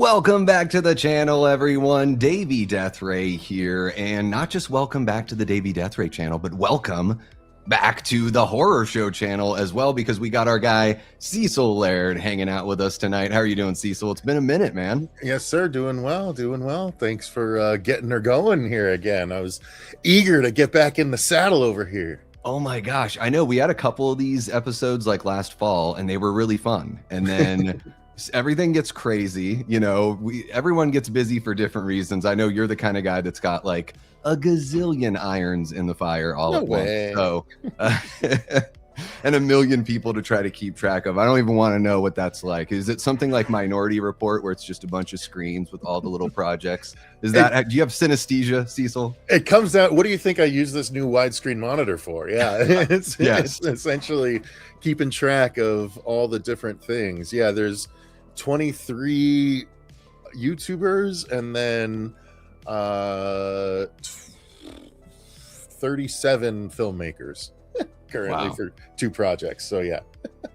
Welcome back to the channel, everyone. Davey Deathray here, and not just welcome back to the Davey Deathray channel, but welcome back to the horror show channel as well, because we got our guy Cecil Laird hanging out with us tonight. How are you doing, Cecil? It's been a minute, man. Yes, sir. Doing well, doing well. Thanks for getting her going here again. I was eager to get back in the saddle over here. Oh my gosh, I know we had a couple of these episodes like last fall, and they were really fun. And then everything gets crazy, you know. Everyone gets busy for different reasons. I know you're the kind of guy that's got like a gazillion irons in the fire all at once. So, and a million people to try to keep track of. I don't even want to know what that's like. Is it something like Minority Report, where it's just a bunch of screens with all the little projects? Is that, do you have synesthesia, Cecil? It comes out. What do you think I use this new widescreen monitor for? Yeah, it's essentially keeping track of all the different things. Yeah, there's 23 YouTubers and then 37 filmmakers currently for 2 projects. So yeah.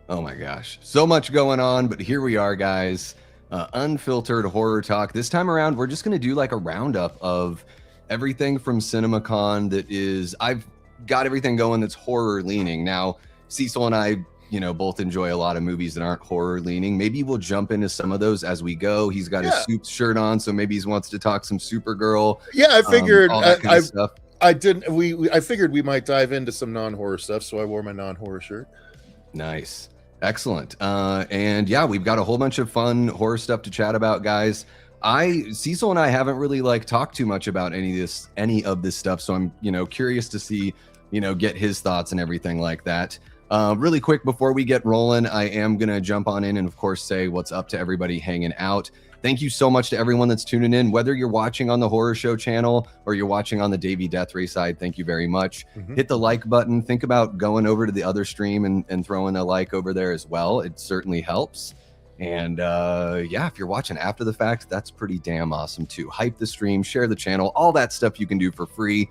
Oh my gosh, so much going on, but here we are, guys. Unfiltered Horror Talk. This time around, we're just going to do like a roundup of everything from CinemaCon that is, I've got everything going that's horror leaning. Now, Cecil and I, you know, both enjoy a lot of movies that aren't horror leaning. Maybe we'll jump into some of those as we go. He's got his Soup shirt on, so maybe he wants to talk some Supergirl. Yeah, I figured all that kind of stuff. I figured we might dive into some non-horror stuff, so I wore my non-horror shirt. Nice. Excellent. And yeah, we've got a whole bunch of fun horror stuff to chat about, guys. Cecil and I haven't really like talked too much about any of this stuff, so I'm, you know, curious to see, you know, get his thoughts and everything like that. Really quick before we get rolling, I am gonna jump on in and of course say what's up to everybody hanging out. Thank you so much to everyone that's tuning in, whether you're watching on the horror show channel or you're watching on the Davey Deathray side. Thank you very much. Hit the like button. Think about going over to the other stream and throwing a like over there as well. It certainly helps. And yeah, if you're watching after the fact, that's pretty damn awesome too. Hype the stream, share the channel, all that stuff you can do for free.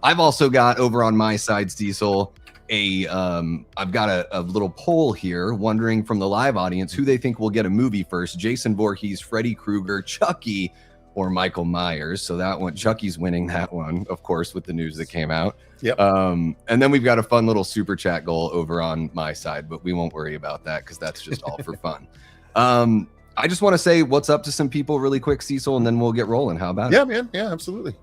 I've also got over on my side, Cecil, I've got a little poll here wondering from the live audience who they think will get a movie first: Jason Voorhees, Freddy Krueger, Chucky, or Michael Myers. So that one, Chucky's winning that one, of course, with the news that came out. Yep. And then we've got a fun little super chat goal over on my side, but we won't worry about that because that's just all for fun. I just want to say what's up to some people really quick, Cecil, and then we'll get rolling. How about it? Yeah, man. Yeah, absolutely.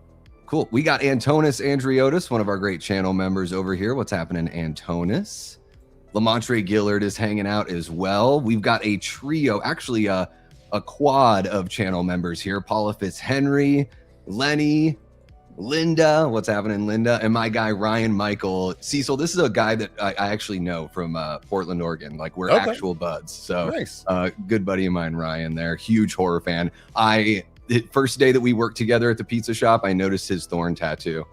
Cool. We got Antonis Andriotis, one of our great channel members over here. What's happening, Antonis? Lamontre Gillard is hanging out as well. We've got a trio, actually a quad of channel members here. Paula Fitzhenry, Lenny, Linda. What's happening, Linda? And my guy, Ryan Michael. Cecil, this is a guy that I actually know from Portland, Oregon. Like, we're actual buds. So nice. Good buddy of mine, Ryan there. Huge horror fan. The first day that we worked together at the pizza shop, I noticed his thorn tattoo.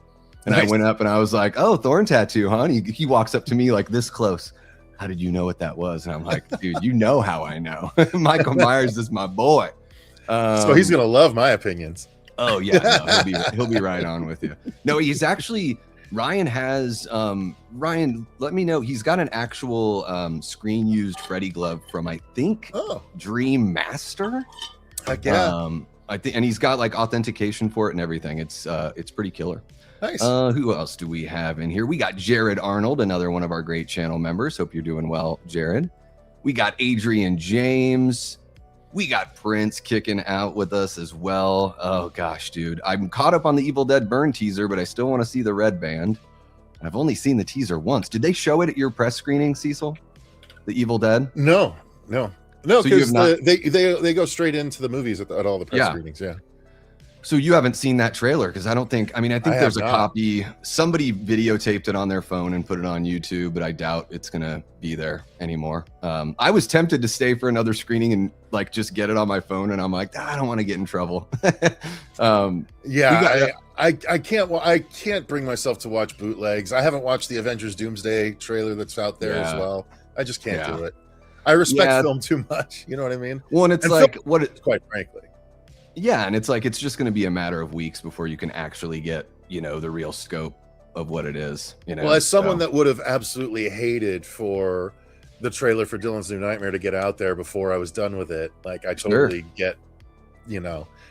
And I went up and I was like, oh, thorn tattoo, huh? And he walks up to me like this close. How did you know what that was? And I'm like, dude, you know how I know. Michael Myers is my boy. So he's going to love my opinions. Oh, yeah. No, he'll be right on with you. No, he's actually, Ryan has, Ryan, let me know. He's got an actual screen used Freddy glove from, I think, Dream Master. Heck yeah. I think, and he's got like authentication for it and everything. It's pretty killer. Nice. Who else do we have in here? We got Jared Arnold, another one of our great channel members. Hope you're doing well, Jared. We got Adrian James. We got Prince kicking out with us as well. Oh gosh, dude, I'm caught up on the Evil Dead Burn teaser, but I still want to see the Red Band. I've only seen the teaser once. Did they show it at your press screening, Cecil? The Evil Dead? No. No, So because they go straight into the movies at all the press screenings. Yeah. So you haven't seen that trailer? Because I think there's a copy. Somebody videotaped it on their phone and put it on YouTube, but I doubt it's gonna be there anymore. I was tempted to stay for another screening and like just get it on my phone, and I'm like, I don't want to get in trouble. Yeah, I can't bring myself to watch bootlegs. I haven't watched the Avengers Doomsday trailer that's out there as well. I just can't do it. I respect film too much. You know what I mean? Well, and it's like, quite frankly. Yeah, and it's like, it's just going to be a matter of weeks before you can actually get, you know, the real scope of what it is. You know, well, as someone that would have absolutely hated for the trailer for Dylan's New Nightmare to get out there before I was done with it, like I totally get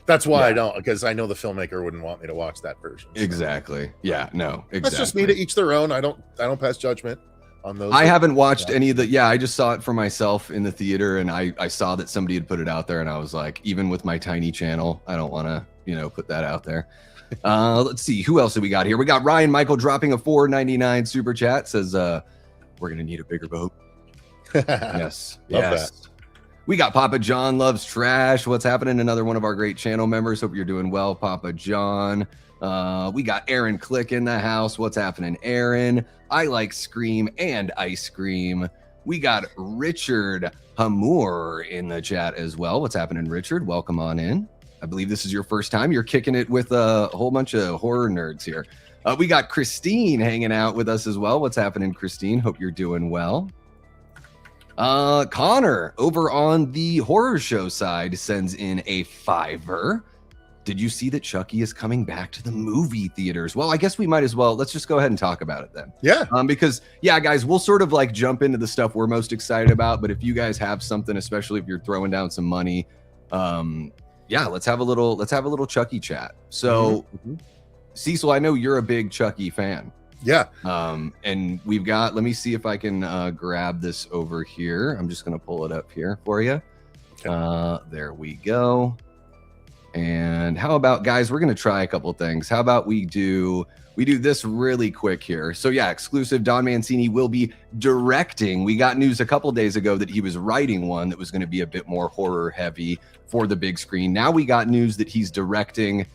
That's why I don't, because I know the filmmaker wouldn't want me to watch that version. So. Exactly. Yeah, no, exactly. That's just me, to each their own. I don't pass judgment on those. I haven't watched any of the, I just saw it for myself in the theater, and I saw that somebody had put it out there, and I was like, even with my tiny channel, I don't want to, put that out there. Let's see, who else do we got here? We got Ryan Michael dropping a $4.99 super chat, says, we're going to need a bigger boat. Yes. Love that. We got Papa John Loves Trash. What's happening? Another one of our great channel members. Hope you're doing well, Papa John. We got Aaron Click in the house. What's happening, Aaron? I like Scream and Ice Cream. We got Richard Hamour in the chat as well. What's happening, Richard? Welcome on in. I believe this is your first time. You're kicking it with a whole bunch of horror nerds here. We got Christine hanging out with us as well. What's happening, Christine? Hope you're doing well. Connor over on the horror show side sends in a $5. Did you see that Chucky is coming back to the movie theaters? Well, I guess we might as well. Let's just go ahead and talk about it then. Yeah. Because guys, we'll sort of like jump into the stuff we're most excited about. But if you guys have something, especially if you're throwing down some money, let's have a little Chucky chat. So, Cecil, I know you're a big Chucky fan. Yeah. And we've got, let me see if I can grab this over here. I'm just going to pull it up here for you. Okay. There we go. And how about, guys, we're going to try a couple things. How about we do this really quick here. So exclusive, Don Mancini will be directing. We got news a couple days ago that he was writing one that was going to be a bit more horror heavy for the big screen. Now we got news that he's directing.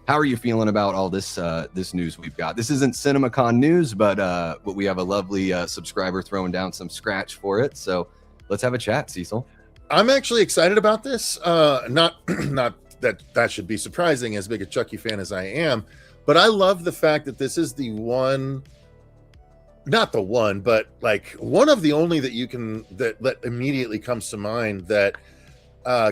How are you feeling about all this this news we've got? This isn't CinemaCon news, but we have a lovely subscriber throwing down some scratch for it. So let's have a chat, Cecil. I'm actually excited about this. Not that should be surprising, as big a Chucky fan as I am, but I love the fact that this is the one, not the one, but like one of the only that you can that immediately comes to mind that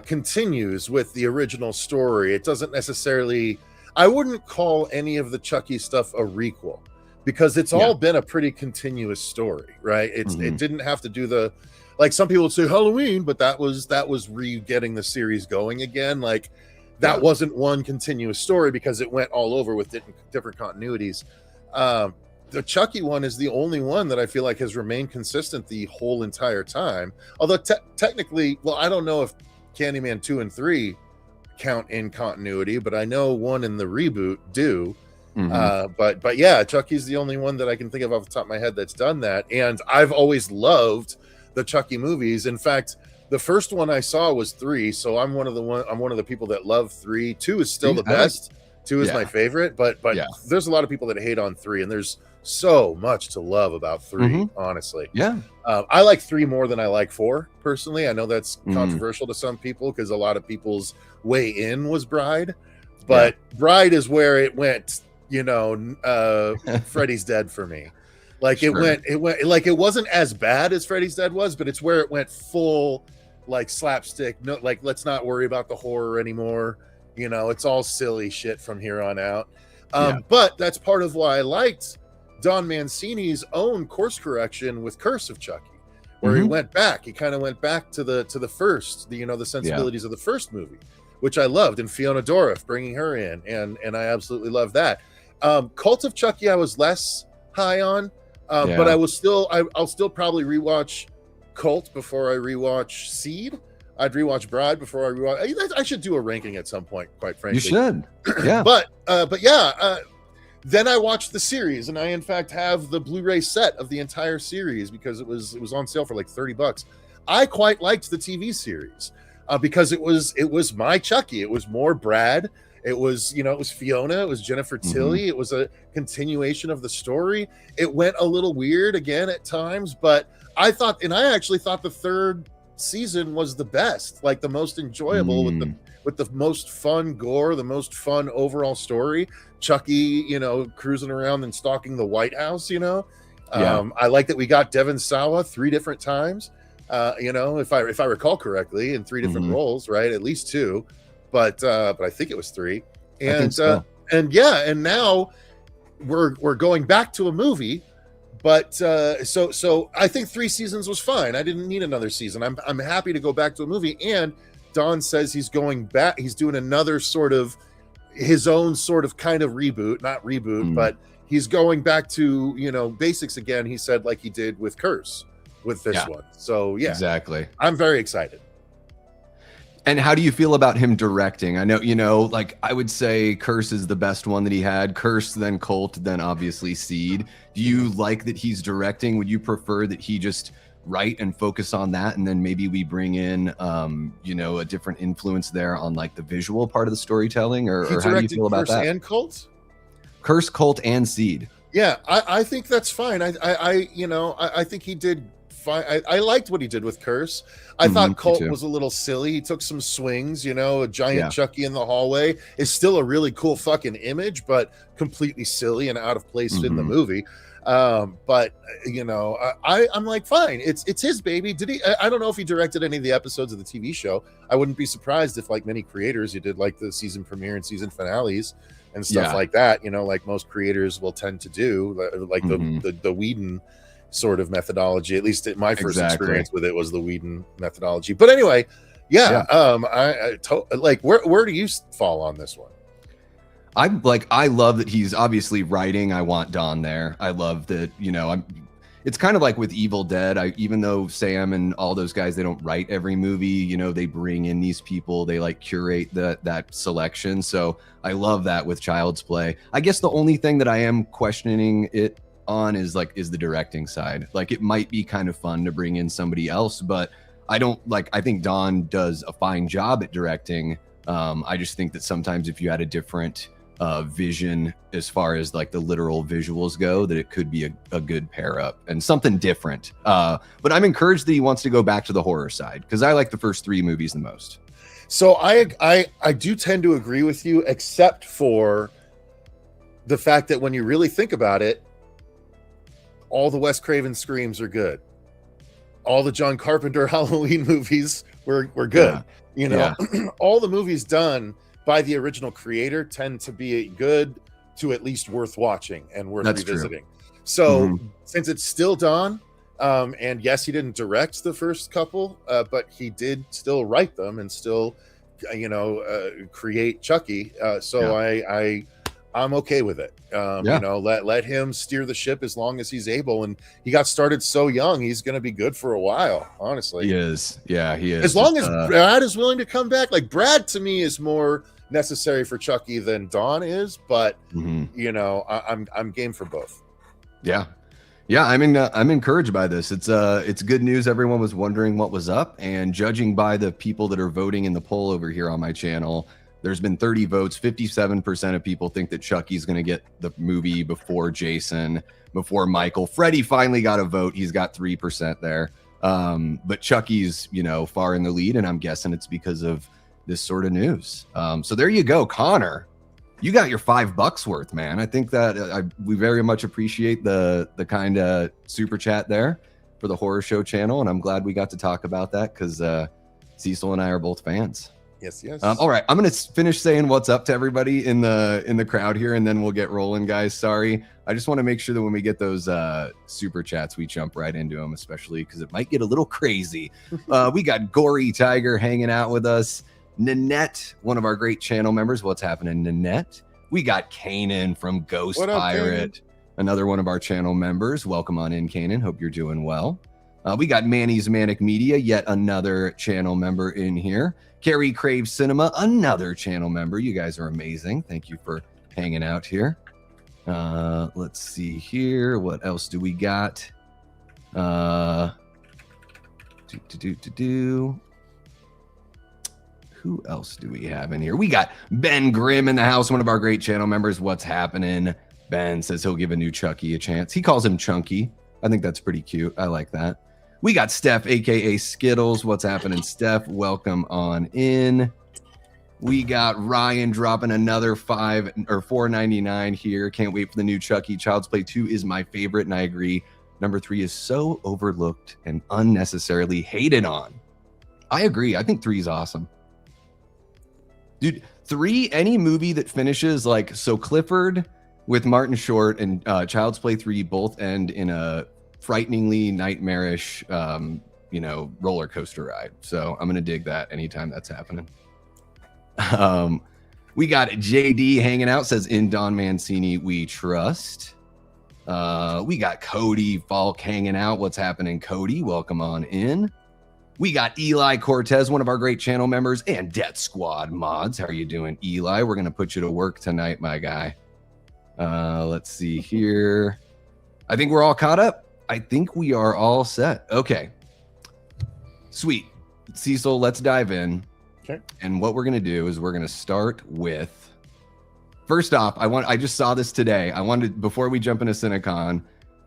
continues with the original story. It doesn't necessarily. I wouldn't call any of the Chucky stuff a requel, because it's all been a pretty continuous story, right? It didn't have to do the, like some people would say Halloween, but that was getting the series going again. Like that wasn't one continuous story, because it went all over with different continuities. The Chucky one is the only one that I feel like has remained consistent the whole entire time. Although technically, well, I don't know if Candyman 2 and 3 count in continuity, but I know 1 and the reboot do. But yeah, Chucky's the only one that I can think of off the top of my head that's done that. And I've always loved the Chucky movies. In fact, the first one I saw was 3, so I'm one of the people that love 3. 2 is still the best. 2 is my favorite, but there's a lot of people that hate on 3, and there's so much to love about 3, honestly. I like 3 more than I like 4 personally. I know that's controversial to some people, because a lot of people's way in was Bride, but Bride is where it went, Freddy's Dead for me. Like it went like it wasn't as bad as Freddy's Dead was, but it's where it went full like slapstick. No, like let's not worry about the horror anymore. It's all silly shit from here on out. But that's part of why I liked Don Mancini's own course correction with Curse of Chucky, where he went back. He kind of went back to the first, the sensibilities of the first movie, which I loved, and Fiona Dourif, bringing her in, and I absolutely love that. Cult of Chucky I was less high on, but I'll still probably rewatch Cult before I rewatch Seed. I'd rewatch Bride before I rewatch. I should do a ranking at some point, quite frankly. You should, yeah. But then I watched the series, and I in fact have the Blu-ray set of the entire series, because it was on sale for like $30. I quite liked the TV series because it was my Chucky. It was more Brad. It was it was Fiona. It was Jennifer Tilly. It was a continuation of the story. It went a little weird again at times, but I actually thought the third season was the best, like the most enjoyable, with the most fun gore, the most fun overall story. Chucky, cruising around and stalking the White House. I like that we got Devon Sawa 3 different times. If I recall correctly, in 3 different roles, right? At least 2, but I think it was 3. And and now we're going back to a movie. But so I think 3 seasons was fine. I didn't need another season. I'm happy to go back to a movie. And Don says he's going back. He's doing another sort of his own sort of kind of reboot, not reboot, but he's going back to, you know, basics again. He said, like he did with Curse with this one. So yeah, exactly. I'm very excited. And how do you feel about him directing? I know, you know, like I would say Curse is the best one that he had. Curse, then Cult, then obviously Seed. Do you like that he's directing? Would you prefer that he just write and focus on that, and then maybe we bring in, you know, a different influence there on like the visual part of the storytelling? Or how do you feel about Curse that? And Cult? Curse, Cult, and Seed. Yeah, I think that's fine. I think he did fine. I liked what he did with Curse. I thought Cult was a little silly. He took some swings, you know, a giant Chucky in the hallway is still a really cool fucking image, but completely silly and out of place in the movie. But you know, I'm like, fine, it's his baby. Did he? I don't know if he directed any of the episodes of the TV show. I wouldn't be surprised if, like many creators, he did like the season premiere and season finales and stuff like that. You know, like most creators will tend to do, like the Whedon sort of methodology. At least my first experience with it was the Whedon methodology. But anyway, like where do you fall on this one? I love that he's obviously writing. I want Don there. I love that, you know, it's kind of like with Evil Dead. Even though Sam and all those guys, they don't write every movie, you know, they bring in these people, they like curate that selection. So I love that with Child's Play. I guess the only thing that I am questioning it on is the directing side. Like, it might be kind of fun to bring in somebody else, but I think Don does a fine job at directing. I just think that sometimes if you had a different vision as far as like the literal visuals go, that it could be a good pair up and something different. But I'm encouraged that he wants to go back to the horror side, because I like the first 3 movies the most. So I do tend to agree with you, except for the fact that when you really think about it, all the Wes Craven Screams are good. All the John Carpenter Halloween movies were good. You know, all the movies done by the original creator tend to be good to at least worth watching and worth revisiting. True. So since it's still Don, and yes, he didn't direct the first couple, but he did still write them and still, you know, create Chucky. I'm okay with it. You know, let him steer the ship as long as he's able. And he got started so young, he's going to be good for a while, honestly. He is. Yeah, he is. As long as Brad is willing to come back. Like, Brad to me is more necessary for Chucky than Don is, but you know, I'm game for both. Yeah. I'm encouraged by this. It's good news. Everyone was wondering what was up, and judging by the people that are voting in the poll over here on my channel, there's been 30 votes. 57% of people think that Chucky's going to get the movie before Jason, before Michael. Freddy finally got a vote. He's got 3% there. But Chucky's, you know, far in the lead, and I'm guessing it's because of this sort of news. So there you go, Connor. You got your $5 worth, man. I think that we very much appreciate the kind of super chat there for the Horror Show channel, and I'm glad we got to talk about that, because Cecil and I are both fans. Yes. All right, I'm gonna finish saying what's up to everybody in the crowd here, and then we'll get rolling, guys. Sorry, I just want to make sure that when we get those super chats, we jump right into them, especially because it might get a little crazy. We got Gory Tiger hanging out with us. Nanette, one of our great channel members. What's happening, Nanette? We got Kanan from Ghost Pirate, Kanan? Another one of our channel members. Welcome on in, Kanan. Hope you're doing well. We got Manny's Manic Media, yet another channel member in here. Carrie Crave Cinema, another channel member. You guys are amazing. Thank you for hanging out here. Let's see here. What else do we got? Who else do we have in here? We got Ben Grimm in the house, one of our great channel members. What's happening? Ben says he'll give a new Chucky a chance. He calls him Chunky. I think that's pretty cute. I like that. We got Steph, aka Skittles. What's happening, Steph? Welcome on in. We got Ryan dropping another $4.99 here. Can't wait for the new Chucky. Child's Play 2 is my favorite, and I agree. Number 3 is so overlooked and unnecessarily hated on. I agree. I think 3 is awesome. Dude, 3, any movie that finishes like, so Clifford with Martin Short and Child's Play 3 both end in a frighteningly nightmarish, roller coaster ride. So I'm gonna dig that anytime that's happening. We got JD hanging out, says in Don Mancini we trust. We got Cody Falk hanging out. What's happening, Cody? Welcome on in. We got Eli Cortez, one of our great channel members, and Death Squad mods. How are you doing, Eli? We're gonna put you to work tonight, my guy. Let's see here. I think we're all caught up. I think we are all set. Okay. Sweet. Cecil, let's dive in. Okay. And what we're going to do is we're going to start with, first off, I just saw this today. I wanted, before we jump into CinemaCon,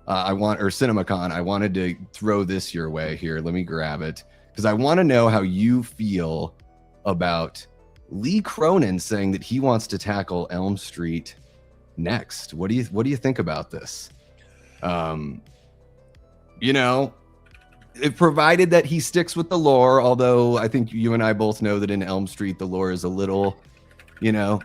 CinemaCon, I wanted to throw this your way here. Let me grab it because I want to know how you feel about Lee Cronin saying that he wants to tackle Elm Street next. What do you think about this? It provided that he sticks with the lore, although I think you and I both know that in Elm Street, the lore is a little,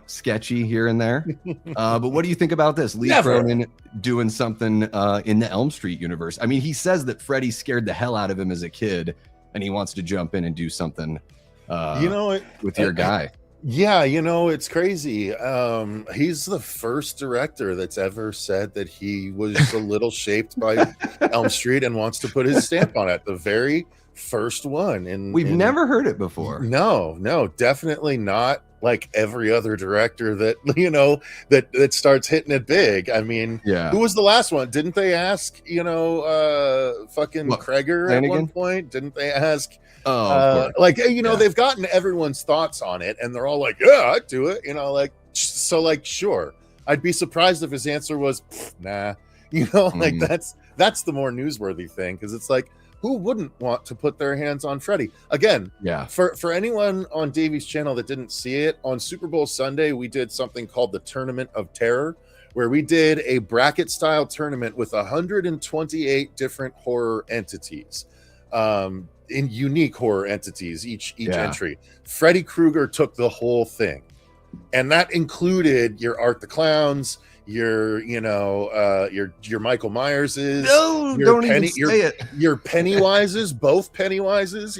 sketchy here and there. But what do you think about this? Lee Cronin doing something in the Elm Street universe. I mean, he says that Freddy scared the hell out of him as a kid, and he wants to jump in and do something with your guy. Yeah, it's crazy. He's the first director that's ever said that he was a little shaped by Elm Street and wants to put his stamp on it. The very first one. And we've never heard it before. No, definitely not like every other director that, that starts hitting it big. I mean, who was the last one? Didn't they ask, fucking Cregger at one point? Didn't they ask? They've gotten everyone's thoughts on it, and they're all like, "Yeah, I'd do it." Sure. I'd be surprised if his answer was, "Nah." That's the more newsworthy thing, because it's like, who wouldn't want to put their hands on Freddy again? Yeah. For anyone on Davey's channel that didn't see it, on Super Bowl Sunday, we did something called the Tournament of Terror, where we did a bracket style tournament with 128 different horror entities. In unique horror entities, each entry. Freddy Krueger took the whole thing, and that included your Art the Clowns, your Michael Myerses, don't even say it. Your Pennywises, both Pennywises,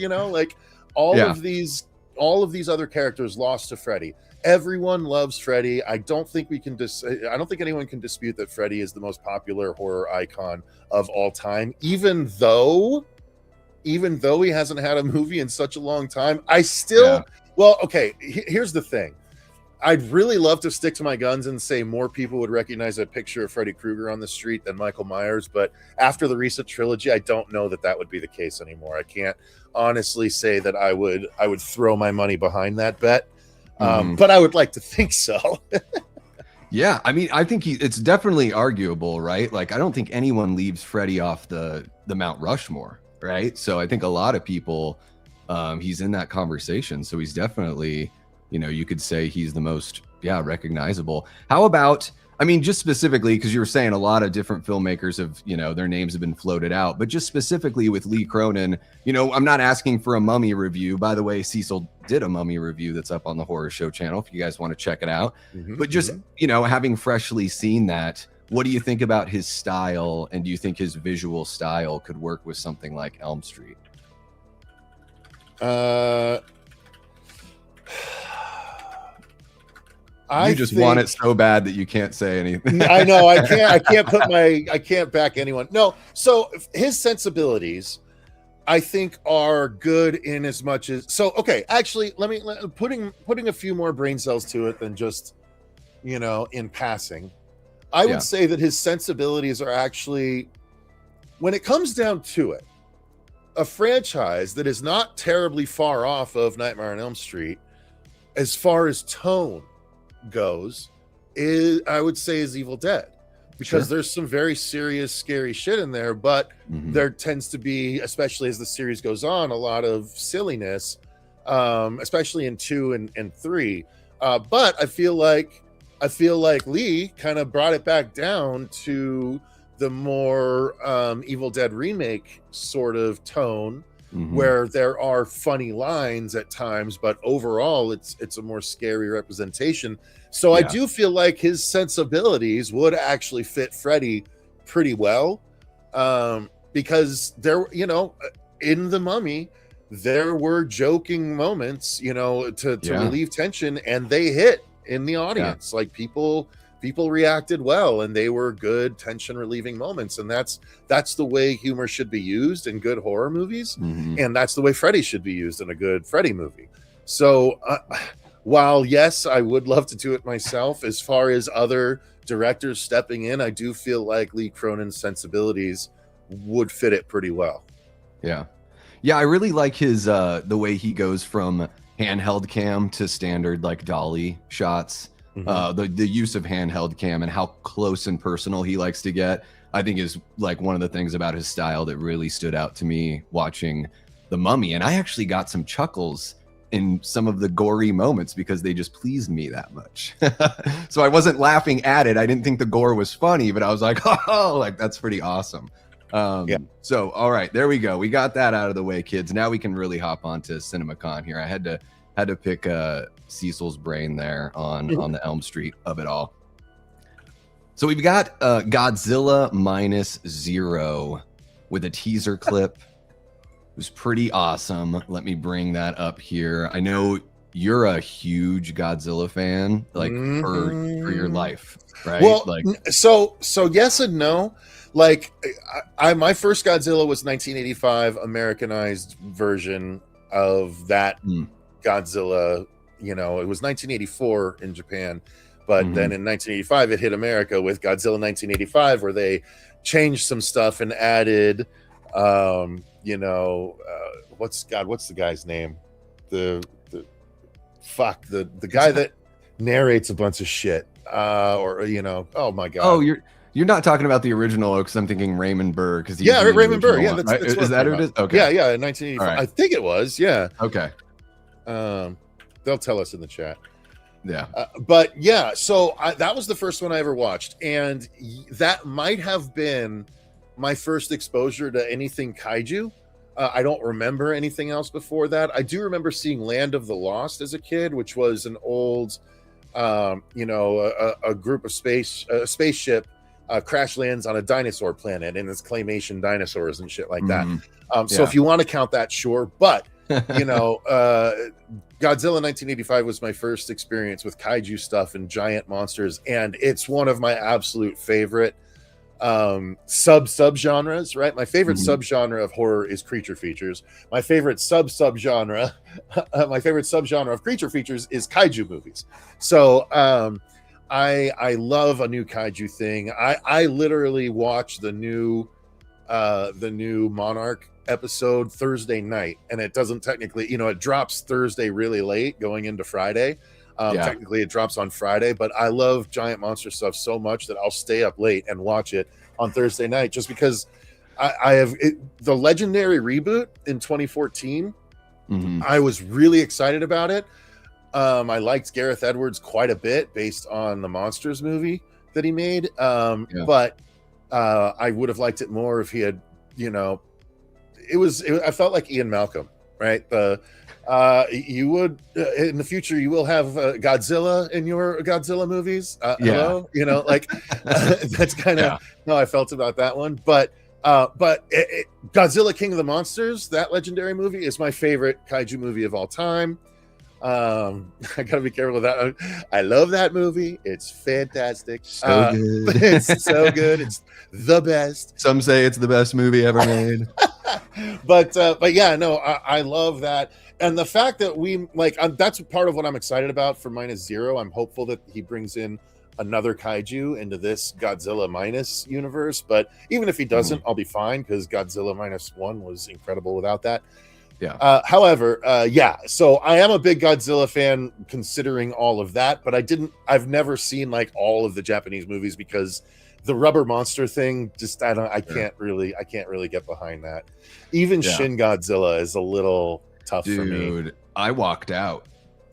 all of these other characters lost to Freddy. Everyone loves Freddy. I don't think anyone can dispute that Freddy is the most popular horror icon of all time, even though he hasn't had a movie in such a long time. Here's the thing. I'd really love to stick to my guns and say more people would recognize a picture of Freddy Krueger on the street than Michael Myers, but after the recent trilogy, I don't know that would be the case anymore. I can't honestly say that I would throw my money behind that bet, but I would like to think so. Yeah, I mean, I think it's definitely arguable, right? Like, I don't think anyone leaves Freddy off the Mount Rushmore. Right. So I think a lot of people, he's in that conversation. So he's definitely, you could say he's the most, recognizable. How about, I mean, just specifically, because you were saying a lot of different filmmakers have, their names have been floated out, but just specifically with Lee Cronin, I'm not asking for a Mummy review. By the way, Cecil did a Mummy review that's up on the Horror Show channel if you guys want to check it out. But just, having freshly seen that, what do you think about his style, and do you think his visual style could work with something like Elm Street? I just want it so bad that you can't say anything. I know. I can't back anyone. No. So his sensibilities, I think, are good in as much as. So okay, actually, putting a few more brain cells to it than just, in passing. I would say that his sensibilities are actually, when it comes down to it, a franchise that is not terribly far off of Nightmare on Elm Street, as far as tone goes, I would say is Evil Dead, because there's some very serious, scary shit in there, but there tends to be, especially as the series goes on, a lot of silliness, especially in 2 and 3. But I feel like Lee kind of brought it back down to the more Evil Dead remake sort of tone, where there are funny lines at times, but overall it's a more scary representation. So I do feel like his sensibilities would actually fit Freddy pretty well, because there, in The Mummy, there were joking moments, you know, to relieve tension, and they hit in the audience. Like people reacted well, and they were good tension relieving moments, and that's the way humor should be used in good horror movies, and that's the way Freddy should be used in a good Freddy movie. So while yes, I would love to do it myself, as far as other directors stepping in, I do feel like Lee Cronin's sensibilities would fit it pretty well. Yeah, I really like his the way he goes from handheld cam to standard like dolly shots. The use of handheld cam and how close and personal he likes to get, I think, is like one of the things about his style that really stood out to me watching The Mummy. And I actually got some chuckles in some of the gory moments because they just pleased me that much. So I wasn't laughing at it. I didn't think the gore was funny, but I was like, oh, like that's pretty awesome. So all right, there we go. We got that out of the way, kids. Now we can really hop on to CinemaCon here. I had to pick Cecil's brain there on the Elm Street of it all. So we've got Godzilla Minus Zero with a teaser clip. It was pretty awesome. Let me bring that up here. I know you're a huge Godzilla fan, like for your life, right? Well, like so yes and no. Like my first Godzilla was 1985 Americanized version of that Godzilla. You know, it was 1984 in Japan, but then in 1985 it hit America with Godzilla 1985, where they changed some stuff and added, what's the guy's name? The guy that narrates a bunch of shit. Oh my god. Oh, you're not talking about the original, because I'm thinking Raymond Burr. Because Raymond Burr. Yeah, that's is that who it is? Okay. Yeah, 1985. Right. I think it was. Yeah. Okay. They'll tell us in the chat. Yeah. But yeah, so that was the first one I ever watched, and that might have been my first exposure to anything kaiju. I don't remember anything else before that. I do remember seeing Land of the Lost as a kid, which was an old, a group of spaceship crash lands on a dinosaur planet, and it's claymation dinosaurs and shit like that. So if you want to count that, sure. But, Godzilla 1985 was my first experience with kaiju stuff and giant monsters, and it's one of my absolute favorite subgenres, right? My favorite subgenre of horror is creature features. My favorite subgenre of creature features is kaiju movies. So I love a new kaiju thing. I literally watched the new Monarch episode Thursday night, and it doesn't technically, it drops Thursday really late going into Friday. Technically it drops on Friday, but I love giant monster stuff so much that I'll stay up late and watch it on Thursday night, just because I have the legendary reboot in 2014. I was really excited about it. I liked Gareth Edwards quite a bit based on the Monsters movie that he made. But I would have liked it more if he had, I felt like Ian Malcolm, right? You would in the future you will have Godzilla in your Godzilla movies. Hello, that's kind of how I felt about that one. But Godzilla King of the Monsters, that legendary movie, is my favorite kaiju movie of all time. I gotta be careful with that. I love that movie. It's fantastic. So good. It's so good. It's the best. Some say it's the best movie ever made. But yeah, no, I love that. And the fact that that's part of what I'm excited about for Minus Zero. I'm hopeful that he brings in another kaiju into this Godzilla Minus universe. But even if he doesn't, I'll be fine, because Godzilla Minus One was incredible without that. Yeah. However, so I am a big Godzilla fan considering all of that, but I've never seen like all of the Japanese movies, because the rubber monster thing, just I can't really get behind that. Even Shin Godzilla is a little tough for me. Dude, I walked out.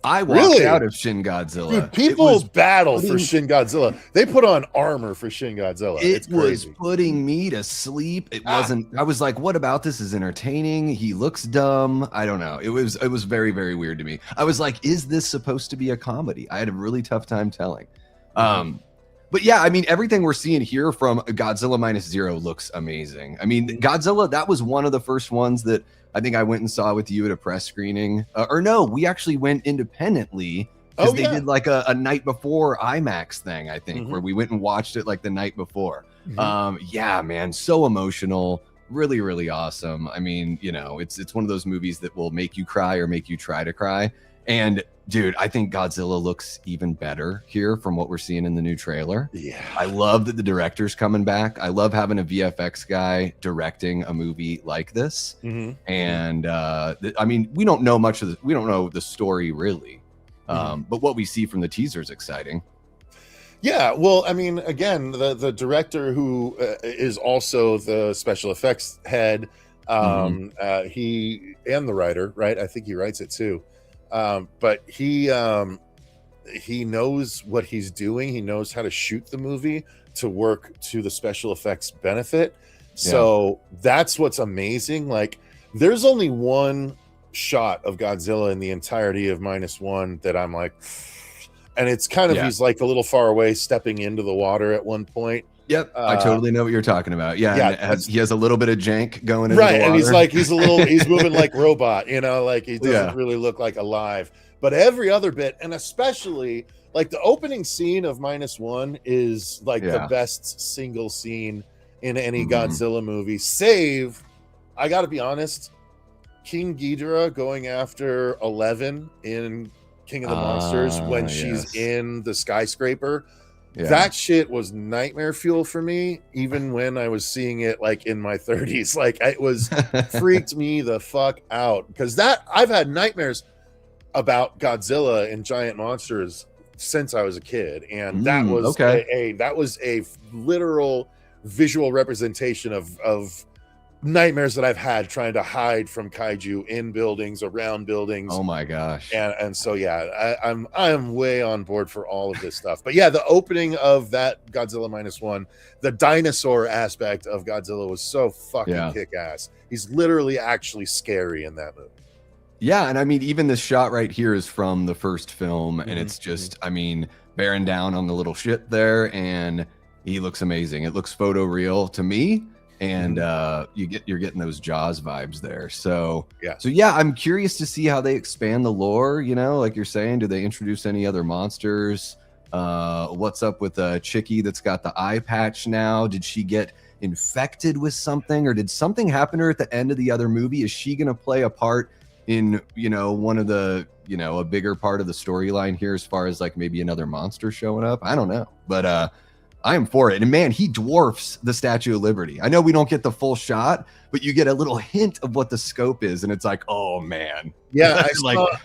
Out of Shin Godzilla. Dude, people battle for Shin Godzilla. They put on armor for Shin Godzilla. It's crazy. Was putting me to sleep. It wasn't. I was like, "What about this is entertaining?" He looks dumb. I don't know. It was very, very weird to me. I was like, "Is this supposed to be a comedy?" I had a really tough time telling. But yeah, I mean, everything we're seeing here from Godzilla Minus Zero looks amazing. I mean, Godzilla, that was one of the first ones that I think I went and saw with you at a press screening. Or no, we actually went independently because they did like a night before IMAX thing, I think, where we went and watched it like the night before. Yeah, man, so emotional. Really, really awesome. I mean, you know, it's one of those movies that will make you cry or make you try to cry. And dude, I think Godzilla looks even better here from what we're seeing in the new trailer. Yeah. I love that the director's coming back. I love having a VFX guy directing a movie like this. And I mean, we don't know much of we don't know the story really. But what we see from the teaser is exciting. Yeah, well, I mean, again, the director who is also the special effects head, he and the writer, right? I think he writes it too. But he knows what he's doing. He knows how to shoot the movie to work to the special effects benefit. So that's what's amazing. Like, there's only one shot of Godzilla in the entirety of -1 that I'm like, and it's kind of he's like a little far away, stepping into the water at one point. Yep, I totally know what you're talking about. Yeah, he has a little bit of jank going into the water. And he's like, he's moving like robot, you know, like he doesn't really look like alive. But every other bit, and especially like the opening scene of -1 is like the best single scene in any Godzilla movie. Save, I got to be honest, King Ghidorah going after 11 in King of the Monsters when she's in the skyscraper. That shit was nightmare fuel for me, even when I was seeing it like in my 30s. Like, it was freaked me the fuck out, because that I've had nightmares about Godzilla and giant monsters since I was a kid, and that was that was a literal visual representation of nightmares that I've had trying to hide from kaiju in buildings, around buildings. Oh my gosh. And so yeah, I'm way on board for all of this stuff. But yeah, the opening of that Godzilla -1, the dinosaur aspect of Godzilla was so fucking kick-ass. He's literally actually scary in that movie. Yeah, and I mean, even this shot right here is from the first film, and it's just, I mean, bearing down on the little shit there, and he looks amazing. It looks photoreal to me. And you're getting those Jaws vibes there. So yeah, I'm curious to see how they expand the lore. You know, like you're saying, do they introduce any other monsters? What's up with Chicky that's got the eye patch now? Did she get infected with something, or did something happen to her at the end of the other movie? Is she gonna play a part in, you know, one of the, you know, a bigger part of the storyline here, as far as like maybe another monster showing up? I don't know, but I am for it. And man, he dwarfs the Statue of Liberty. I know we don't get the full shot, but you get a little hint of what the scope is, and it's like, oh man. Yeah, I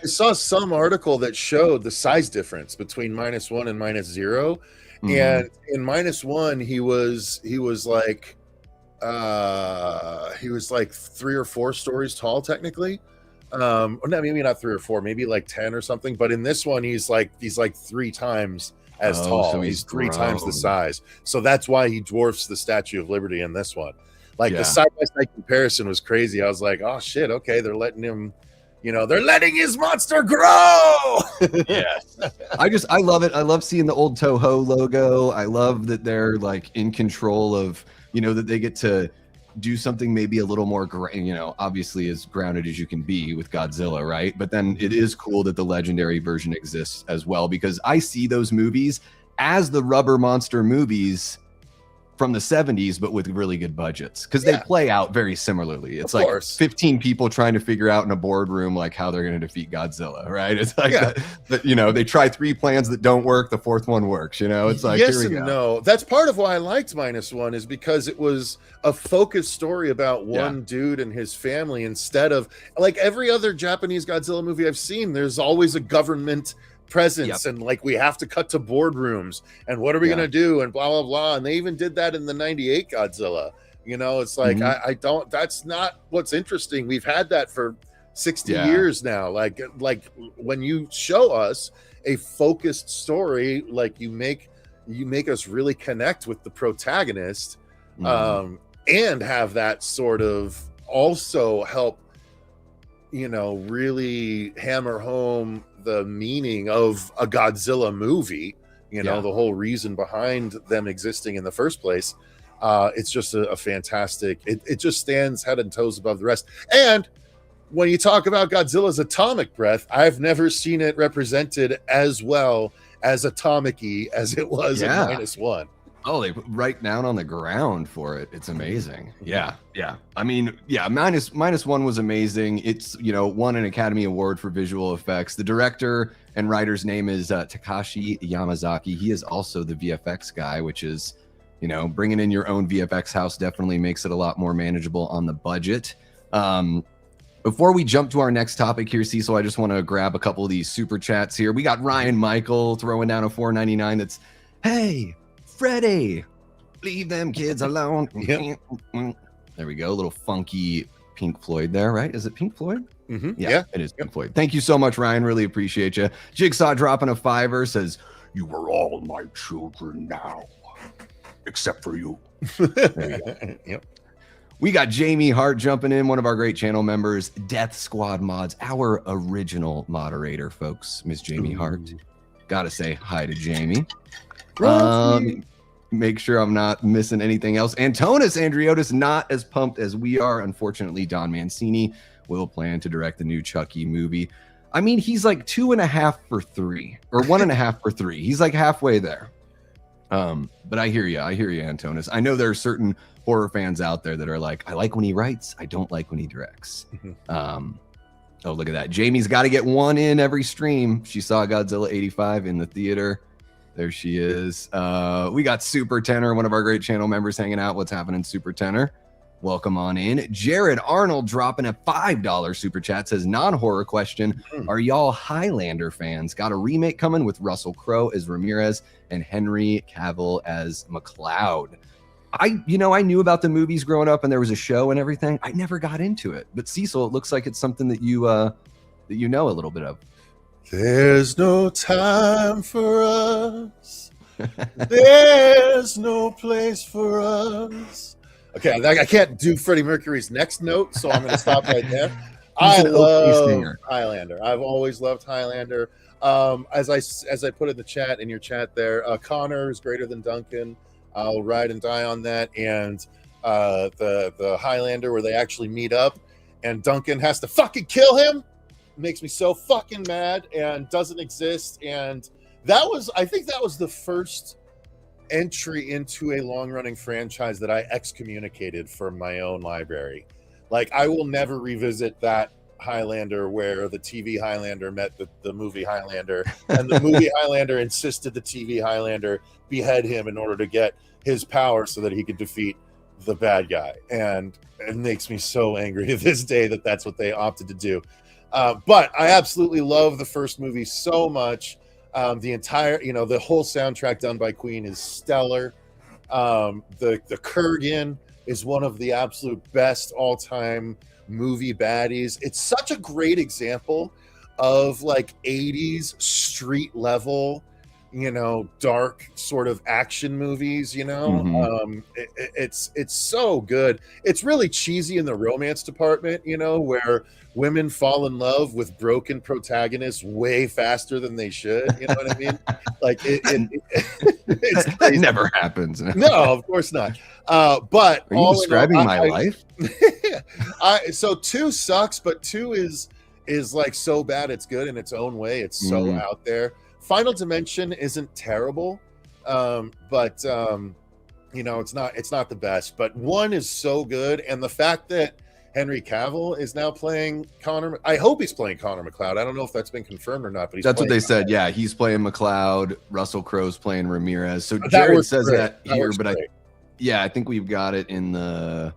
saw some article that showed the size difference between -1 and -0. And in -1, he was like 3 or 4 stories tall, technically. No, maybe not 3 or 4, maybe like 10 or something. But in this one, he's like 3 times as tall. So he's 3 times the size. So that's why he dwarfs the Statue of Liberty in this one. Like, the side-by-side comparison was crazy. I was like, oh shit, okay, they're letting him, you know, they're letting his monster grow. Yes. I love it. I love seeing the old Toho logo. I love that they're like in control of, you know, that they get to do something maybe a little more, you know, obviously as grounded as you can be with Godzilla, right? But then it is cool that the legendary version exists as well, because I see those movies as the rubber monster movies from the 70s, but with really good budgets, because they play out very similarly. It's like 15 people trying to figure out in a boardroom like how they're going to defeat Godzilla, right? It's like that, you know, they try 3 plans that don't work, the 4th one works, you know. It's like, yes and no. That's part of why I liked -1, is because it was a focused story about one dude and his family, instead of like every other Japanese Godzilla movie I've seen. There's always a government presence, and like we have to cut to boardrooms, and what are we gonna do, and blah blah blah. And they even did that in the 98 Godzilla. You know, it's like I don't, that's not what's interesting. We've had that for 60 years now. Like when you show us a focused story, like you make us really connect with the protagonist, and have that sort of also help, you know, really hammer home the meaning of a Godzilla movie, You know, the whole reason behind them existing in the first place. It's just a fantastic. It just stands head and toes above the rest. And when you talk about Godzilla's atomic breath, I've never seen it represented as well as atomic-y as it was in -1. Oh, they put right down on the ground for it. It's amazing. Yeah. I mean, minus one was amazing. It's, you know, won an Academy Award for visual effects. The director and writer's name is Takashi Yamazaki. He is also the VFX guy, which is, you know, bringing in your own VFX house definitely makes it a lot more manageable on the budget. Before we jump to our next topic here, Cecil, I just want to grab a couple of these super chats here. We got Ryan Michael throwing down a $4.99. That's, hey, Freddie, leave them kids alone. There we go. A little funky Pink Floyd there, right? Is it Pink Floyd? Yeah, it is Pink Floyd. Thank you so much, Ryan. Really appreciate you. Jigsaw dropping a $5 says, you are all my children now, except for you. There you go. We got Jamie Hart jumping in, one of our great channel members, Death Squad Mods, our original moderator, folks. Miss Jamie Hart. Gotta say hi to Jamie. Make sure I'm not missing anything else. Antonis Andriotis, not as pumped as we are. Unfortunately, Don Mancini will plan to direct the new Chucky movie. I mean, he's like 2.5 for 3, or 1.5 for 3. He's like halfway there. But I hear you, Antonis. I know there are certain horror fans out there that are like, I like when he writes, I don't like when he directs. Oh, look at that. Jamie's got to get one in every stream. She saw Godzilla 85 in the theater. There she is. We got Super Tenor, one of our great channel members, hanging out. What's happening, Super Tenor? Welcome on in. Jared Arnold dropping a $5 super chat, says, non-horror question. Are y'all Highlander fans? Got a remake coming with Russell Crowe as Ramirez and Henry Cavill as McLeod. I knew about the movies growing up and there was a show and everything. I never got into it. But Cecil, it looks like it's something that you know a little bit of. There's no time for us. There's no place for us. Okay, I can't do Freddie Mercury's next note, so I'm going to stop right there. I love Highlander. I've always loved Highlander. As I put in the chat, in your chat there, Connor is greater than Duncan. I'll ride and die on that. And the Highlander where they actually meet up and Duncan has to fucking kill him makes me so fucking mad and doesn't exist. And I think that was the first entry into a long-running franchise that I excommunicated from my own library. Like, I will never revisit that Highlander where the TV Highlander met the movie Highlander, and the movie Highlander insisted the TV Highlander behead him in order to get his power so that he could defeat the bad guy. And it makes me so angry to this day that that's what they opted to do. But I absolutely love the first movie so much. The entire, the whole soundtrack done by Queen is stellar. The Kurgan is one of the absolute best all-time movie baddies. It's such a great example of like 80s street level, dark sort of action movies, it's so good. It's really cheesy in the romance department, where women fall in love with broken protagonists way faster than they should. You know what I mean? Like it's that never happens. No, of course not. But are you describing my life? So 2 sucks, but 2 is like so bad it's good in its own way. It's so out there. Final Dimension isn't terrible, but it's not the best. But 1 is so good, and the fact that Henry Cavill is now playing Connor. I hope he's playing Connor McLeod. I don't know if that's been confirmed or not, but that's what they said. Yeah, he's playing McLeod. Russell Crowe's playing Ramirez. So Jared says that here, but I think we've got it in the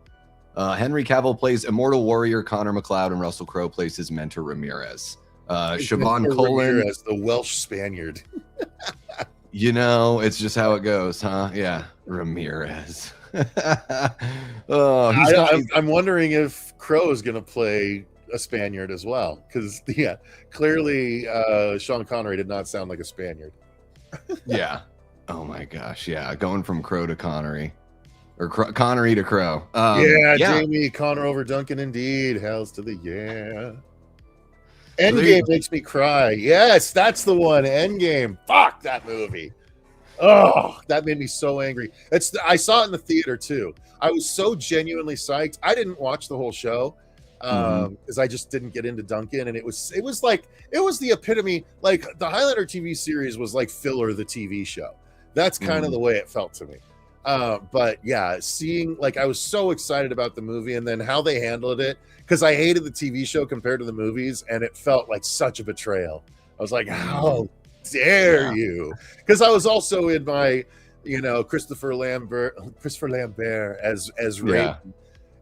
Henry Cavill plays Immortal Warrior Connor McLeod, and Russell Crowe plays his mentor Ramirez. Siobhan Colin, Ramirez, the Welsh Spaniard. It's just how it goes, huh? Yeah, Ramirez. I'm wondering if Crow is going to play a Spaniard as well, because clearly Sean Connery did not sound like a Spaniard. Yeah. Oh my gosh. Yeah, going from Crow to Connery, or Connery to Crow. Jamie, Connor over Duncan, indeed. Hells to the Endgame makes me cry. Yes, that's the one. Endgame. Fuck that movie. Oh, that made me so angry. I saw it in the theater too. I was so genuinely psyched. I didn't watch the whole show because I just didn't get into Duncan, and it was the epitome. Like the Highlander TV series was like filler the TV show. That's kind of the way it felt to me. But yeah, seeing, like, I was so excited about the movie, and then how they handled it, because I hated the TV show compared to the movies, and it felt like such a betrayal. I was like, how dare you? Because I was also in my, Christopher Lambert as Ray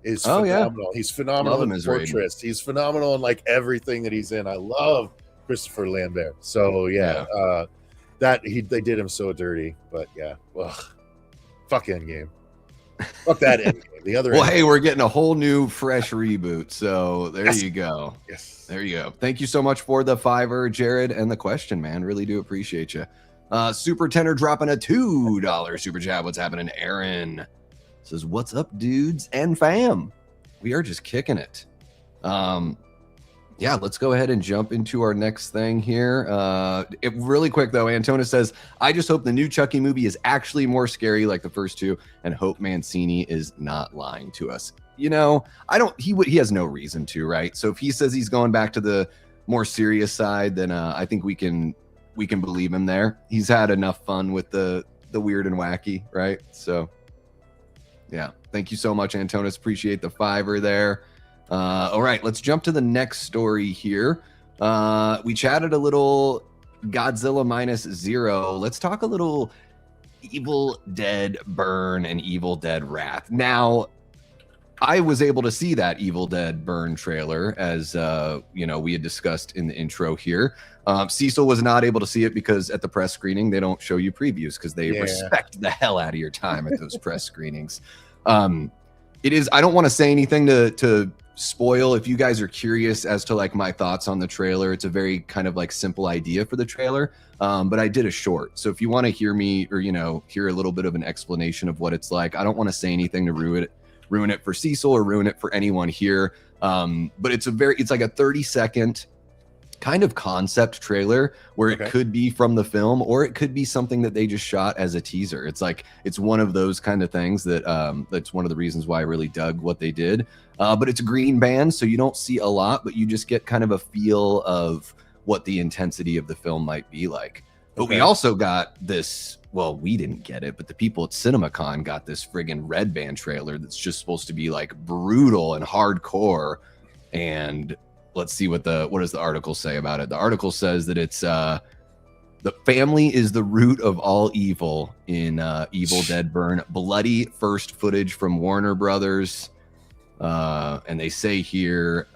is phenomenal. He's phenomenal in Fortress. He's phenomenal in like everything that he's in. I love Christopher Lambert. So they did him so dirty. But yeah, fuck Endgame. Fuck that Endgame. The other. Well, hey, we're getting a whole new, fresh reboot. So there you go. Yes. There you go. Thank you so much for the $5, Jared, and the question, man. Really do appreciate you. Super Tenor dropping a $2 super chat. What's happening? Aaron says, "What's up, dudes and fam? We are just kicking it." Yeah, let's go ahead and jump into our next thing here. Really quick, though, Antona says, "I just hope the new Chucky movie is actually more scary like the first two, and hope Mancini is not lying to us." He has no reason to, right? So if he says he's going back to the more serious side, then I think we can believe him there. He's had enough fun with the weird and wacky, right? So yeah, thank you so much, Antonis. Appreciate the $5 there. All right, let's jump to the next story here. We chatted a little Godzilla Minus Zero. Let's talk a little Evil Dead Burn and Evil Dead Wrath. Now, I was able to see that Evil Dead Burn trailer, as we had discussed in the intro here. Cecil was not able to see it because at the press screening they don't show you previews because they respect the hell out of your time at those press screenings. It is. I don't want to say anything to spoil. If you guys are curious as to like my thoughts on the trailer, it's a very kind of like simple idea for the trailer. But I did a short, so if you want to hear me or hear a little bit of an explanation of what it's like, I don't want to say anything to ruin it for Cecil or ruin it for anyone here. But it's like a 30-second kind of concept trailer where it could be from the film or it could be something that they just shot as a teaser. It's one of those kind of things that's one of the reasons why I really dug what they did. But it's a green band, so you don't see a lot, but you just get kind of a feel of what the intensity of the film might be like. But we also got this, well, we didn't get it, but the people at CinemaCon got this friggin' red band trailer that's just supposed to be like brutal and hardcore. And let's see what does the article say about it. The article says that it's the family is the root of all evil in Evil Dead Burn. Bloody first footage from Warner Brothers. And they say here,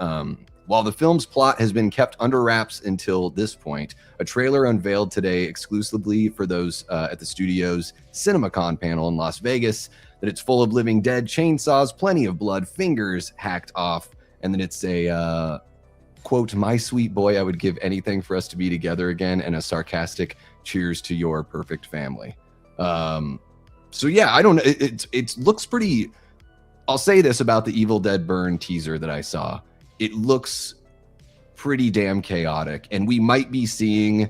while the film's plot has been kept under wraps until this point, a trailer unveiled today exclusively for those at the studio's CinemaCon panel in Las Vegas, that it's full of living dead, chainsaws, plenty of blood, fingers hacked off, and then it's a quote, "My sweet boy, I would give anything for us to be together again," and a sarcastic cheers to your perfect family. So yeah, I don't know. It looks pretty. I'll say this about the Evil Dead Burn teaser that I saw. It looks pretty damn chaotic, and we might be seeing,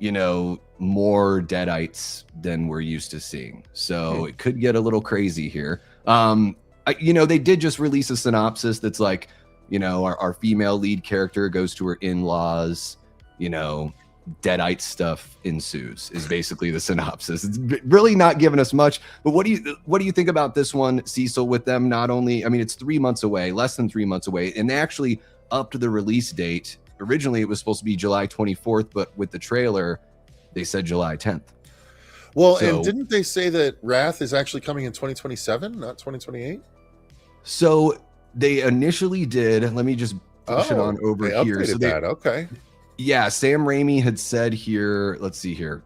more Deadites than we're used to seeing. So it could get a little crazy here. They did just release a synopsis that's like, our female lead character goes to her in-laws, Deadite stuff ensues is basically the synopsis. It's really not giving us much, but what do you think about this one, Cecil, with them not only, it's 3 months away, less than 3 months away, and they actually upped the release date. Originally it was supposed to be July 24th, but with the trailer they said July 10th. Well, and didn't they say that Wrath is actually coming in 2027, not 2028? So they initially did. Let me just push it on over here. So yeah, Sam Raimi had said here, let's see here.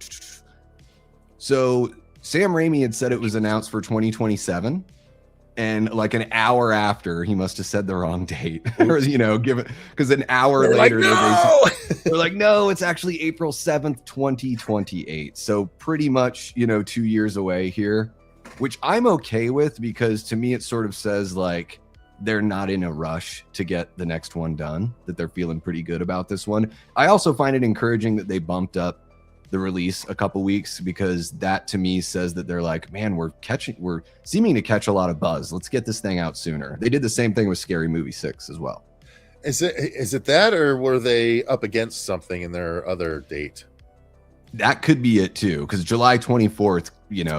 So Sam Raimi had said it was announced for 2027, and like an hour after, he must have said the wrong date, or because an hour later they're like, no, it's actually April 7th, 2028. So pretty much, 2 years away here, which I'm okay with, because to me it sort of says like they're not in a rush to get the next one done, that they're feeling pretty good about this one. I also find it encouraging that they bumped up the release a couple weeks, because that to me says that they're like, man, we're seeming to catch a lot of buzz. Let's get this thing out sooner. They did the same thing with Scary Movie 6 as well. Is it that, or were they up against something in their other date? That could be it too, because July 24th,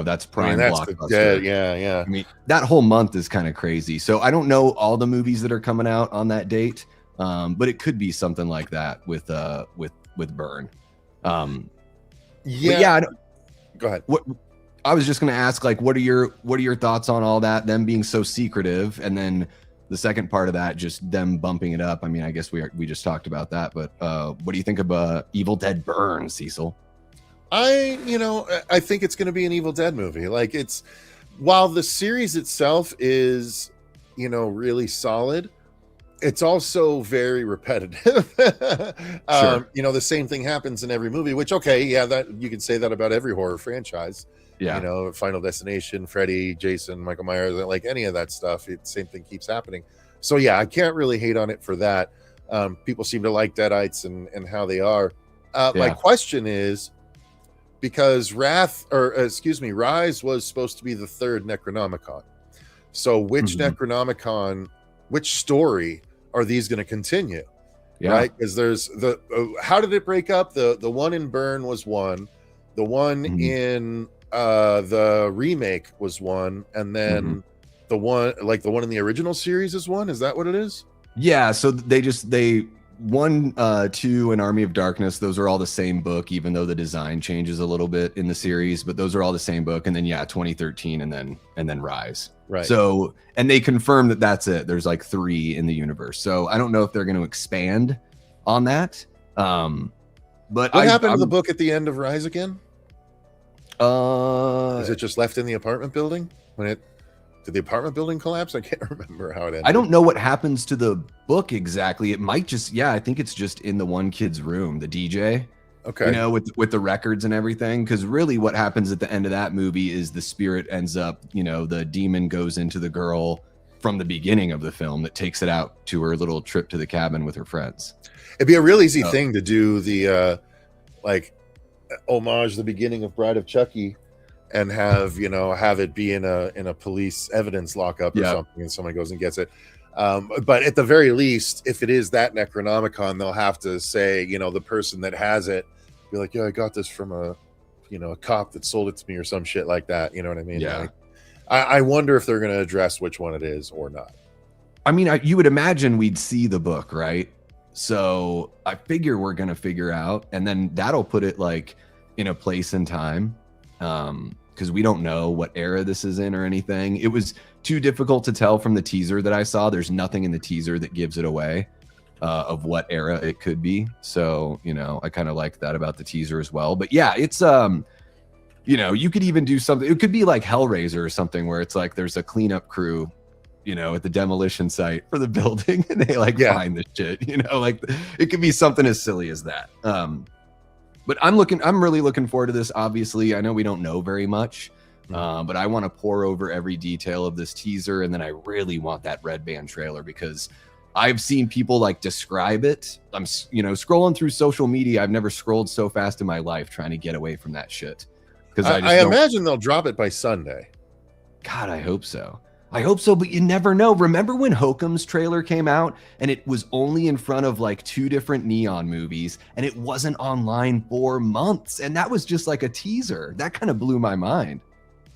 that's prime blockbuster. Yeah. I mean, that whole month is kind of crazy. So I don't know all the movies that are coming out on that date, but it could be something like that with Burn. Yeah. Go ahead. What I was just going to ask, like, what are your thoughts on all that? Them being so secretive, and then the second part of that, just them bumping it up. I mean, I guess we just talked about that, but what do you think of Evil Dead Burn, Cecil? I think it's going to be an Evil Dead movie. Like, while the series itself is, really solid, it's also very repetitive. Sure. The same thing happens in every movie, which, okay, yeah, that you can say that about every horror franchise. Yeah. Final Destination, Freddy, Jason, Michael Myers, like any of that stuff, same thing keeps happening. So yeah, I can't really hate on it for that. People seem to like Deadites and how they are. My question is, because Rise was supposed to be the third Necronomicon. So which Necronomicon, which story are these going to continue? Yeah. Right? Because there's how did it break up? The one in Burn was one, the one in the remake was one, and then the one in the original series is one. Is that what it is? Yeah. So they 1, 2, and Army of Darkness, those are all the same book, even though the design changes a little bit in the series, but those are all the same book. And then 2013 and then Rise. Right. So, and they confirmed that that's it. There's like 3 in the universe. So I don't know if they're going to expand on that. But what happened to the book at the end of Rise again? Is it just left in the apartment building? Did the apartment building collapse? I can't remember how it ended. I don't know what happens to the book exactly. It might just, I think it's just in the one kid's room, the DJ. Okay. With the records and everything. Because really what happens at the end of that movie is the spirit ends up, the demon goes into the girl from the beginning of the film that takes it out to her little trip to the cabin with her friends. It'd be a real easy thing to do the homage the beginning of Bride of Chucky and have it be in a police evidence lockup or something, and someone goes and gets it. But at the very least, if it is that Necronomicon, they'll have to say, the person that has it, be like, yeah, I got this from a cop that sold it to me or some shit like that. You know what I mean? Yeah. Like, I wonder if they're going to address which one it is or not. I mean, you would imagine we'd see the book, right? So I figure we're going to figure out, and then that'll put it like in a place and time. Because we don't know what era this is in or anything. It was too difficult to tell from the teaser that I saw. There's nothing in the teaser that gives it away of what era it could be. So, I kind of like that about the teaser as well. But yeah, it's, you could even do something. It could be like Hellraiser or something where it's like there's a cleanup crew, at the demolition site for the building, and they find the shit, like it could be something as silly as that. But I'm really looking forward to this. Obviously, I know we don't know very much, but I want to pore over every detail of this teaser. And then I really want that Red Band trailer, because I've seen people describe it. I'm, scrolling through social media. I've never scrolled so fast in my life trying to get away from that shit. Because I imagine they'll drop it by Sunday. God, I hope so. But you never know. Remember when Hokum's trailer came out and it was only in front of 2 different Neon movies, and it wasn't online for months, and that was just like a teaser. That kind of blew my mind.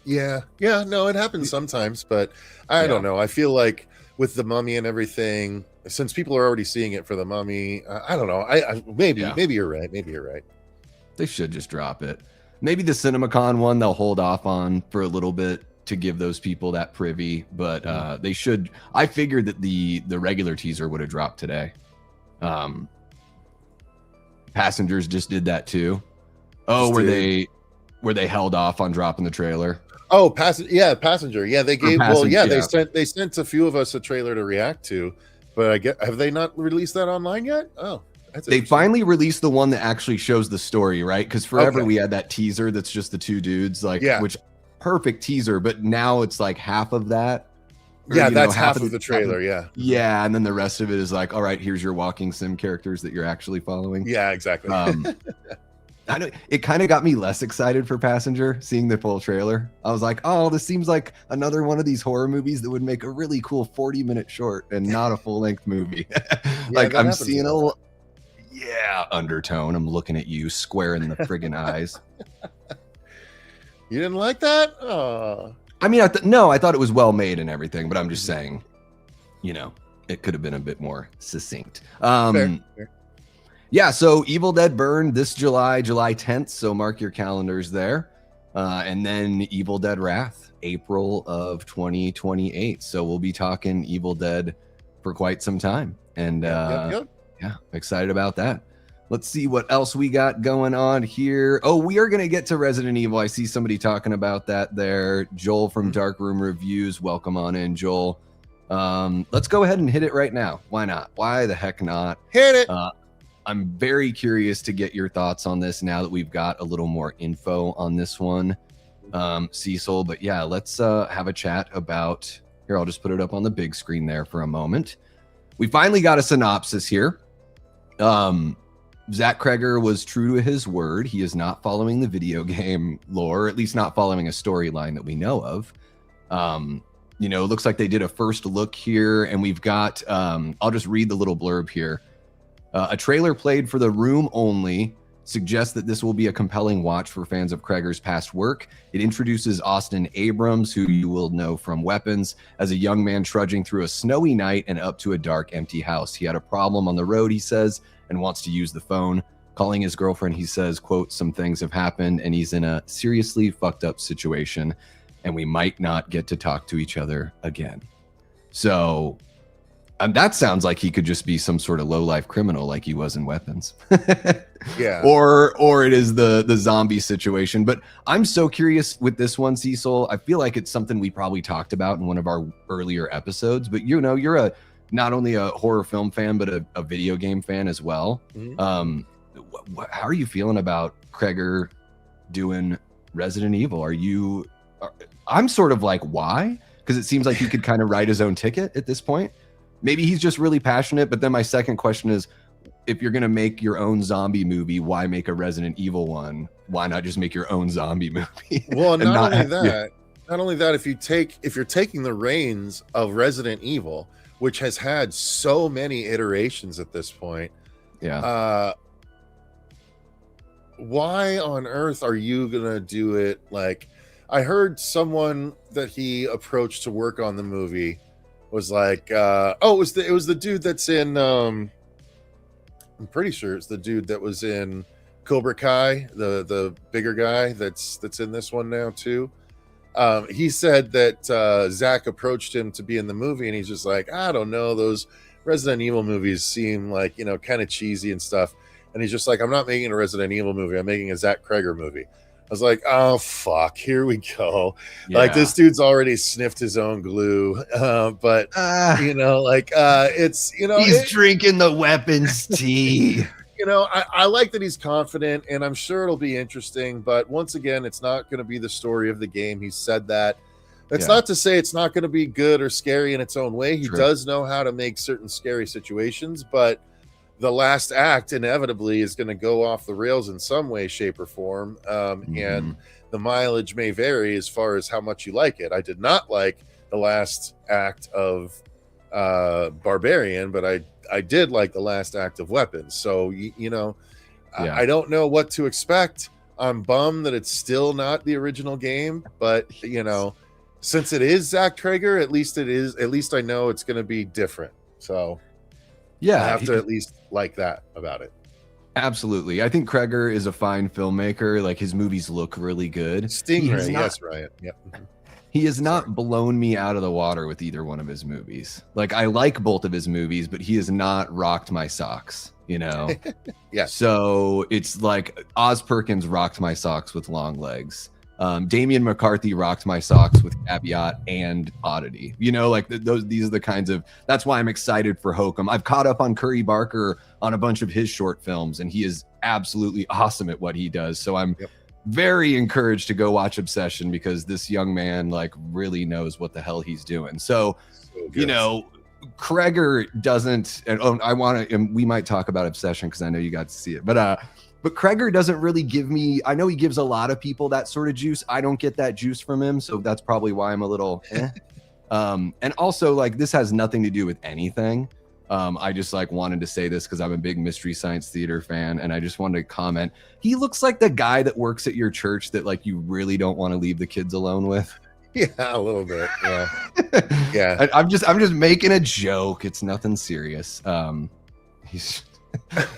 Yeah, no, it happens sometimes, but I don't know. I feel like with the Mummy and everything, since people are already seeing it for the Mummy, I don't know. Maybe you're right. Maybe you're right. They should just drop it. Maybe the CinemaCon one they'll hold off on for a little bit to give those people that privy, but they should. I figured that the regular teaser would have dropped today. Passengers just did that too. Were they held off on dropping the trailer? Oh, Passenger. Yeah, they gave. They sent a few of us a trailer to react to, but have they not released that online yet? Oh, they finally released the one that actually shows the story, right? Because forever we had that teaser that's just the 2 dudes, which. Perfect teaser, but now it's half of that. Yeah, that's half of the trailer. Yeah, and then the rest of it is all right, here's your walking sim characters that you're actually following. Yeah, exactly. I know it kind of got me less excited for Passenger seeing the full trailer. I was like, oh, this seems like another one of these horror movies that would make a really cool 40-minute short and not a full-length movie. Like I'm seeing undertone. I'm looking at you square in the friggin' eyes. You didn't like that? Oh. I mean, I thought it was well made and everything, but I'm just saying, you know, it could have been a bit more succinct. Fair. Yeah, so Evil Dead Burn this July 10th, so mark your calendars there. And then Evil Dead Wrath, April of 2028. So we'll be talking Evil Dead for quite some time. And yeah, excited about that. Let's see what else we got going on here. Oh, we are going to get to Resident Evil. I see somebody talking about that there. Joel from Dark Room Reviews. Welcome on in, Joel. Let's go ahead and hit it right now. Why not? Why the heck not? Hit it. I'm very curious to get your thoughts on this now that we've got a little more info on this one, Cecil. But yeah, let's have a chat about, here, I'll just put it up on the big screen there for a moment. We finally got a synopsis here. Zach Cregger was true to his word. He is not following the video game lore, at least not following a storyline that we know of. You know, it looks like they did a first look here, and we've got, I'll just read the little blurb here. A trailer played for the room only suggests that this will be a compelling watch for fans of Cregger's past work. It introduces Austin Abrams, who you will know from Weapons, as a young man trudging through a snowy night and up to a dark, empty house. He had a problem on the road, he says, and wants to use the phone. Calling his girlfriend, he says, quote, some things have happened and he's in a seriously fucked up situation and we might not get to talk to each other again. So that sounds like he could just be some sort of low-life criminal like he was in Weapons. Yeah. Or it is the zombie situation. But I'm so curious with this one, Cecil. I feel like it's something we probably talked about in one of our earlier episodes. But you know, you're not only a horror film fan, but a video game fan as well. Mm-hmm. How are you feeling about Cregger doing Resident Evil? I'm sort of like, why? Because it seems like he could kind of write his own ticket at this point. Maybe he's just really passionate. But then my second question is, if you're going to make your own zombie movie, why make a Resident Evil one? Why not just make your own zombie movie? Well, not only that, if you're taking the reins of Resident Evil, which has had so many iterations at this point, why on earth are you gonna do it? Like, I heard someone that he approached to work on the movie was like, it was the dude that's in I'm pretty sure it's the dude that was in Cobra Kai, the bigger guy that's in this one now too. He said that Zach approached him to be in the movie, and he's just like, I don't know, those Resident Evil movies seem like, you know, kind of cheesy and stuff. And he's just like, I'm not making a Resident Evil movie, I'm making a Zach Cregger movie. I was like, oh fuck, here we go. Yeah. Like, this dude's already sniffed his own glue. But you know, like it's, you know, he's drinking the Weapons tea. You know, I like that he's confident, and I'm sure it'll be interesting. But once again, it's not going to be the story of the game. He said that. It's not to say it's not going to be good or scary in its own way. He does know how to make certain scary situations, but the last act inevitably is going to go off the rails in some way, shape, or form. And the mileage may vary as far as how much you like it. I did not like the last act of Barbarian, but I did like the last act of Weapons. So, you know, I don't know what to expect. I'm bummed that it's still not the original game, but, you know, since it is Zach Cregger, at least I know it's going to be different. So yeah, I have to at least like that about it. Absolutely. I think Cregger is a fine filmmaker. Like, his movies look really good. Stingray, yes, Ryan. Yep. He has not blown me out of the water with either one of his movies. Like, I like both of his movies, but he has not rocked my socks, you know? Yeah. So it's like Oz Perkins rocked my socks with Long Legs. Damian McCarthy rocked my socks with Caveat and Oddity. You know, like these are the kinds of, that's why I'm excited for Hokum. I've caught up on Curry Barker on a bunch of his short films, and he is absolutely awesome at what he does. So I'm very encouraged to go watch Obsession, because this young man like really knows what the hell he's doing. So you know, Cregger doesn't, and we might talk about Obsession because I know you got to see it, but But Cregger doesn't really give me, I know he gives a lot of people that sort of juice. I don't get that juice from him. So that's probably why I'm a little and also like this has nothing to do with anything. I just like wanted to say this because I'm a big Mystery Science Theater fan, and I just wanted to comment. He looks like the guy that works at your church that like you really don't want to leave the kids alone with. Yeah, a little bit. Yeah. Yeah. I'm just making a joke. It's nothing serious. He's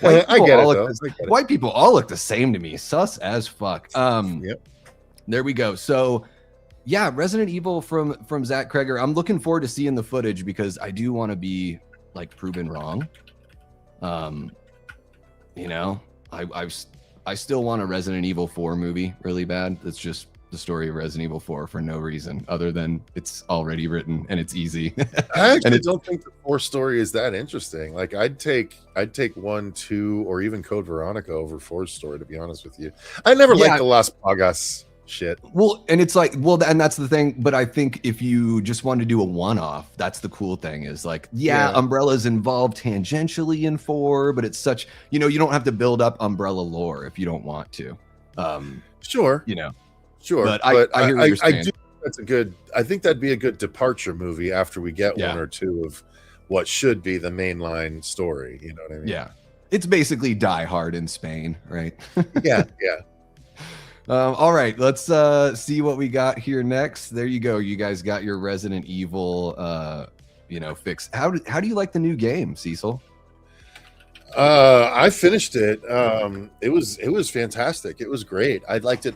white people all look the same to me. Sus as fuck. Yep. There we go. So yeah, Resident Evil from Zach Cregger. I'm looking forward to seeing the footage because I do want to be like proven wrong. You know, I still want a Resident Evil 4 movie really bad. That's just the story of Resident Evil 4 for no reason other than it's already written and it's easy. I actually don't think the 4 story is that interesting. Like I'd take 1, 2, or even Code Veronica over 4's story, to be honest with you. I never liked the Las Plagas shit. Well, and it's like, well, and that's the thing. But I think if you just want to do a one-off, that's the cool thing is like, Umbrella's involved tangentially in 4, but it's such, you know, you don't have to build up Umbrella lore if you don't want to. Sure. You know. Sure, but I hear what you're saying. I do. That's a good. I think that'd be a good departure movie after we get 1 or 2 of what should be the mainline story. You know what I mean? Yeah, it's basically Die Hard in Spain, right? Yeah. All right, let's see what we got here next. There you go. You guys got your Resident Evil, fix. How do you like the new game, Cecil? I finished it. It was fantastic. It was great. I liked it.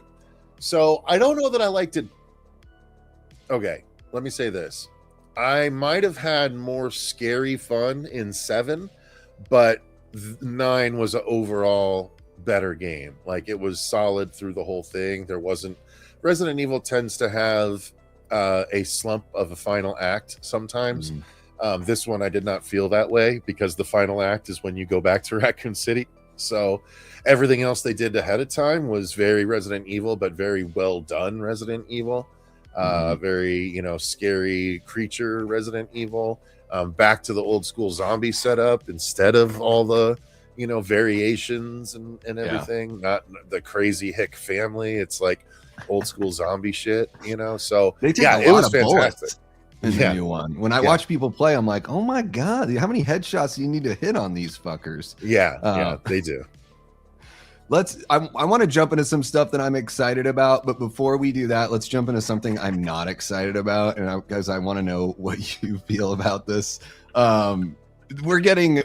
So I don't know that I liked it. Okay, let me say this. I might have had more scary fun in 7, but 9 was an overall better game. Like it was solid through the whole thing. There wasn't. Resident Evil tends to have a slump of a final act sometimes. This one I did not feel that way because the final act is when you go back to Raccoon City. So everything else they did ahead of time was very Resident Evil, but very well done Resident Evil. Very, scary creature Resident Evil. Back to the old school zombie setup instead of all the, variations and everything. Not the crazy hick family. It's like old school zombie shit, So they take it was fantastic. In the new one. When I watch people play, I'm like, oh my God, how many headshots do you need to hit on these fuckers? Yeah, they do. I want to jump into some stuff that I'm excited about, but before we do that, let's jump into something I'm not excited about, and because I want to know what you feel about this. We're getting,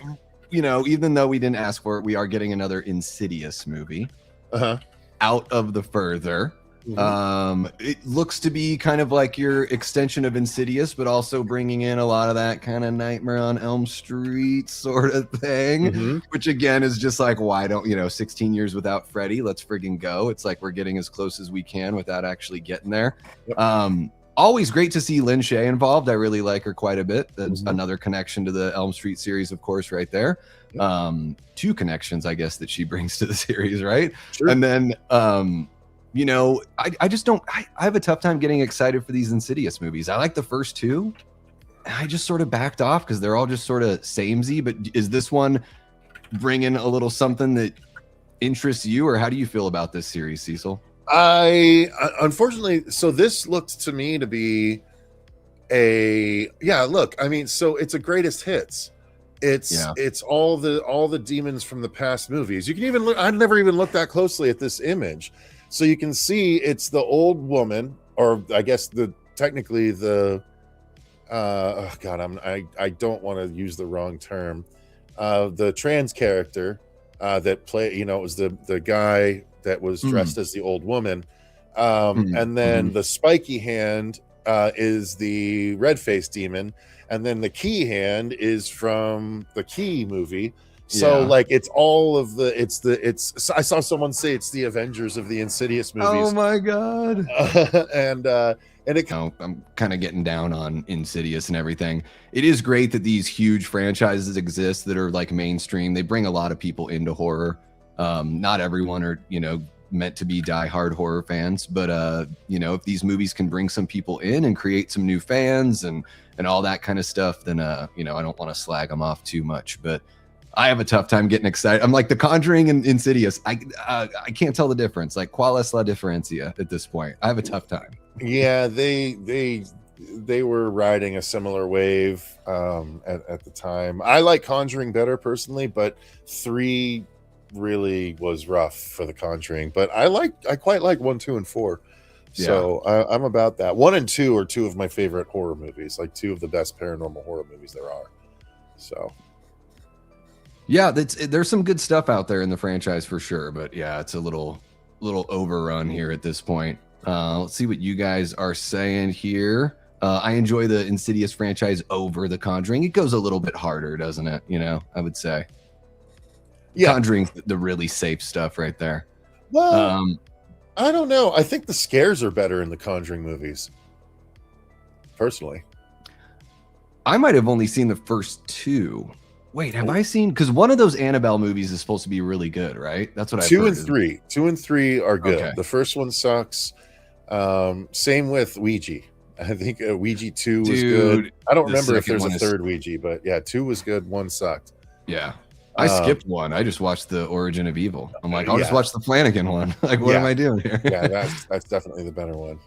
even though we didn't ask for it, we are getting another Insidious movie. Out of the Further. It looks to be kind of like your extension of Insidious, but also bringing in a lot of that kind of Nightmare on Elm Street sort of thing, which again is just like, why don't 16 years without Freddy, let's friggin' go. It's like we're getting as close as we can without actually getting there. Always great to see Lynn Shay involved. I really like her quite a bit. That's another connection to the Elm Street series, of course, right there. 2 connections, I guess, that she brings to the series, right? Sure. And then I just don't. I have a tough time getting excited for these Insidious movies. I like the first 2. And I just sort of backed off because they're all just sort of samey. But is this one bringing a little something that interests you, or how do you feel about this series, Cecil? Unfortunately, so this looked to me to be look. I mean, so it's a greatest hits. It's all the demons from the past movies. You can even look. I'd never even looked that closely at this image. So you can see it's the old woman, or I guess technically the I don't want to use the wrong term. The trans character that it was the guy that was dressed as the old woman. And then the spiky hand is the red-faced demon, and then the key hand is from the Key movie. So like it's all of I saw someone say it's the Avengers of the Insidious movies. Oh my God. and I'm kind of getting down on Insidious and everything. It is great that these huge franchises exist that are like mainstream. They bring a lot of people into horror. Not everyone are, meant to be diehard horror fans, but if these movies can bring some people in and create some new fans and all that kind of stuff, then I don't want to slag them off too much. But I have a tough time getting excited. I'm like The Conjuring and Insidious. I can't tell the difference. Like, ¿cuál es la diferencia at this point? I have a tough time. Yeah, they were riding a similar wave at the time. I like Conjuring better personally, but 3 really was rough for The Conjuring. But I quite like 1, 2, and 4. So I'm about that. 1 and 2 are 2 of my favorite horror movies, like 2 of the best paranormal horror movies there are. So. Yeah, there's some good stuff out there in the franchise for sure, but yeah, it's a little overrun here at this point. Let's see what you guys are saying here. I enjoy the Insidious franchise over The Conjuring. It goes a little bit harder, doesn't it? I would say. Yeah. Conjuring's the really safe stuff right there. Well, I don't know. I think the scares are better in the Conjuring movies. Personally. I might have only seen the first 2. Wait, have I seen? Because one of those Annabelle movies is supposed to be really good, right? That's what I. 2 and 3. 2 and 3 are good. Okay. The first one sucks. Same with Ouija. I think Ouija 2 was good. I don't remember if there's a third Ouija, but yeah, 2 was good. 1 sucked. Yeah, I skipped 1. I just watched the Origin of Evil. I'm like, I'll just watch the Flanagan one. Like, what am I doing here? Yeah, that's definitely the better one.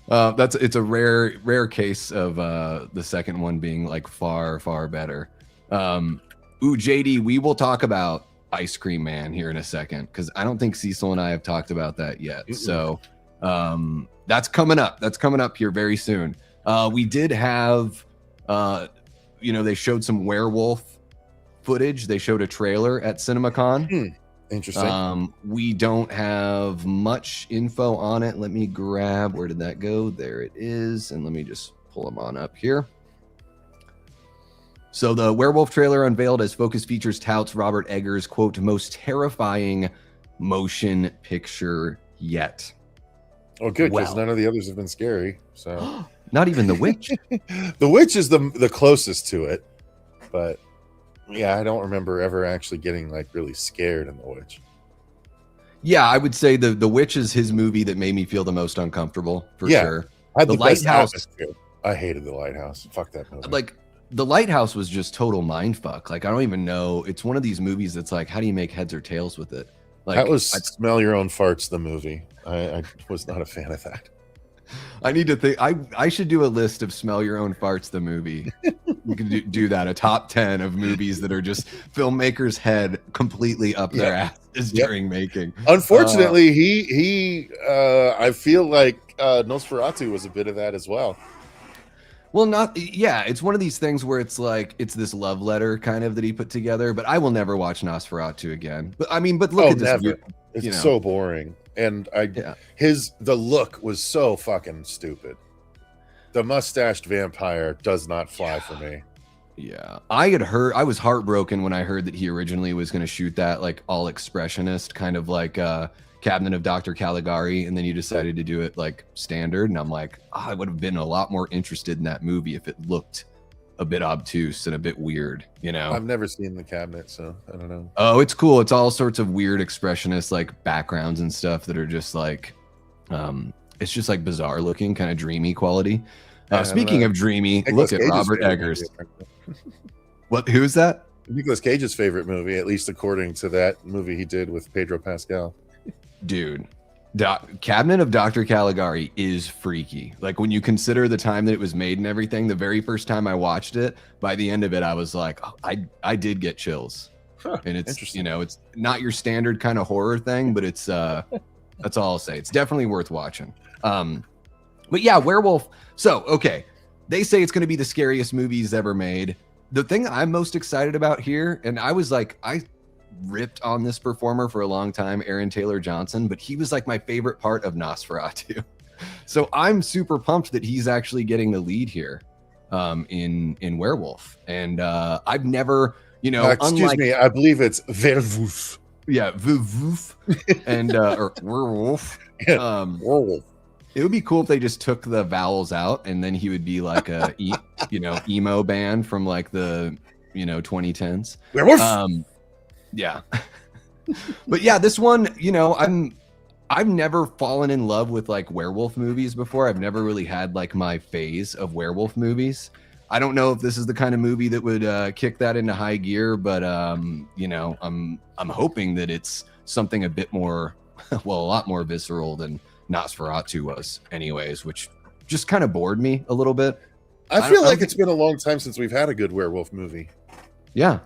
It's a rare case of the second one being like far better. JD, we will talk about Ice Cream Man here in a second because I don't think Cecil and I have talked about that yet. Mm-mm. So that's coming up. That's coming up here very soon. We did have, they showed some werewolf footage. They showed a trailer at CinemaCon. Interesting. We don't have much info on it. Let me grab, where did that go? There it is. And let me just pull them on up here. So the werewolf trailer unveiled as Focus Features touts Robert Eggers' quote, most terrifying motion picture yet. Oh, good, because none of the others have been scary. So not even The Witch. The Witch is the closest to it, but yeah, I don't remember ever actually getting like really scared in The Witch. Yeah, I would say the Witch is his movie that made me feel the most uncomfortable for sure. I had the Lighthouse. I hated The Lighthouse. Fuck that movie. Like, The Lighthouse was just total mindfuck. Like, I don't even know. It's one of these movies that's like, how do you make heads or tails with it? Like, that was Smell Your Own Farts, the movie. I was not a fan of that. I need to think. I should do a list of Smell Your Own Farts, the movie. You can do that. A top 10 of movies that are just filmmakers' head completely up their asses during making. Unfortunately, I feel like Nosferatu was a bit of that as well. Well, it's one of these things where it's like, it's this love letter kind of that he put together, but I will never watch Nosferatu again. But look at this. Never. It's so boring. And the look was so fucking stupid. The mustached vampire does not fly for me. Yeah. I was heartbroken when I heard that he originally was going to shoot that like all expressionist kind of like Cabinet of Dr. Caligari, and then you decided to do it like standard, and I'm like, I would have been a lot more interested in that movie if it looked a bit obtuse and a bit weird, I've never seen The Cabinet, so I don't know. Oh, it's cool. It's all sorts of weird expressionist like backgrounds and stuff that are just like it's just like bizarre looking, kind of dreamy quality. Speaking of dreamy, look at Robert Eggers. Who's that? Nicolas Cage's favorite movie, at least according to that movie he did with Pedro Pascal. Dude, Cabinet of Dr. Caligari is freaky. Like, when you consider the time that it was made and everything, the very first time I watched it, by the end of it, I was like, I did get chills. And it's, it's not your standard kind of horror thing, but it's, that's all I'll say. It's definitely worth watching. But yeah, Werewolf. So, okay. They say it's going to be the scariest movies ever made. The thing I'm most excited about here, and I was like, I ripped on this performer for a long time, Aaron Taylor Johnson, but he was like my favorite part of Nosferatu. So I'm super pumped that he's actually getting the lead here in Werewolf. And I've never, excuse me, I believe it's Werewolf. Yeah, Werewolf and or Werewolf. Werewolf. It would be cool if they just took the vowels out, and then he would be like a emo band from like the 2010s. Werewolf. Yeah. But yeah, this one, I've never fallen in love with like werewolf movies before. I've never really had like my phase of werewolf movies. I don't know if this is the kind of movie that would kick that into high gear, but you know, I'm hoping that it's something a bit more, well, a lot more visceral than Nosferatu was, anyways, which just kind of bored me a little bit. I feel like it's been a long time since we've had a good werewolf movie. Yeah.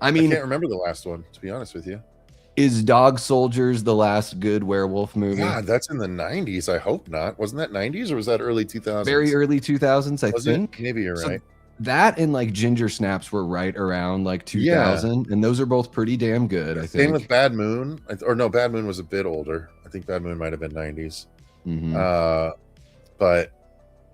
I mean, I can't remember the last one, to be honest with you. Is Dog Soldiers the last good werewolf movie? God, that's in the 90s. I hope not. Wasn't that 90s or was that early 2000s? Very early 2000s, I think. Maybe you're right. That and like Ginger Snaps were right around like 2000, and those are both pretty damn good, I think. Same with Bad Moon. Or no, Bad Moon was a bit older. I think Bad Moon might have been 90s. But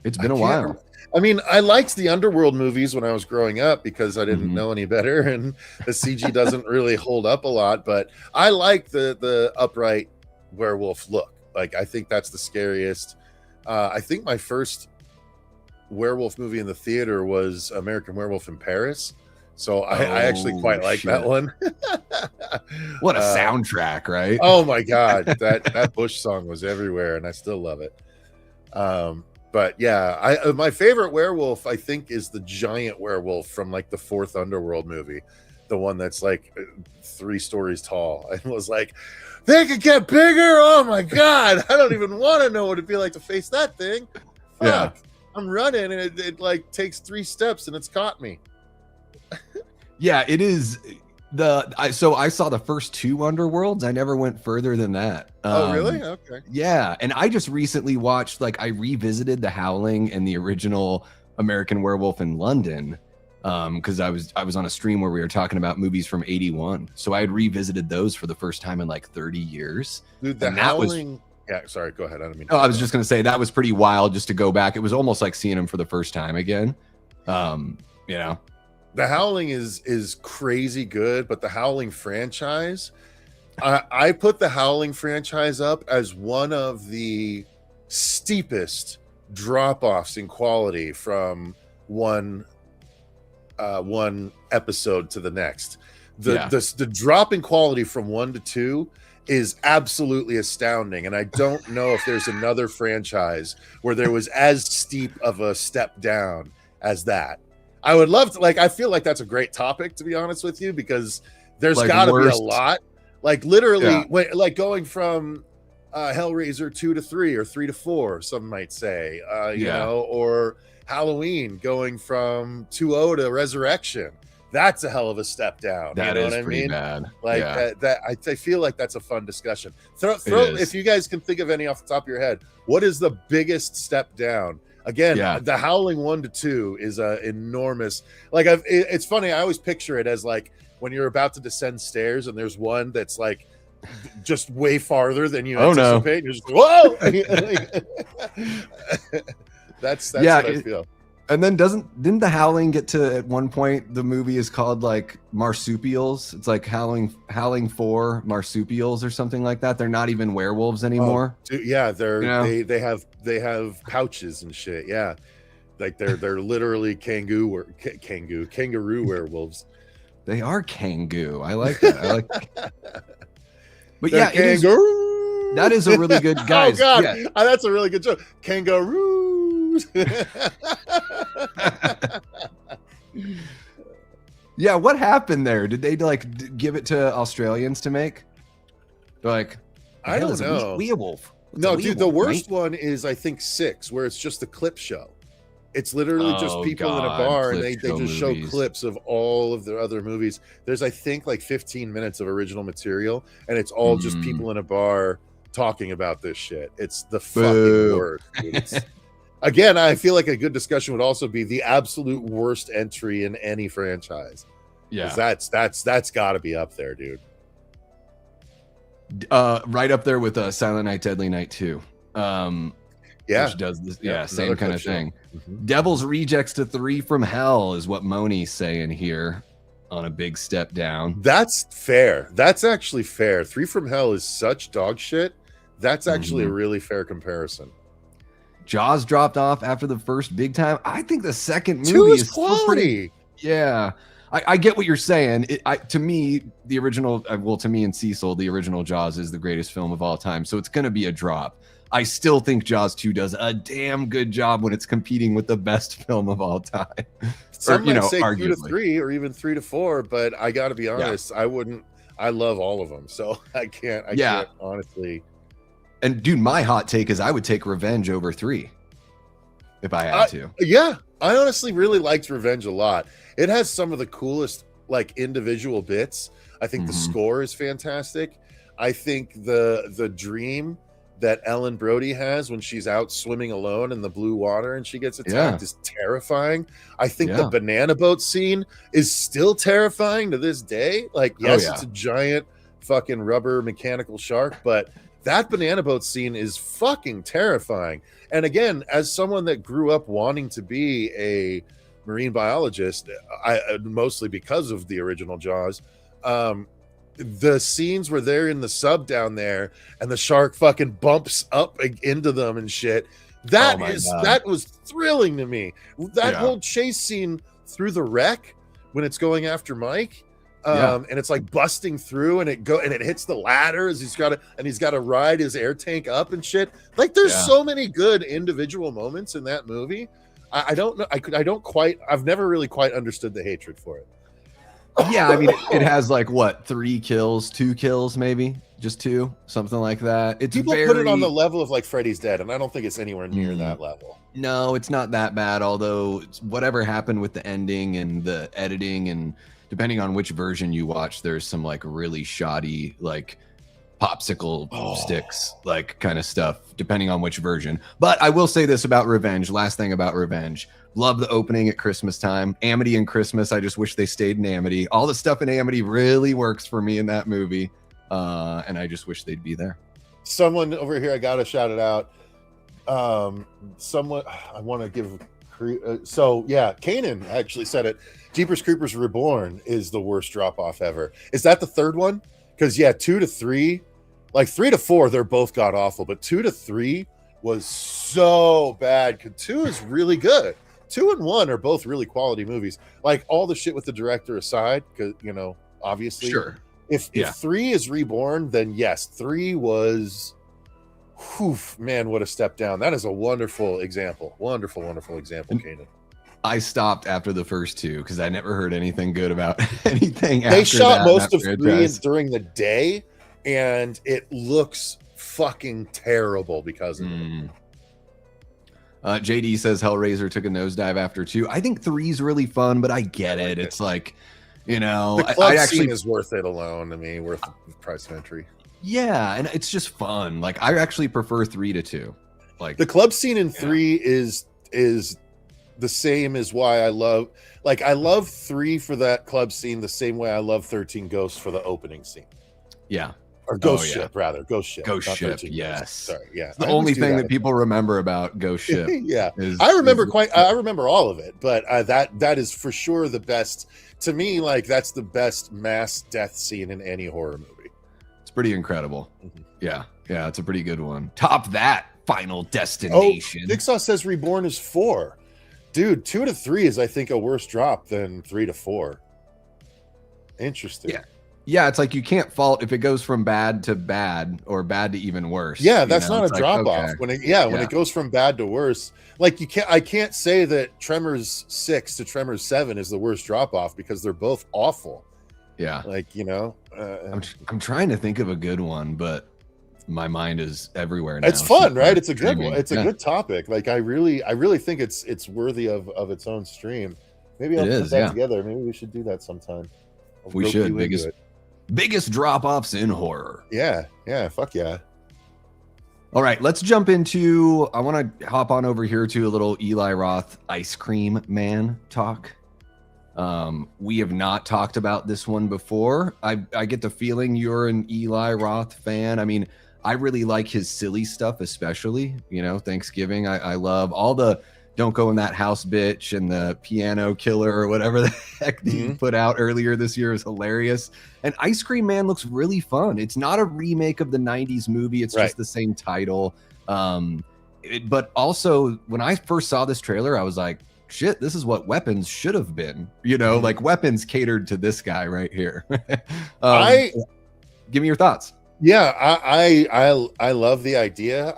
it's been a while. I mean, I liked the Underworld movies when I was growing up because I didn't know any better, and the CG doesn't really hold up a lot. But I like the upright werewolf look. Like, I think that's the scariest. I think my first werewolf movie in the theater was American Werewolf in Paris. So I actually quite like that one. What a soundtrack, right? Oh my God. That Bush song was everywhere and I still love it. But yeah, my favorite werewolf, I think, is the giant werewolf from like the fourth Underworld movie. The one that's like 3 stories tall. And was like, they could get bigger. Oh my God. I don't even want to know what it'd be like to face that thing. Fuck. Yeah. I'm running and it like takes 3 steps and it's caught me. Yeah, it is. So I saw the first 2 Underworlds. I never went further than that. Oh, really? Okay. Yeah, and I just recently watched, like, I revisited The Howling and the original American Werewolf in London, because I was on a stream where we were talking about movies from '81. So I had revisited those for the first time in like 30 years. Dude, The Howling. Yeah, sorry. Go ahead. I don't mean. I was just gonna say that was pretty wild just to go back. It was almost like seeing him for the first time again. You know. The Howling is crazy good, but the Howling franchise, I put the Howling franchise up as one of the steepest drop-offs in quality from one episode to the next. The drop in quality from 1 to 2 is absolutely astounding, and I don't know if there's another franchise where there was as steep of a step down as that. I would love to, like, I feel like that's a great topic, to be honest with you, because there's like got to be a lot. Like, literally, like going from Hellraiser 2 to 3 or 3 to 4, some might say, you know, or Halloween going from 2.0 to Resurrection. That's a hell of a step down. That you know is what I pretty mean? Bad. Like I feel like that's a fun discussion. Throw if you guys can think of any off the top of your head, what is the biggest step down? Again, The Howling 1 to 2 is enormous. Like, it's funny. I always picture it as like when you're about to descend stairs and there's one that's like just way farther than you anticipate. No. You're just whoa. That's what I feel. And then didn't The Howling get to, at one point, the movie is called like Marsupials? It's like Howling 4 Marsupials or something like that. They're not even werewolves anymore. Dude, yeah, they have pouches and shit. Yeah, like they're literally kangaroo werewolves. They are kangaroo. I like that. But they're kangaroo. That is a really good guys. Oh God, that's a really good joke. Kangaroos. Yeah, what happened there? Did they like give it to Australians to make? They're like, I don't know. Werewolf. No, dude, the worst one is I think 6, where it's just a clip show. It's literally just people in a bar and they just show clips of all of their other movies. There's I think like 15 minutes of original material, and it's all just people in a bar talking about this shit. It's the fucking worst. Dude. Again, I feel like a good discussion would also be the absolute worst entry in any franchise. Yeah, that's got to be up there, dude. Right up there with Silent Night, Deadly Night 2. Which does this. Yeah, same kind of thing. Mm-hmm. Devil's Rejects to 3 from Hell is what Moni's saying here on a big step down. That's fair. That's actually fair. 3 from Hell is such dog shit. That's actually a really fair comparison. Jaws dropped off after the first big time. I think the second movie is quality. Yeah, I get what you're saying. To me, the original, to me and Cecil, the original Jaws is the greatest film of all time. So it's going to be a drop. I still think Jaws 2 does a damn good job when it's competing with the best film of all time. Some might say arguably. 2 to 3 or even 3 to 4, but I got to be honest, I love all of them, so I can't honestly. And dude, my hot take is I would take Revenge over 3 if I had to. Yeah, I honestly really liked Revenge a lot. It has some of the coolest like individual bits. I think the score is fantastic. I think the dream that Ellen Brody has when she's out swimming alone in the blue water and she gets attacked is terrifying. I think the banana boat scene is still terrifying to this day. Like, yes, it's a giant fucking rubber mechanical shark, but that banana boat scene is fucking terrifying. And again, as someone that grew up wanting to be a marine biologist, I mostly because of the original Jaws, the scenes where they're in the sub down there and the shark fucking bumps up into them and shit, that was thrilling to me. That whole chase scene through the wreck when it's going after Mike, and it's like busting through and it hits the ladder as he's got to ride his air tank up and shit. Like, there's so many good individual moments in that movie. I don't know. I've never really quite understood the hatred for it. Yeah, I mean, it has like what, 3 kills, 2 kills, maybe just 2, something like that. It's people put it on the level of like Freddy's Dead, and I don't think it's anywhere near that level. No, it's not that bad. Although whatever happened with the ending and the editing, and depending on which version you watch, there's some like really shoddy like popsicle sticks, like kind of stuff, depending on which version. But I will say this about Revenge. Last thing about Revenge. Love the opening at Christmas time. Amity and Christmas. I just wish they stayed in Amity. All the stuff in Amity really works for me in that movie. And I just wish they'd be there. Someone over here, I got to shout it out. Someone, I want to give. Kanan actually said it. Jeepers Creepers Reborn is the worst drop off ever. Is that the third one? Because 2 to 3, like 3 to 4, they're both god awful. But 2 to 3 was so bad. 2 is really good. 2 and 1 are both really quality movies. Like, all the shit with the director aside, because obviously, sure. If 3 is Reborn, then yes, 3 was, man, what a step down. That is a wonderful example. Wonderful example, Kanan. I stopped after the first 2 because I never heard anything good about anything. They shot most of 3 during the day, and it looks fucking terrible because of it. JD says Hellraiser took a nosedive after 2. I think 3's really fun, but I get it. It's like, the club scene is worth it alone. I mean, worth the price of entry. Yeah, and it's just fun. Like, I actually prefer 3 to 2. Like, the club scene in 3 is the same as why I love 3 for that club scene the same way I love 13 Ghosts for the opening scene. Yeah. Or Ghost Ship, rather. Ghost Ship. Ghost Ship, yes. Ghosts. Sorry, yeah. It's the only thing that people remember about Ghost Ship. I remember all of it, but that is for sure the best. To me, like, that's the best mass death scene in any horror movie. It's pretty incredible. Yeah, it's a pretty good one. Top that, Final Destination. Jigsaw says Reborn is 4. Dude, 2 to 3 is, I think, a worse drop than 3 to 4. Interesting. Yeah, it's like you can't fault if it goes from bad to bad or bad to even worse. Yeah, that's not a drop off. When it goes from bad to worse, like I can't say that Tremors 6 to Tremors 7 is the worst drop off because they're both awful. Yeah. Like, I'm trying to think of a good one, but my mind is everywhere now. It's fun, right? It's a good one. It's a good topic. Like, I really think it's worthy of its own stream. Maybe I'll put that together. Maybe we should do that sometime. We should. Biggest drop-offs in horror. Yeah, fuck yeah. All right, let's jump into, I want to hop on over here to a little Eli Roth Ice Cream Man talk. We have not talked about this one before. I get the feeling you're an Eli Roth fan. I mean, I really like his silly stuff, especially, Thanksgiving. I love all the Don't Go in That House, Bitch, and the Piano Killer, or whatever the heck he put out earlier this year is hilarious. And Ice Cream Man looks really fun. It's not a remake of the 90s movie. It's just the same title. But also, when I first saw this trailer, I was like, shit, this is what Weapons should have been. Like Weapons catered to this guy right here. Give me your thoughts. Yeah, I love the idea.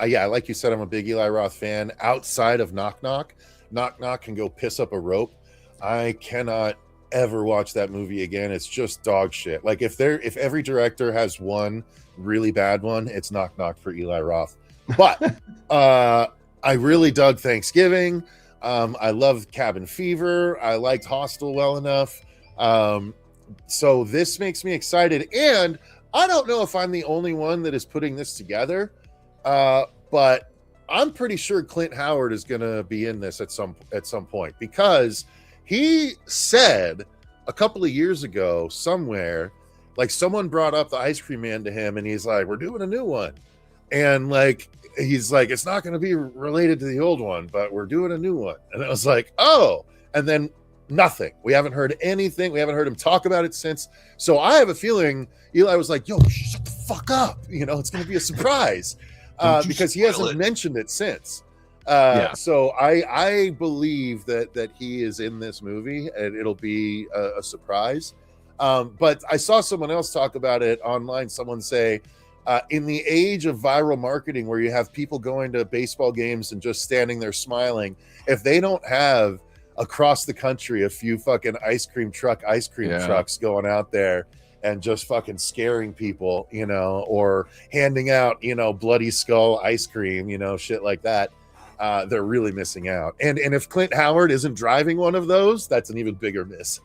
Yeah, like you said, I'm a big Eli Roth fan. Outside of Knock Knock, Knock Knock can go piss up a rope. I cannot ever watch that movie again. It's just dog shit. Like if every director has one really bad one, it's Knock Knock for Eli Roth. But I really dug Thanksgiving. I loved Cabin Fever. I liked Hostel well enough. So this makes me excited. And I don't know if I'm the only one that is putting this together, but I'm pretty sure Clint Howard is going to be in this at some point, because he said a couple of years ago somewhere, like someone brought up the Ice Cream Man to him, and he's like, "We're doing a new one," and like he's like, "It's not going to be related to the old one, but we're doing a new one," and I was like, "Oh," and then nothing. We haven't heard anything. We haven't heard him talk about it since. So I have a feeling Eli was like, "Yo, shut the fuck up. You know, it's going to be a surprise," because he hasn't mentioned it since. So I believe that he is in this movie, and it'll be a surprise. But I saw someone else talk about it online. Someone say, in the age of viral marketing, where you have people going to baseball games and just standing there smiling, if they don't have across the country a few fucking ice cream trucks going out there and just fucking scaring people, you know, or handing out, you know, bloody skull ice cream, you know, shit like that, they're really missing out. And if Clint Howard isn't driving one of those, that's an even bigger miss.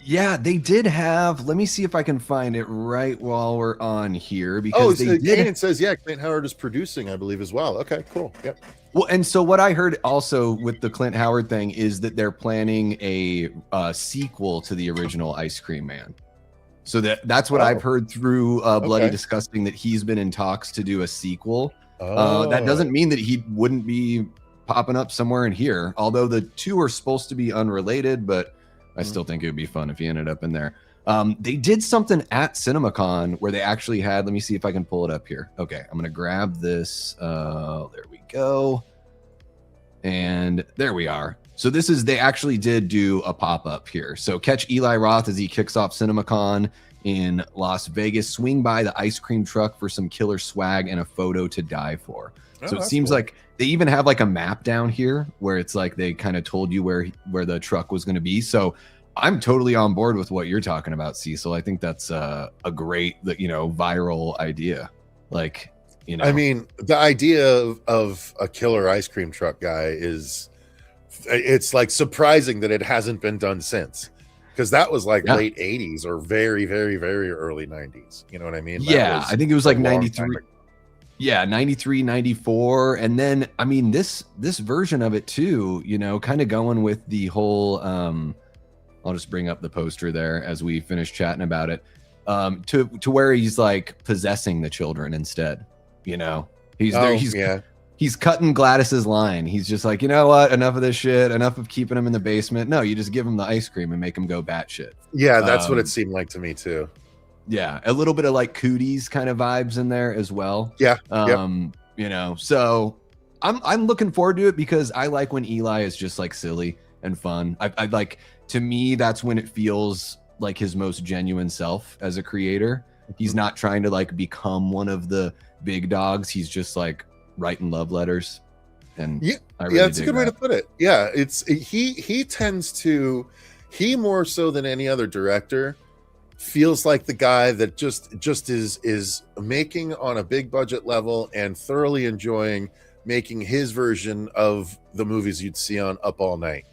Yeah, they did have, let me see if I can find it right while we're on here, because Kanan says, yeah, Clint Howard is producing, I believe, as well. Okay, cool. Yep. Well, and so what I heard also with the Clint Howard thing is that they're planning a sequel to the original Ice Cream Man. So that's what I've heard through Bloody Disgusting, that he's been in talks to do a sequel. That doesn't mean that he wouldn't be popping up somewhere in here, although the two are supposed to be unrelated, but I still think it would be fun if he ended up in there. They did something at CinemaCon where they actually had, let me see if I can pull it up here. Okay, I'm going to grab this. There we go. And there we are. So this is, they actually did do a pop-up here. So catch Eli Roth as he kicks off CinemaCon in Las Vegas. Swing by the ice cream truck for some killer swag and a photo to die for. So it seems like they even have like a map down here where it's like they kind of told you where the truck was going to be. So I'm totally on board with what you're talking about, Cecil. I think that's a great, you know, viral idea. Like, you know, I mean, the idea of a killer ice cream truck guy it's like surprising that it hasn't been done since, because that was like late 80s or very, very, very early 90s. You know what I mean? I think it was like 93. Yeah, 93, 94. And then, I mean, this version of it too, you know, kind of going with the whole, I'll just bring up the poster there as we finish chatting about it, to where he's like possessing the children instead, you know, he's cutting Gladys's line. He's just like, you know what, enough of this shit, enough of keeping him in the basement. No, you just give him the ice cream and make him go batshit. Yeah, that's what it seemed like to me too. Yeah, a little bit of like Cooties kind of vibes in there as well. Yeah. You know, so I'm looking forward to it, because I like when Eli is just like silly and fun. I like, to me, that's when it feels like his most genuine self as a creator. He's not trying to like become one of the big dogs. He's just like writing love letters. And it's a good way to put it. Yeah, he tends to, he more so than any other director feels like the guy that just is making on a big budget level and thoroughly enjoying making his version of the movies you'd see on Up All Night.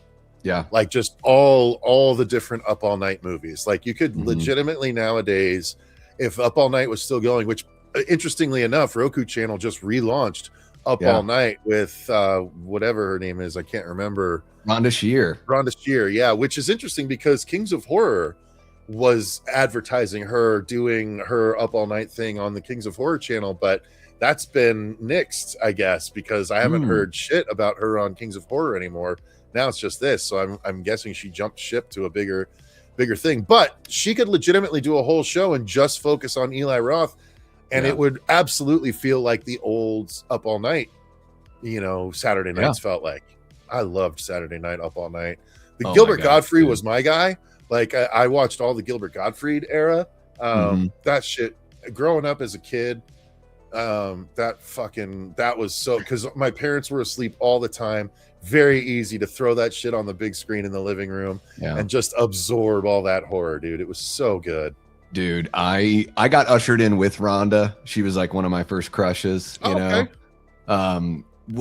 Yeah, like just all the different Up All Night movies. Like you could legitimately nowadays, if Up All Night was still going, which interestingly enough, Roku channel just relaunched Up All Night with whatever her name is, I can't remember. Rhonda Shear, yeah, which is interesting because Kings of Horror was advertising her doing her Up All Night thing on the Kings of Horror channel, but that's been nixed, I guess, because I haven't heard shit about her on Kings of Horror anymore. Now it's just this, so I'm guessing she jumped ship to a bigger thing. But she could legitimately do a whole show and just focus on Eli Roth, and it would absolutely feel like the old Up All Night, you know, Saturday nights felt like. I loved Saturday Night Up All Night. Gilbert Gottfried was my guy. Like I watched all the Gilbert Gottfried era. That shit growing up as a kid, that was so, because my parents were asleep all the time. Very easy to throw that shit on the big screen in the living room and just absorb all that horror, dude. It was so good. Dude, I got ushered in with Rhonda. She was like one of my first crushes, you know.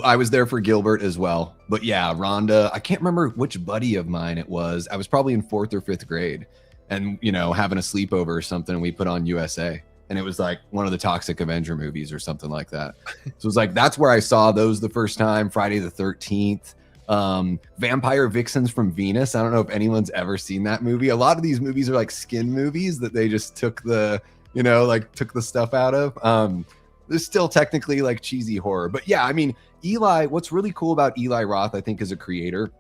I was there for Gilbert as well. But yeah, Rhonda, I can't remember which buddy of mine it was. I was probably in 4th or 5th grade and, you know, having a sleepover or something, and we put on USA. And it was like one of the Toxic Avenger movies or something like that. So it was like, that's where I saw those the first time. Friday the 13th, Vampire Vixens from Venus. I don't know if anyone's ever seen that movie. A lot of these movies are like skin movies that they just took the, you know, like took the stuff out of. There's still technically like cheesy horror. But yeah, I mean, Eli, what's really cool about Eli Roth, I think, as a creator,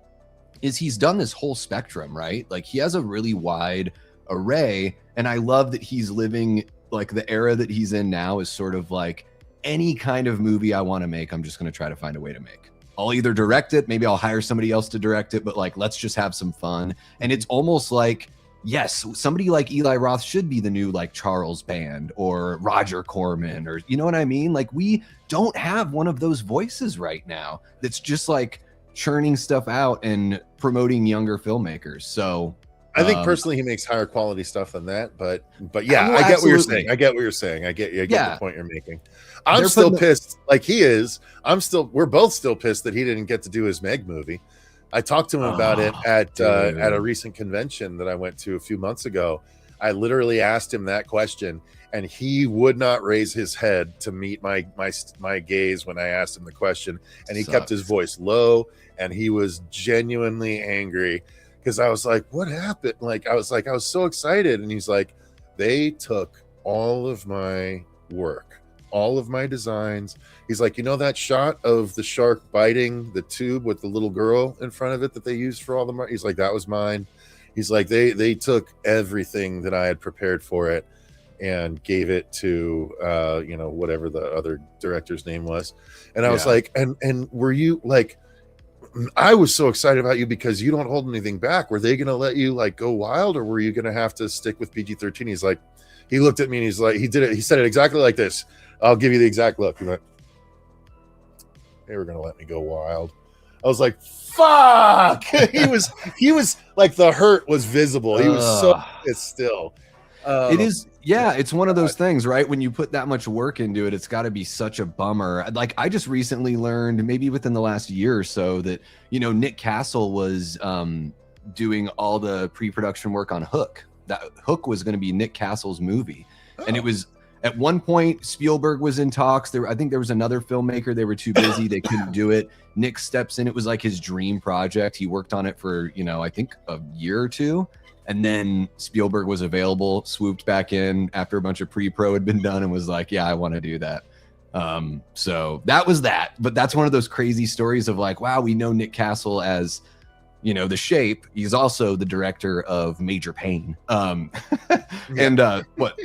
is he's done this whole spectrum, right? Like he has a really wide array. And I love that he's living like the era that he's in now is sort of like any kind of movie I want to make, I'm just going to try to find a way to make. I'll either direct it, maybe I'll hire somebody else to direct it, but like, let's just have some fun. And it's almost like, yes, somebody like Eli Roth should be the new like Charles Band or Roger Corman, or you know what I mean? Like we don't have one of those voices right now that's just like churning stuff out and promoting younger filmmakers. So I think personally he makes higher quality stuff than that, but yeah, I get what you're saying. I get the point you're making. I'm still pissed like he is. We're both still pissed that he didn't get to do his Meg movie. I talked to him about it at a recent convention that I went to a few months ago. I literally asked him that question, and he would not raise his head to meet my gaze when I asked him the question, and he kept his voice low, and he was genuinely angry. Because I was like, what happened? Like, I was so excited. And he's like, they took all of my work, all of my designs. He's like, you know that shot of the shark biting the tube with the little girl in front of it that they used for all the he's like, that was mine. He's like, they took everything that I had prepared for it and gave it to, you know, whatever the other director's name was. And I was like, and were you like, I was so excited about you because you don't hold anything back. Were they going to let you like go wild, or were you going to have to stick with PG-13? He's like, he looked at me and he's like, he said it exactly like this. I'll give you the exact look. He went, they were going to let me go wild. I was like, fuck. he was like, the hurt was visible. He was so pissed still. It is. Yeah, it's one of those things, right? When you put that much work into it, it's got to be such a bummer. Like I just recently learned, maybe within the last year or so, that, you know, Nick Castle was doing all the pre-production work on Hook. That Hook was going to be Nick Castle's movie. And it was, at one point, Spielberg was in talks. I think there was another filmmaker. They were too busy. They couldn't do it. Nick steps in. It was like his dream project. He worked on it for, you know, I think a year or two. And then Spielberg was available, swooped back in after a bunch of pre-pro had been done and was like, yeah, I want to do that. So that was that. But that's one of those crazy stories of like, wow, we know Nick Castle as, you know, The Shape. He's also the director of Major Pain. And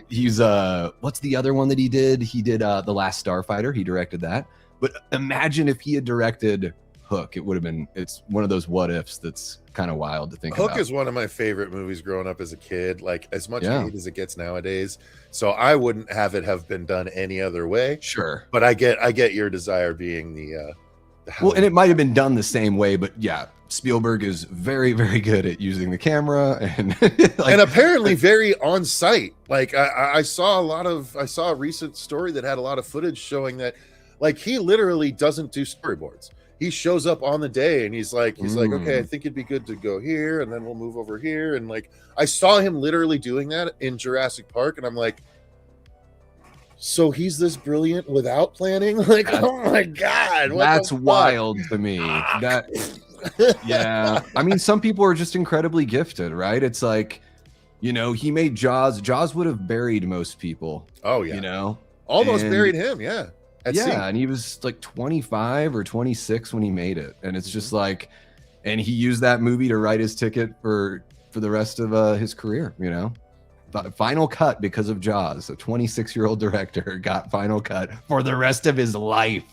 he's what's the other one that he did? He did The Last Starfighter. He directed that. But imagine if he had directed Hook. It would have been, it's one of those what ifs that's kind of wild to think about. Hook is one of my favorite movies growing up as a kid, like as much hate as it gets nowadays. So I wouldn't have it have been done any other way. Sure. But I get your desire being the well, and it might have been done the same way, but yeah, Spielberg is very, very good at using the camera and like, and apparently very on site. Like I saw a recent story that had a lot of footage showing that like he literally doesn't do storyboards. He shows up on the day and he's like, okay, I think it'd be good to go here, and then we'll move over here. And like, I saw him literally doing that in Jurassic Park, and I'm like, so he's this brilliant without planning? Like, oh my God. That's wild to me. That, yeah. I mean, some people are just incredibly gifted, right? It's like, you know, he made Jaws. Jaws would have buried most people. Oh, yeah. You know? Almost buried him, yeah. And he was like 25 or 26 when he made it, and it's just like, and he used that movie to write his ticket for the rest of his career, you know. But final cut because of Jaws. A 26-year-old director got final cut for the rest of his life.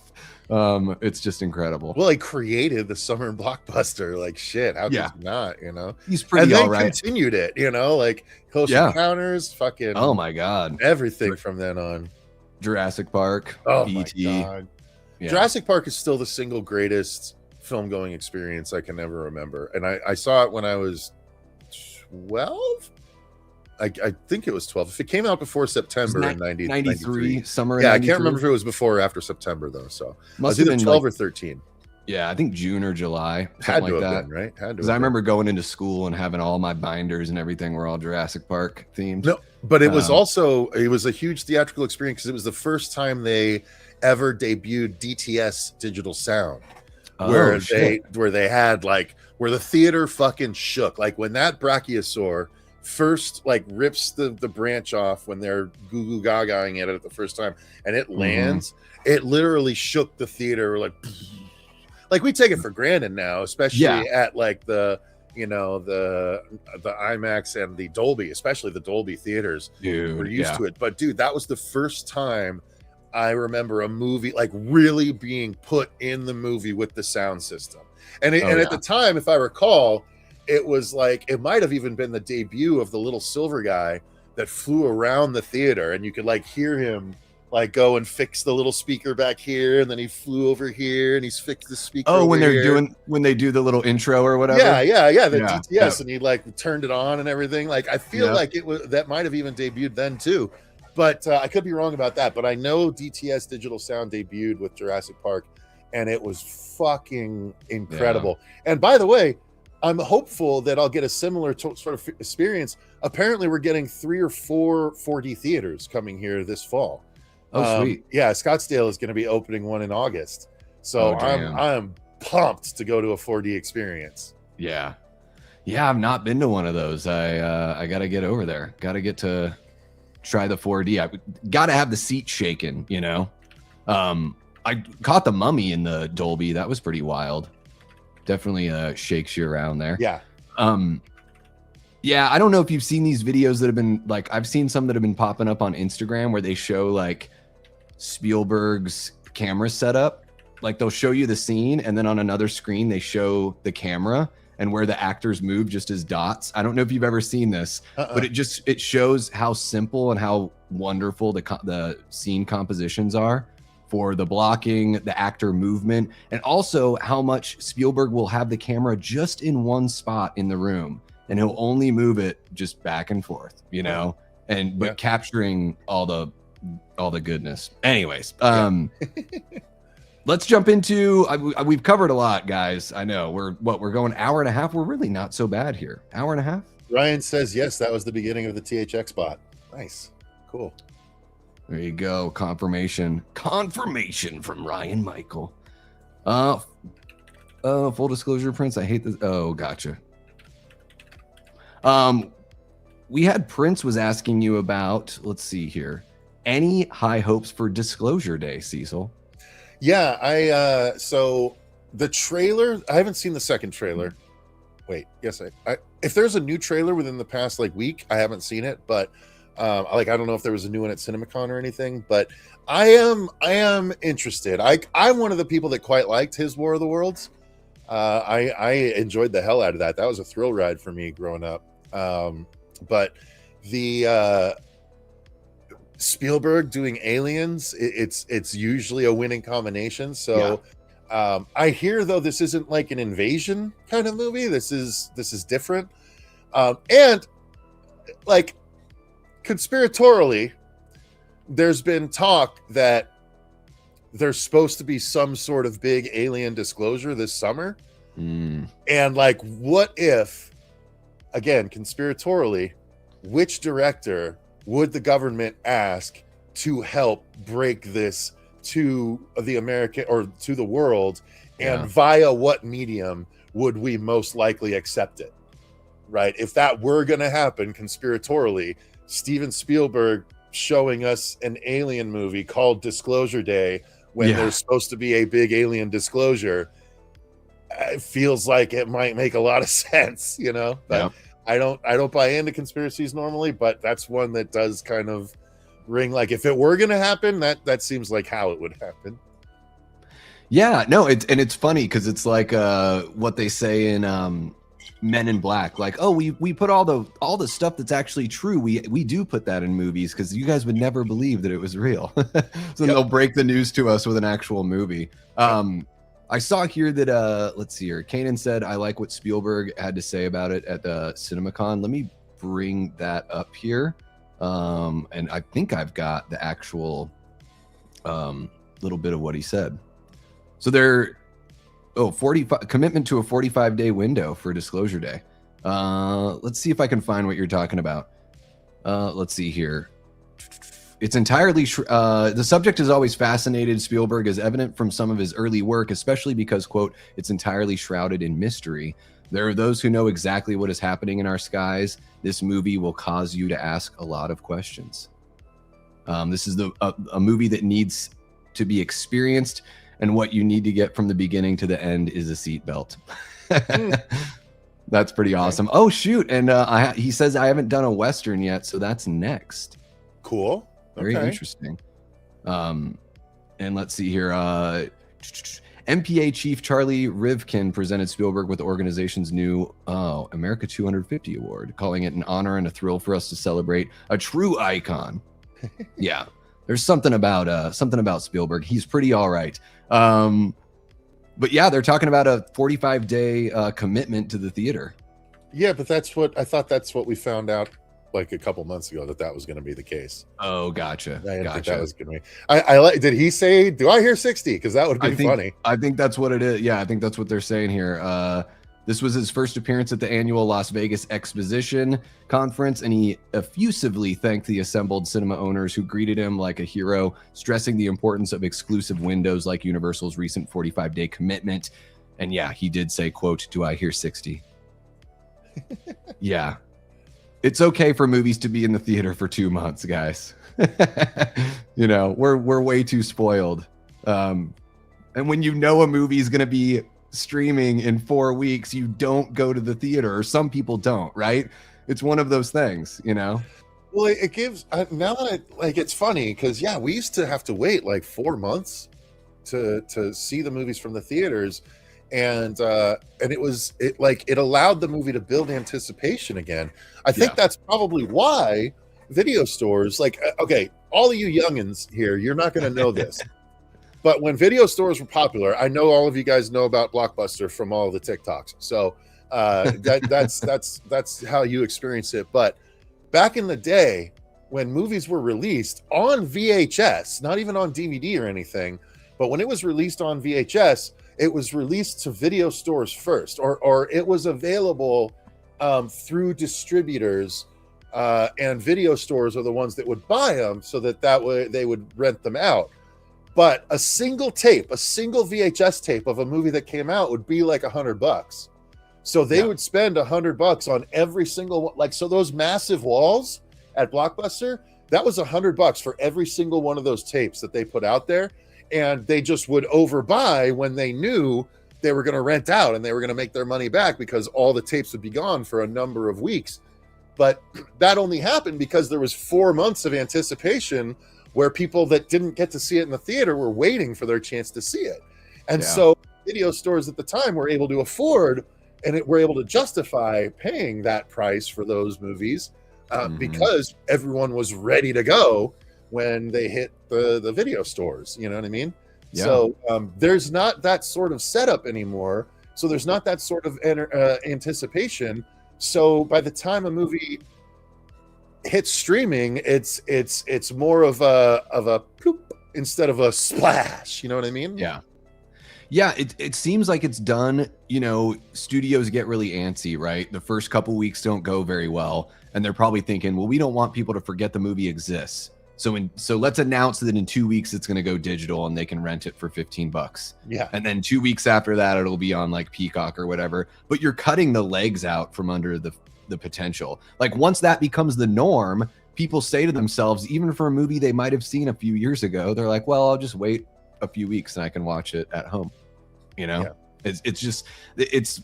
It's just incredible. Well, he created the summer blockbuster. Like shit, how could you not? You know, he's pretty all right. Continued it. You know, like Close Encounters, fucking. Oh my god, everything from then on. Jurassic Park. Oh E.T. my god, Jurassic Park is still the single greatest film going experience I can ever remember, and I saw it when I was 12. I think it was 12. If it came out before September in 93, summer. Yeah, I can't remember if it was before or after September though. So must have been 12 or 13. Yeah, I think June or July. Had to have been, right? Had to. Because I remember going into school and having all my binders and everything were all Jurassic Park themed. No, but it was also a huge theatrical experience because it was the first time they ever debuted DTS digital sound, where they had like where the theater fucking shook, like when that brachiosaur first like rips the branch off when they're goo goo gagaing at it the first time and it lands, it literally shook the theater like we take it for granted now, especially at like the IMAX and the Dolby, especially the Dolby theaters. Dude, we're used to it, but dude, that was the first time I remember a movie like really being put in the movie with the sound system. And at the time, if I recall, it was like it might have even been the debut of the little silver guy that flew around the theater, and you could like hear him like go and fix the little speaker back here, and then he flew over here and he's fixed the speaker. Oh, when they do the little intro or whatever. Yeah, the DTS, and he like turned it on and everything. Like I feel like that might have even debuted then too, but I could be wrong about that. But I know DTS digital sound debuted with Jurassic Park, and it was fucking incredible. And by the way, I'm hopeful that I'll get a similar sort of experience. Apparently, we're getting 3 or 4 4D theaters coming here this fall. Oh, sweet. Yeah, Scottsdale is going to be opening one in August. So I'm pumped to go to a 4D experience. Yeah. Yeah, I've not been to one of those. I got to get over there. Got to get to try the 4D. I got to have the seat shaken, you know. I caught the Mummy in the Dolby. That was pretty wild. Definitely shakes you around there. Yeah. Yeah, I don't know if you've seen these videos that have been like, I've seen some that have been popping up on Instagram where they show like Spielberg's camera setup. Like they'll show you the scene and then on another screen they show the camera and where the actors move just as dots. I don't know if you've ever seen this, but it shows how simple and how wonderful the scene compositions are for the blocking, the actor movement, and also how much Spielberg will have the camera just in one spot in the room, and he'll only move it just back and forth, you know, but capturing all the goodness. Anyways, let's jump into. We've covered a lot, guys. I know we're going hour and a half. We're really not so bad here. Hour and a half. Ryan says yes. That was the beginning of the THX bot. Nice, cool. There you go. Confirmation from Ryan Michael. Full disclosure, Prince. I hate this. Oh, gotcha. We had Prince was asking you about, let's see here. Any high hopes for Disclosure Day, Cecil? Yeah, so the trailer, I haven't seen the second trailer. Wait, yes, I if there's a new trailer within the past like week, I haven't seen it, but I don't know if there was a new one at CinemaCon or anything, but I am interested. I'm one of the people that quite liked his War of the Worlds. I enjoyed the hell out of that. That was a thrill ride for me growing up. But the Spielberg doing Aliens, it's usually a winning combination. So I hear though this isn't like an invasion kind of movie. This is different. And like conspiratorially, there's been talk that there's supposed to be some sort of big alien disclosure this summer. And like, what if, again, conspiratorially, which director would the government ask to help break this to the American or to the world, and via what medium would we most likely accept it? Right? If that were going to happen conspiratorially, Steven Spielberg showing us an alien movie called Disclosure Day when there's supposed to be a big alien disclosure, it feels like it might make a lot of sense, you know. But I don't buy into conspiracies normally, but that's one that does kind of ring like if it were going to happen, that seems like how it would happen. Yeah, no, it's funny because it's like what they say in Men in Black, like, oh, we put all the stuff that's actually true. We do put that in movies because you guys would never believe that it was real. So they'll break the news to us with an actual movie. I saw here that let's see here. Kanan said, I like what Spielberg had to say about it at the CinemaCon. Let me bring that up here. And I think I've got the actual little bit of what he said. So they're 45 commitment to a 45-day window for disclosure day. Let's see if I can find what you're talking about. Let's see here. It's entirely the subject has always fascinated Spielberg, as evident from some of his early work, especially because, quote, it's entirely shrouded in mystery. There are those who know exactly what is happening in our skies. This movie will cause you to ask a lot of questions. This is a movie that needs to be experienced, and what you need to get from the beginning to the end is a seatbelt. That's pretty awesome. Oh, shoot. And he says I haven't done a Western yet, so that's next. Cool. Very interesting. And let's see here. MPA Chief Charlie Rivkin presented Spielberg with the organization's new America 250 award, calling it an honor and a thrill for us to celebrate a true icon. Yeah, there's something about Spielberg. He's pretty all right. But yeah, they're talking about a 45-day commitment to the theater. Yeah, but that's what we found out like a couple months ago, that was going to be the case. Oh, gotcha. I didn't think that was going to be. I like. Did he say? Do I hear 60? Because that would be funny. I think that's what it is. Yeah, I think that's what they're saying here. This was his first appearance at the annual Las Vegas Exposition Conference, and he effusively thanked the assembled cinema owners who greeted him like a hero, stressing the importance of exclusive windows like Universal's recent 45-day commitment. And yeah, he did say, quote, "Do I hear 60?" Yeah. It's okay for movies to be in the theater for 2 months, guys. You know, we're way too spoiled. And when you know a movie is going to be streaming in 4 weeks, you don't go to the theater, or some people don't, right? It's one of those things, you know? Well, it gives, now that it's funny because, yeah, we used to have to wait like 4 months to see the movies from the theaters. And it allowed the movie to build anticipation again. I think that's probably why video stores, okay, all of you youngins here, you're not going to know this, but when video stores were popular, I know all of you guys know about Blockbuster from all the TikToks. So that's how you experience it. But back in the day, when movies were released on VHS, not even on DVD or anything, but when it was released on VHS, it was released to video stores first, or it was available through distributors, and video stores are the ones that would buy them, so that way they would rent them out. But a single VHS tape of a movie that came out would be like $100. So they would spend $100 on every single one. Like, so those massive walls at Blockbuster, that was $100 for every single one of those tapes that they put out there. And they just would overbuy when they knew they were going to rent out and they were going to make their money back, because all the tapes would be gone for a number of weeks. But that only happened because there was 4 months of anticipation where people that didn't get to see it in the theater were waiting for their chance to see it. And so video stores at the time were able to afford and were able to justify paying that price for those movies because everyone was ready to go when they hit the video stores. You know what I mean? Yeah. So there's not that sort of setup anymore. So there's not that sort of anticipation. So by the time a movie hits streaming, it's more of a ploop instead of a splash. You know what I mean? Yeah. Yeah, it seems like it's done. You know, studios get really antsy, right? The first couple weeks don't go very well, and they're probably thinking, well, we don't want people to forget the movie exists. So let's announce that in 2 weeks it's going to go digital and they can rent it for $15. Yeah. And then 2 weeks after that, it'll be on like Peacock or whatever. But you're cutting the legs out from under the potential. Like, once that becomes the norm, people say to themselves, even for a movie they might have seen a few years ago, they're like, well, I'll just wait a few weeks and I can watch it at home. You know, it's just, it's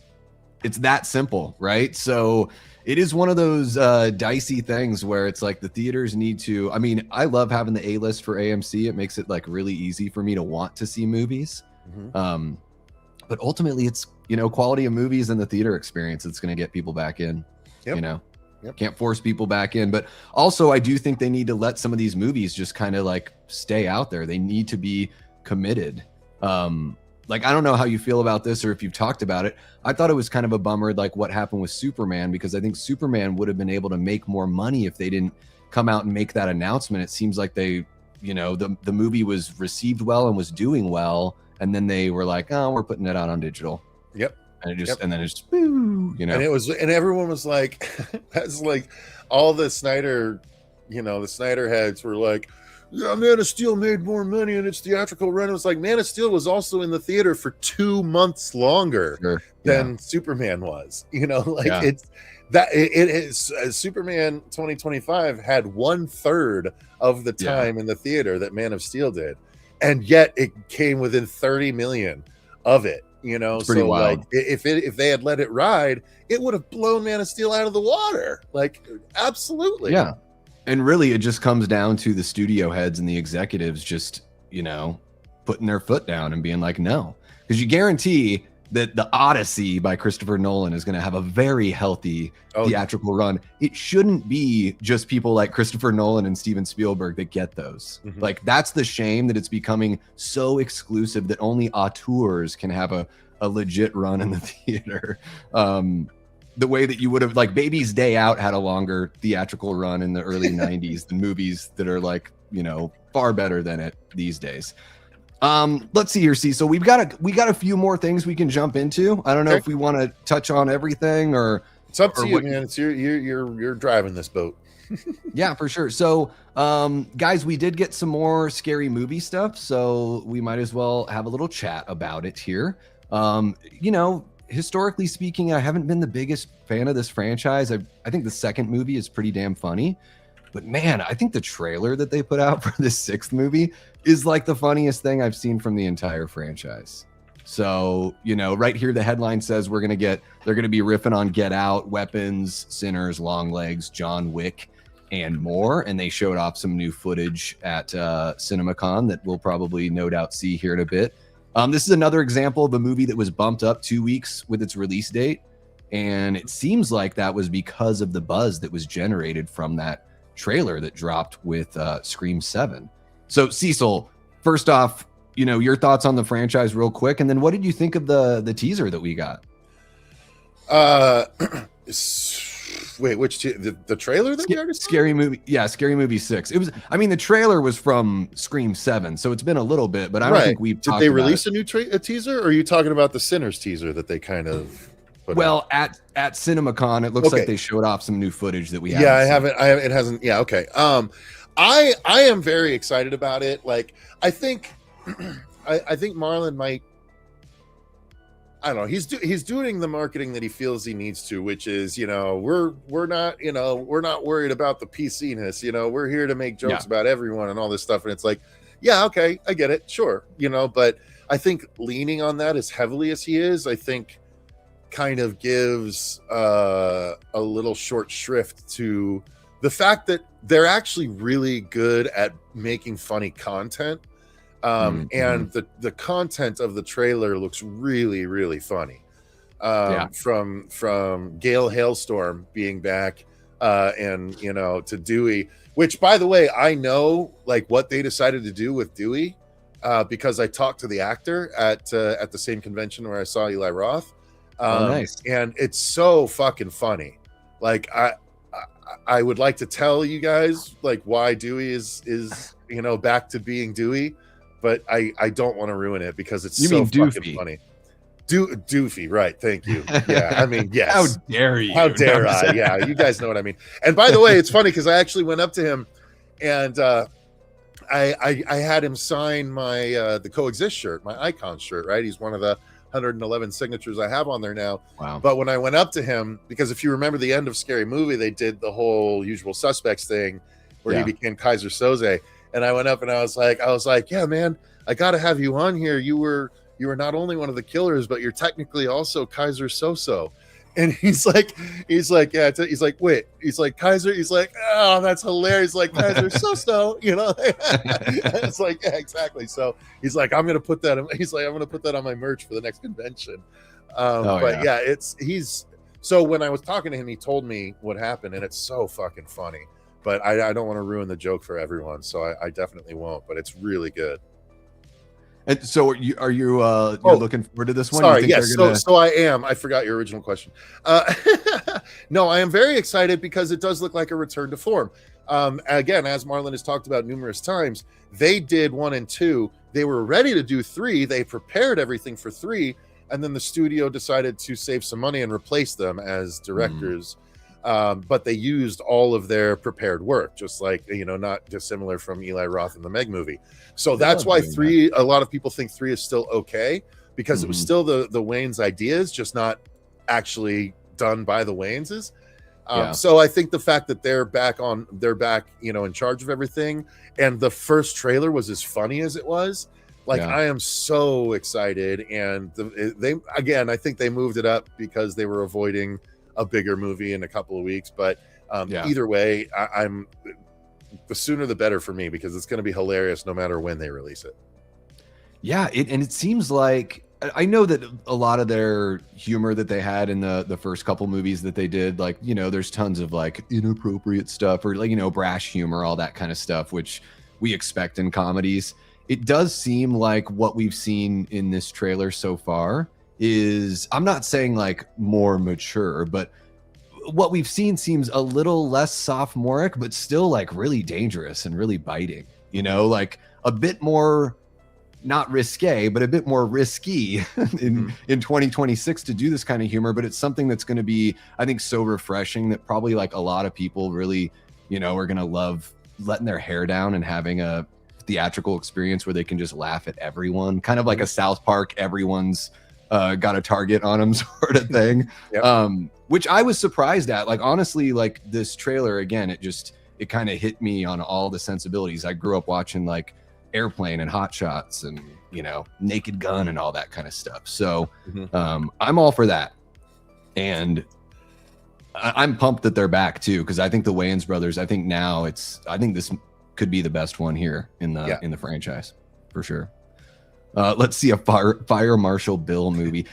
that simple, right? So it is one of those dicey things where it's like the theaters need to, I mean, I love having the A-list for AMC. It makes it like really easy for me to want to see movies. But ultimately, it's, you know, quality of movies and the theater experience that's going to get people back in. You know, can't force people back in. But also, I do think they need to let some of these movies just kind of like stay out there. They need to be committed. Like, I don't know how you feel about this or if you've talked about it. I thought it was kind of a bummer, like what happened with Superman, because I think Superman would have been able to make more money if they didn't come out and make that announcement. It seems like they, you know, the movie was received well and was doing well, and then they were like, oh, we're putting it out on digital. And it just, and then it's, you know, and everyone was like, that's like all the Snyder, you know, the Snyder heads were like, yeah, Man of Steel made more money in its theatrical run. It was like Man of Steel was also in the theater for 2 months longer than Superman was. You know, like it's that it is Superman 2025 had 1/3 of the time in the theater that Man of Steel did, and yet it came within 30 million of it. You know, it's pretty wild. Like if they had let it ride, it would have blown Man of Steel out of the water. Like, absolutely. Yeah. And really, it just comes down to the studio heads and the executives just, you know, putting their foot down and being like, no, because you guarantee that the Odyssey by Christopher Nolan is going to have a very healthy theatrical run. It shouldn't be just people like Christopher Nolan and Steven Spielberg that get those. Like, that's the shame, that it's becoming so exclusive that only auteurs can have a legit run in the theater. The way that you would have, like, Baby's Day Out had a longer theatrical run in the early 90s than movies that are, like, you know, far better than it these days. Let's see here, Cecil. We got a few more things we can jump into. I don't know if we want to touch on everything, or it's up to you, man. It's you're driving this boat. Yeah, for sure. So, guys, we did get some more scary movie stuff, so we might as well have a little chat about it here. You know, historically speaking, I haven't been the biggest fan of this franchise. I think the second movie is pretty damn funny. But man, I think the trailer that they put out for this 6th movie is like the funniest thing I've seen from the entire franchise. So, you know, right here, the headline says they're going to be riffing on Get Out, Weapons, Sinners, Long Legs, John Wick, and more. And they showed off some new footage at CinemaCon that we'll probably no doubt see here in a bit. This is another example of a movie that was bumped up 2 weeks with its release date. And it seems like that was because of the buzz that was generated from that trailer that dropped with Scream 7. So, Cecil, first off, you know, your thoughts on the franchise real quick, and then what did you think of the teaser that we got? Wait, which the trailer that we already saw? Scary Movie, Scary Movie 6. It was, I mean, the trailer was from Scream 7, so it's been a little bit, but I don't think we've talked about it. Did they release a new teaser, or are you talking about the Sinners teaser that they kind of Well, at CinemaCon, it looks like they showed off some new footage that we haven't seen. It hasn't. Yeah. Okay. I am very excited about it. Like, I think Marlon might, I don't know. He's doing the marketing that he feels he needs to, which is, you know, we're not worried about the PC-ness. You know, we're here to make jokes about everyone and all this stuff. And it's like, yeah, okay, I get it. Sure. You know, but I think leaning on that as heavily as he is, I think kind of gives a little short shrift to the fact that they're actually really good at making funny content. And the content of the trailer looks really, really funny. From Gale Hailstorm being back and, you know, to Dewey, which, by the way, I know like what they decided to do with Dewey because I talked to the actor at the same convention where I saw Eli Roth. Nice. And it's so fucking funny. Like, I would like to tell you guys like why Dewey is you know, back to being Dewey, but I don't want to ruin it because it's so fucking funny. Doofy, right? Thank you. Yeah, I mean, yes. How dare you? How dare I? Yeah, you guys know what I mean. And by the way, it's funny because I actually went up to him and I had him sign my the Coexist shirt, my Icon shirt. Right, he's one of the 111 signatures I have on there now. Wow. But when I went up to him, because if you remember the end of Scary Movie, they did the whole Usual Suspects thing where he became Kaiser Soze. And I went up and I was like, yeah, man, I got to have you on here. You were not only one of the killers, but you're technically also Kaiser Soso. And he's like, yeah, he's like, wait, he's like, Kaiser, he's like, oh, that's hilarious. Like, Kaiser, so, you know, it's like, yeah, exactly. So he's like, I'm going to put that on my merch for the next convention. But yeah, so when I was talking to him, he told me what happened, and it's so fucking funny, but I don't want to ruin the joke for everyone. So I definitely won't, but it's really good. And so are you looking forward to this one? Sorry, yes. So I am. I forgot your original question. No, I am very excited because it does look like a return to form. Again, as Marlon has talked about numerous times, they did 1 and 2. They were ready to do 3. They prepared everything for 3, and then the studio decided to save some money and replace them as directors. But they used all of their prepared work, just like, you know, not dissimilar from Eli Roth in the Meg movie. So that's why 3, a lot of people think 3 is still okay, because it was still the Wayans' ideas, just not actually done by the Wayanses. So I think the fact that they're back, you know, in charge of everything, and the first trailer was as funny as it was, like, I am so excited. And I think they moved it up because they were avoiding a bigger movie in a couple of weeks. But either way, I'm the sooner the better for me, because it's going to be hilarious no matter when they release it. Yeah, and it seems like, I know that a lot of their humor that they had in the first couple movies that they did, like, you know, there's tons of like inappropriate stuff, or like, you know, brash humor, all that kind of stuff, which we expect in comedies. It does seem like what we've seen in this trailer so far is, I'm not saying like more mature, but what we've seen seems a little less sophomoric, but still like really dangerous and really biting, you know, like a bit more, not risque, but a bit more risky in 2026 to do this kind of humor. But it's something that's going to be, I think, so refreshing that probably like a lot of people really, you know, are going to love letting their hair down and having a theatrical experience where they can just laugh at everyone, kind of like a South Park, everyone's got a target on them sort of thing. Which I was surprised at. Like, honestly, like this trailer, again, it kind of hit me on all the sensibilities. I grew up watching like Airplane and Hot Shots and, you know, Naked Gun and all that kind of stuff. So I'm all for that. And I'm pumped that they're back too, because I think the Wayans brothers, I think this could be the best one here in the franchise for sure. Let's see a Fire Marshal Bill movie.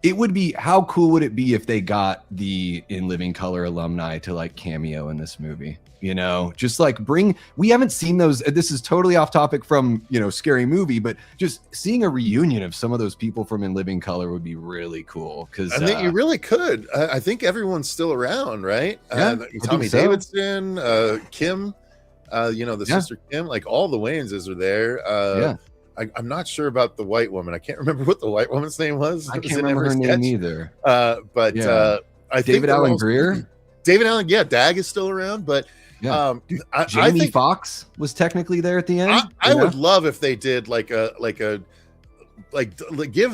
It would be, how cool would it be if they got the In Living Color alumni to like cameo in this movie? You know, just like we haven't seen those. This is totally off topic from, you know, Scary Movie, but just seeing a reunion of some of those people from In Living Color would be really cool. Because I think you really could. I think everyone's still around, right? Tommy Davidson, Kim, you know, the sister Kim, like all the Wayanses are there. I'm not sure about the white woman. I can't remember what the white woman's name was. I can't remember her name either. I think David Allen Greer. David Allen, Dag is still around, but Jamie think Foxx was technically there at the end. I would love if they did like give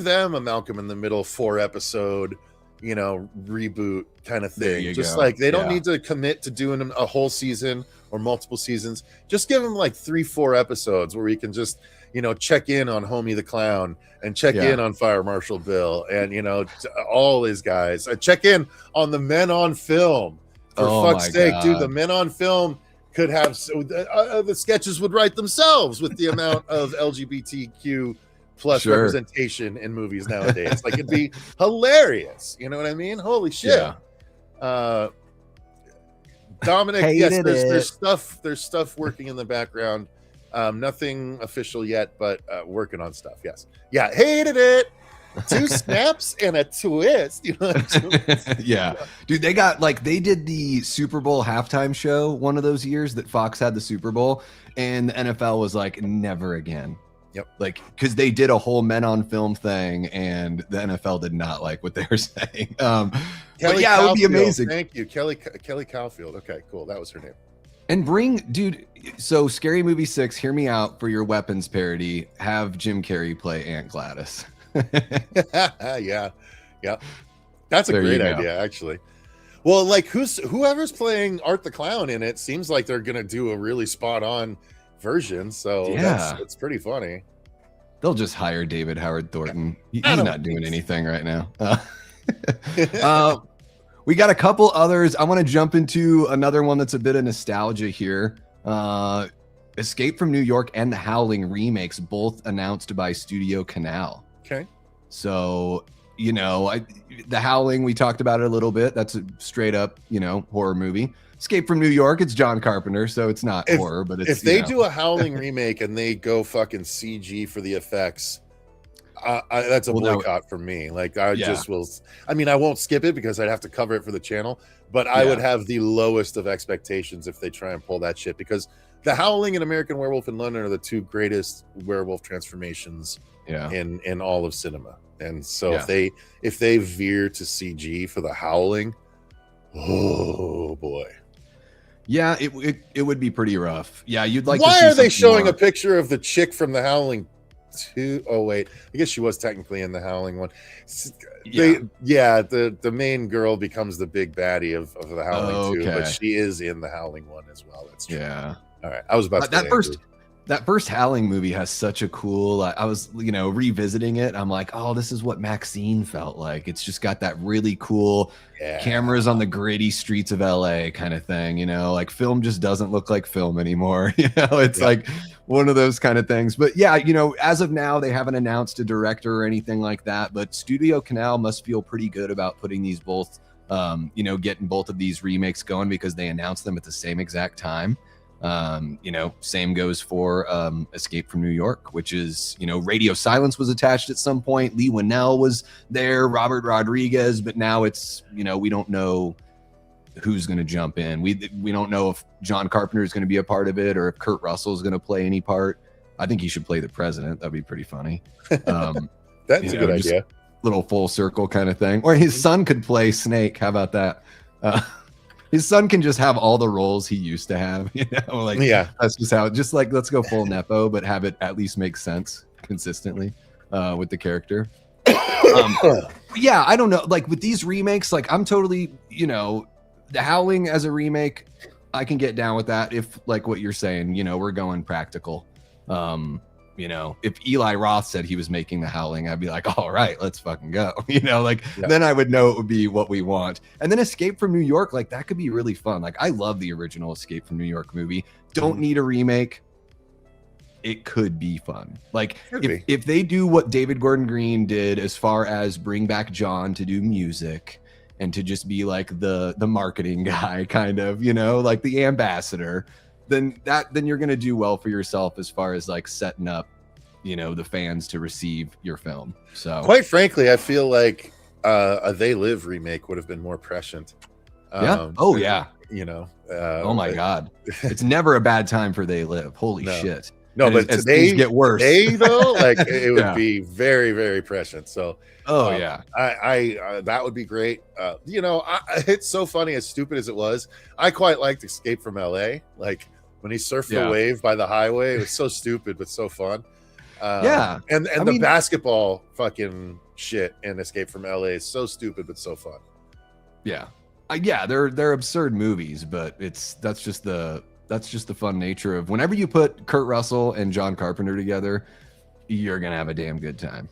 them a Malcolm in the Middle 4-episode, you know, reboot kind of thing. Just like they don't need to commit to doing a whole season or multiple seasons. Just give them like 3-4 episodes where we can just, you know, check in on Homie the Clown and check in on Fire Marshal Bill and, you know, all his guys. Check in on the Men on Film. For fuck's sake, dude, the Men on Film could have the sketches would write themselves with the amount of LGBTQ plus representation in movies nowadays. Like, it'd be hilarious. You know what I mean? Holy shit. Dominic, yes, there's stuff working in the background. Nothing official yet, but working on stuff. Yes. Yeah. Hated it. 2 snaps and a twist. You know? Dude, they did the Super Bowl halftime show one of those years that Fox had the Super Bowl, and the NFL was like, never again. Yep. Like, because they did a whole Men on Film thing, and the NFL did not like what they were saying. But yeah, it would be amazing. Thank you, Kelly Caulfield. Okay, cool. That was her name. And so Scary Movie 6, hear me out for your weapons parody. Have Jim Carrey play Aunt Gladys. Yeah. That's a great idea, actually. Well, like whoever's playing Art the Clown in it seems like they're gonna do a really spot on version. So it's pretty funny. They'll just hire David Howard Thornton. He's not doing anything right now. We got a couple others. I want to jump into another one that's a bit of nostalgia here. Escape from New York and The Howling remakes, both announced by Studio Canal. Okay. So, The Howling, we talked about it a little bit. That's a straight up, horror movie. Escape from New York, it's John Carpenter, so it's not horror, but it's... If they do a Howling remake and they go fucking CG for the effects... that's a boycott for me. Like, just will. I mean, I won't skip it because I'd have to cover it for the channel, but I would have the lowest of expectations if they try and pull that shit, because The Howling and American Werewolf in London are the two greatest werewolf transformations in all of cinema. And so if they veer to CG for The Howling, oh boy. Yeah, it would be pretty rough. Yeah, you'd like. Why to see are they showing more. a picture of the chick from The Howling? Oh wait, I guess she was technically in The Howling one. The main girl becomes the big baddie of The Howling 2, but she is in The Howling one as well. That's true. Yeah. All right, I was about to that first Howling movie has such a cool. I was revisiting it. I'm like, oh, this is what Maxine felt like. It's just got that really cool cameras on the gritty streets of LA kind of thing. Like film just doesn't look like film anymore. It's like one of those kind of things. But yeah, as of now, they haven't announced a director or anything like that. But Studio Canal must feel pretty good about putting these both, getting both of these remakes going, because they announced them at the same exact time. Same goes for Escape from New York, which is, Radio Silence was attached at some point. Lee Winnell was there, Robert Rodriguez, but now it's, we don't know who's going to jump in. We don't know if John Carpenter is going to be a part of it or if Kurt Russell is going to play any part. I think he should play the president. That'd be pretty funny. That's a good idea. Little full circle kind of thing. Or his son could play Snake. How about that? His son can just have all the roles he used to have, that's just how, let's go full Nepo, but have it at least make sense consistently with the character. I don't know. Like with these remakes, like I'm totally, The Howling as a remake, I can get down with that if like what you're saying, we're going practical. If Eli Roth said he was making The Howling, I'd be like, all right, let's fucking go. Then I would know it would be what we want. And then Escape from New York, like that could be really fun. Like I love the original Escape from New York movie. Don't need a remake. It could be fun. Like if they do what David Gordon Green did as far as bring back John to do music and to just be like the marketing guy, kind of, like the ambassador, then you're going to do well for yourself as far as like setting up, the fans to receive your film. So quite frankly, I feel like a They Live remake would have been more prescient. Oh my God. It's never a bad time for They Live. Holy shit. No, but as things get worse. Today though, like it would be very, very prescient. So I that would be great. It's so funny, as stupid as it was. I quite liked Escape from LA. Like when he surfed the wave by the highway, it was so stupid but so fun. And the basketball fucking shit in Escape from LA is so stupid but so fun. They're absurd movies, but that's just the fun nature of whenever you put Kurt Russell and John Carpenter together, you're gonna have a damn good time.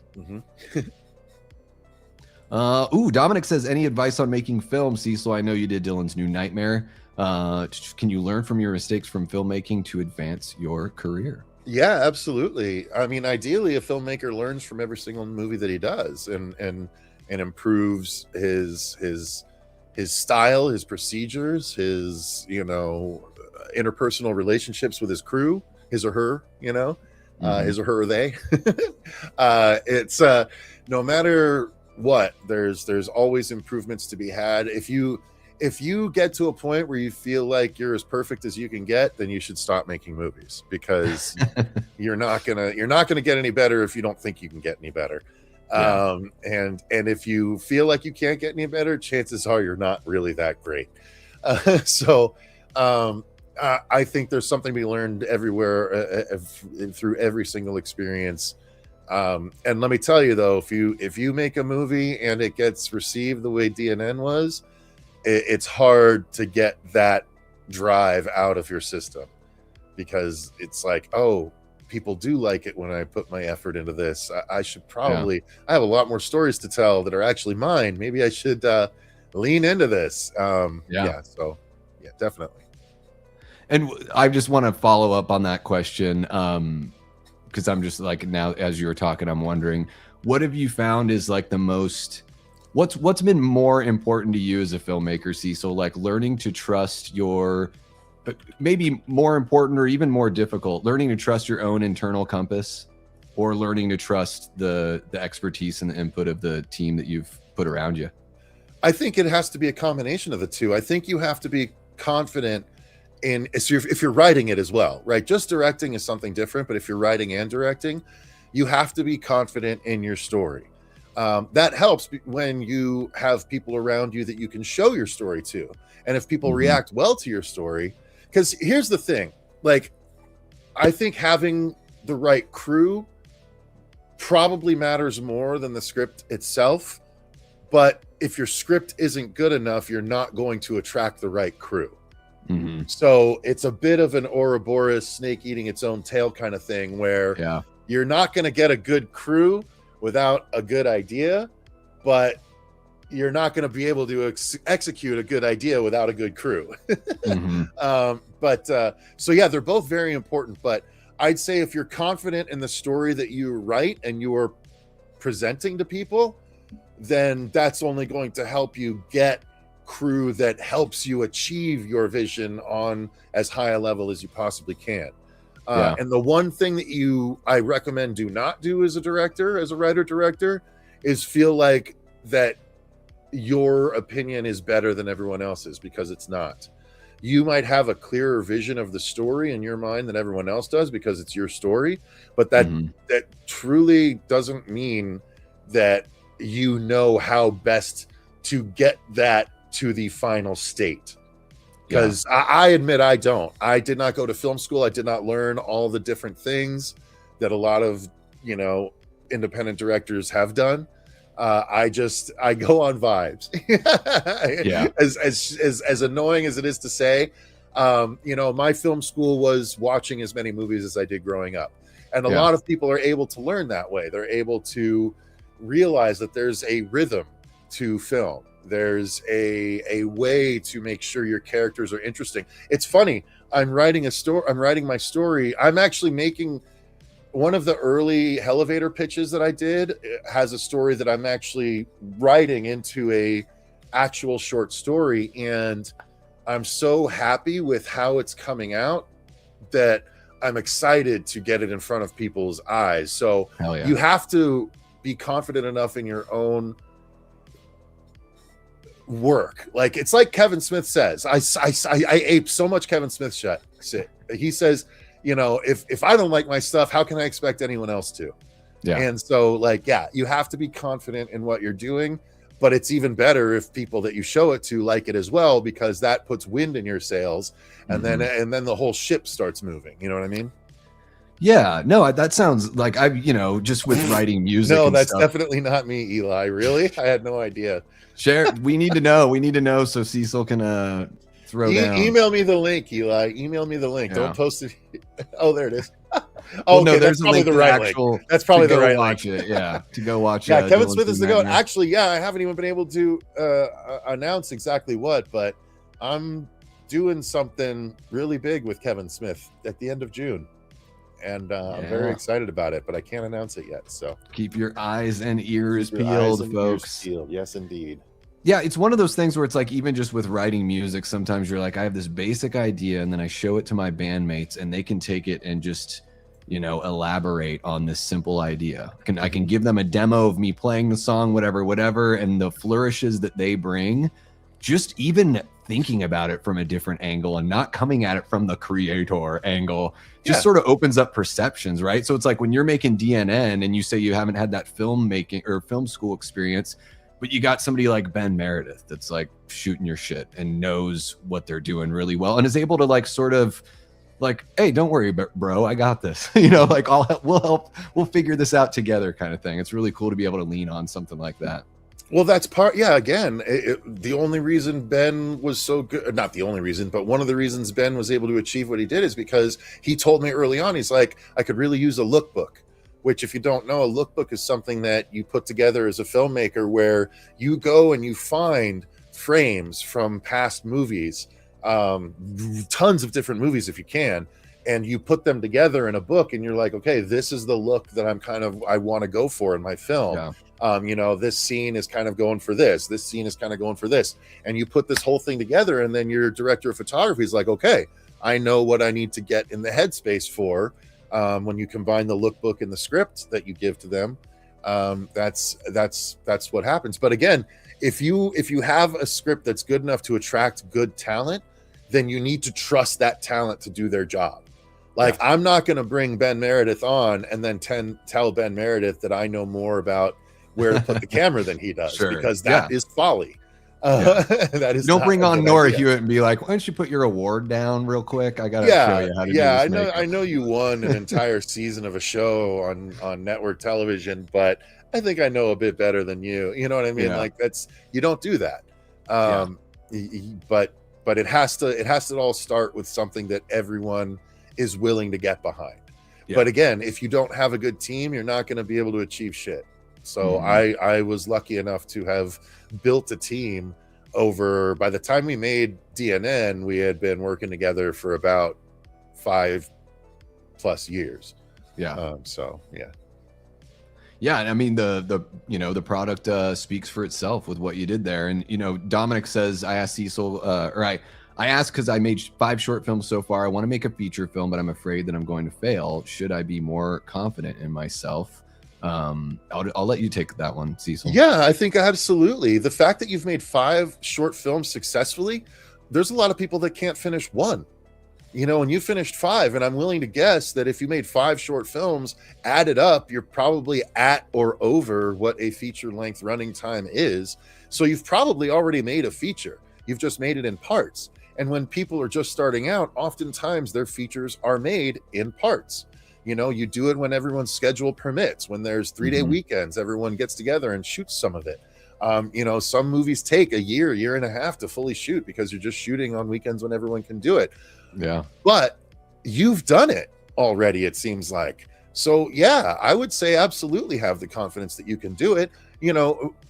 Dominic says, any advice on making film? Cecil, I know you did Dylan's New Nightmare. Can you learn from your mistakes from filmmaking to advance your career? Yeah, absolutely. I mean, ideally, a filmmaker learns from every single movie that he does and improves his style, his procedures, his interpersonal relationships with his crew, his or her, his or her or they. It's no matter what, there's always improvements to be had. If you get to a point where you feel like you're as perfect as you can get, then you should stop making movies, because you're not gonna get any better if you don't think you can get any better. And if you feel like you can't get any better, chances are you're not really that great. I think there's something to be learned everywhere through every single experience. And let me tell you though, if you make a movie and it gets received the way DNN was, it's hard to get that drive out of your system, because it's like, oh, people do like it when I put my effort into this. I should probably, I have a lot more stories to tell that are actually mine. Maybe I should lean into this. So yeah, definitely. And I just want to follow up on that question, because I'm just like, now as you were talking, I'm wondering, what have you found is like the most, what's been more important to you as a filmmaker, Cecil? Like learning to trust your, maybe more important or even more difficult, learning to trust your own internal compass, or learning to trust the expertise and the input of the team that you've put around you? I think it has to be a combination of the two. I think you have to be confident in, if you're writing it as well, right? Just directing is something different, but if you're writing and directing, you have to be confident in your story. That helps when you have people around you that you can show your story to. And if people react well to your story, because here's the thing, like, I think having the right crew probably matters more than the script itself. But if your script isn't good enough, you're not going to attract the right crew. So it's a bit of an Ouroboros, snake eating its own tail kind of thing, where you're not going to get a good crew without a good idea, but you're not going to be able to execute a good idea without a good crew. So yeah, they're both very important, but I'd say if you're confident in the story that you write and you are presenting to people, then that's only going to help you get crew that helps you achieve your vision on as high a level as you possibly can. And the one thing that I recommend do not do as a director, as a writer-director, is feel like that your opinion is better than everyone else's, because it's not. You might have a clearer vision of the story in your mind than everyone else does because it's your story, but that truly doesn't mean that you know how best to get that to the final state. Because I admit I don't. I did not go to film school. I did not learn all the different things that a lot of, independent directors have done. I go on vibes. As annoying as it is to say, my film school was watching as many movies as I did growing up. And a lot of people are able to learn that way. They're able to realize that there's a rhythm to film. There's a way to make sure your characters are interesting. It's funny. I'm writing my story. I'm actually making one of the early elevator pitches that I did has a story that I'm actually writing into a actual short story. And I'm so happy with how it's coming out that I'm excited to get it in front of people's eyes. So you have to be confident enough in your own work. Like, it's like Kevin Smith says, I ape so much Kevin Smith shit. He says, if I don't like my stuff, how can I expect anyone else to? And so you have to be confident in what you're doing, but it's even better if people that you show it to like it as well, because that puts wind in your sails, and then the whole ship starts moving. You know what I mean? Yeah, no, that sounds like just with writing music. No, that's definitely not me, Eli. Really? I had no idea. Share. We need to know so Cecil can throw down. Email me the link, Eli. Email me the link. Yeah. Don't post it. Oh, there it is. No, there's probably the right link. That's probably the right watch link. To go watch. Yeah, Kevin Smith is the goat. Actually, I haven't even been able to announce exactly what, but I'm doing something really big with Kevin Smith at the end of June. And I'm very excited about it, but I can't announce it yet. So keep your eyes and ears peeled, folks. Yes, indeed. Yeah, it's one of those things where it's like, even just with writing music, sometimes you're like, I have this basic idea, and then I show it to my bandmates, and they can take it and just, elaborate on this simple idea. I can give them a demo of me playing the song, whatever, and the flourishes that they bring, just even thinking about it from a different angle and not coming at it from the creator angle, just sort of opens up perceptions, right? So it's like when you're making DNN and you say you haven't had that filmmaking or film school experience, but you got somebody like Ben Meredith that's like shooting your shit and knows what they're doing really well and is able to like sort of like, hey, don't worry, bro, I got this. Like we'll help, we'll figure this out together kind of thing. It's really cool to be able to lean on something like that. Well, that's part. Yeah, again, the only reason Ben was so good, not the only reason, but one of the reasons Ben was able to achieve what he did is because he told me early on, he's like, I could really use a lookbook, which, if you don't know, a lookbook is something that you put together as a filmmaker where you go and you find frames from past movies, tons of different movies if you can, and you put them together in a book, and you're like, okay, this is the look that I want to go for in my film. Yeah. This scene is kind of going for this scene is kind of going for this, and you put this whole thing together, and then your director of photography is like, okay, I know what I need to get in the headspace for. When you combine the lookbook and the script that you give to them, that's what happens. But again, if you have a script that's good enough to attract good talent, then you need to trust that talent to do their job. Like, I'm not going to bring Ben Meredith on and then tell Ben Meredith that I know more about where to put the camera than he does, because that is folly. That is. Don't bring on Nora Hewitt and be like, why don't you put your award down real quick? I gotta show you how to do this. I know you won an entire season of a show on network television, but I think I know a bit better than you. You know what I mean? Like, you don't do that. But it has to all start with something that everyone is willing to get behind. But again, if you don't have a good team, you're not going to be able to achieve shit. So I was lucky enough to have built a team over, by the time we made DNN, we had been working together for about 5+ years. Yeah, and I mean the product speaks for itself with what you did there. And Dominic says, I asked Cecil, I asked because I made 5 short films so far. I want to make a feature film, but I'm afraid that I'm going to fail. Should I be more confident in myself? I'll let you take that one, Cecil. Yeah, I think absolutely. The fact that you've made 5 short films successfully, there's a lot of people that can't finish one. And you finished 5, and I'm willing to guess that if you made 5 short films added up, you're probably at or over what a feature-length running time is. So you've probably already made a feature. You've just made it in parts. And when people are just starting out, oftentimes their features are made in parts. You do it when everyone's schedule permits. When there's 3-day weekends, everyone gets together and shoots some of it. Some movies take a year and a half to fully shoot because you're just shooting on weekends when everyone can do it. Yeah. But you've done it already, it seems like. So yeah, I would say absolutely have the confidence that you can do it.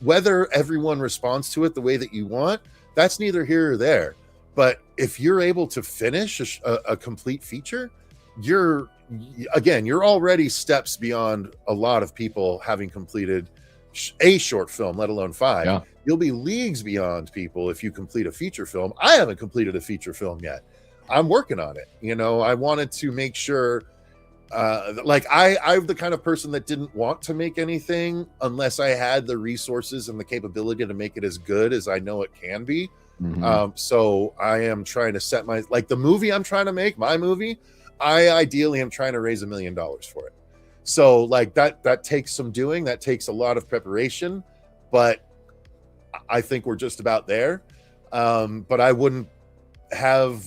Whether everyone responds to it the way that you want, that's neither here or there. But if you're able to finish a complete feature, you're already steps beyond a lot of people having completed a short film, let alone 5. Yeah. You'll be leagues beyond people if you complete a feature film. I haven't completed a feature film yet. I'm working on it. I wanted to make sure, I'm the kind of person that didn't want to make anything unless I had the resources and the capability to make it as good as I know it can be. So I am trying to set the movie I'm trying to make, my movie, I ideally am trying to raise $1 million for it. So that takes some doing, that takes a lot of preparation, but I think we're just about there. But I wouldn't have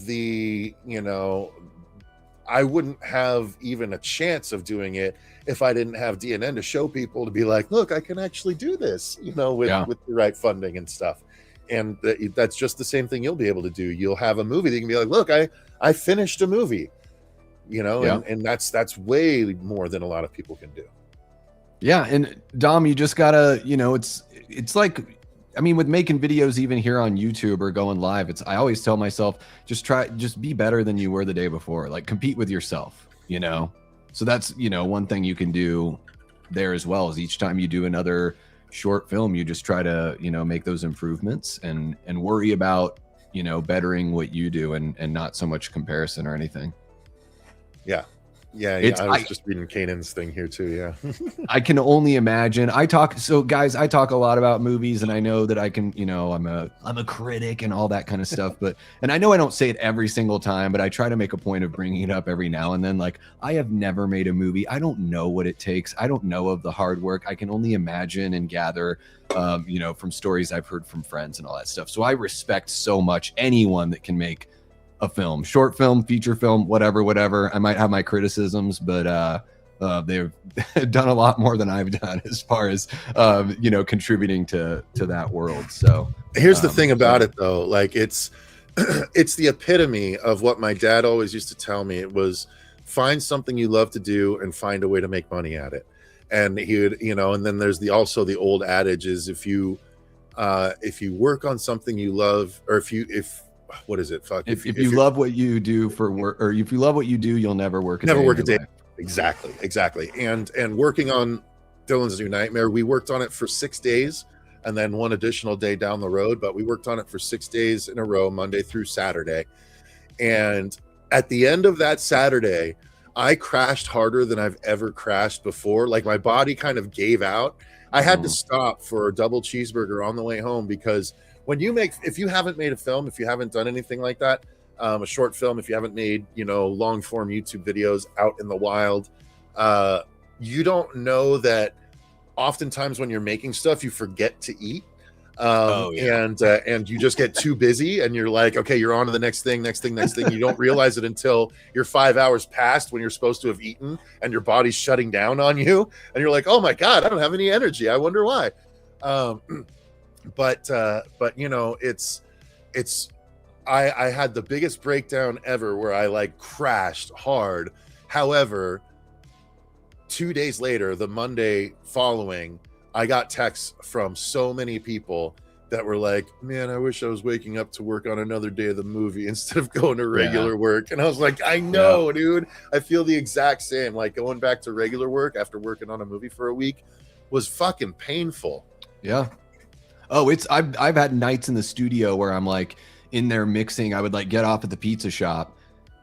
I wouldn't have even a chance of doing it if I didn't have DNN to show people, to be like, look, I can actually do this, with the right funding and stuff. And that's just the same thing you'll be able to do. You'll have a movie that you can be like, look, I finished a movie, and that's way more than a lot of people can do. Yeah. And Dom, you just gotta, it's like, I mean, with making videos, even here on YouTube or going live, I always tell myself, just be better than you were the day before, like compete with yourself, So that's, one thing you can do there as well, is each time you do another short film, you just try to, make those improvements and worry about, bettering what you do and not so much comparison or anything. Yeah. I was just reading Kanan's thing here too. Yeah. I can only imagine. Guys, I talk a lot about movies, and I know that I can, I'm a critic and all that kind of stuff, and I know I don't say it every single time, but I try to make a point of bringing it up every now and then. Like, I have never made a movie. I don't know what it takes. I don't know of the hard work. I can only imagine and gather, from stories I've heard from friends and all that stuff. So I respect so much anyone that can make a film, short film, feature film, whatever. I might have my criticisms, but they've done a lot more than I've done as far as contributing to that world. So here's the thing about it though, like it's the epitome of what my dad always used to tell me. It was, find something you love to do and find a way to make money at it. And he would, and then there's also the old adage is, if you work on something you love, or if you love what you do for work, or if you love what you do, you'll never work a day. Exactly. And working on Dylan's New Nightmare, we worked on it for 6 days and then one additional day down the road, but we worked on it for 6 days in a row, Monday through Saturday. And at the end of that Saturday, I crashed harder than I've ever crashed before. Like my body kind of gave out. I had to stop for a double cheeseburger on the way home, because if you haven't made a film, if you haven't done anything like that, a short film, if you haven't made, long form YouTube videos out in the wild, you don't know that oftentimes when you're making stuff, you forget to eat. And you just get too busy and you're like, okay, you're on to the next thing. You don't realize it until you're 5 hours past when you're supposed to have eaten and your body's shutting down on you. And you're like, oh my God, I don't have any energy. I wonder why. But I had the biggest breakdown ever where I like crashed hard. However, 2 days later, the Monday following, I got texts from so many people that were like, man, I wish I was waking up to work on another day of the movie instead of going to regular work. And I was like, I know, dude. I feel the exact same. Like going back to regular work after working on a movie for a week was fucking painful. Yeah. Oh, I've had nights in the studio where I'm like in there mixing. I would like get off at the pizza shop.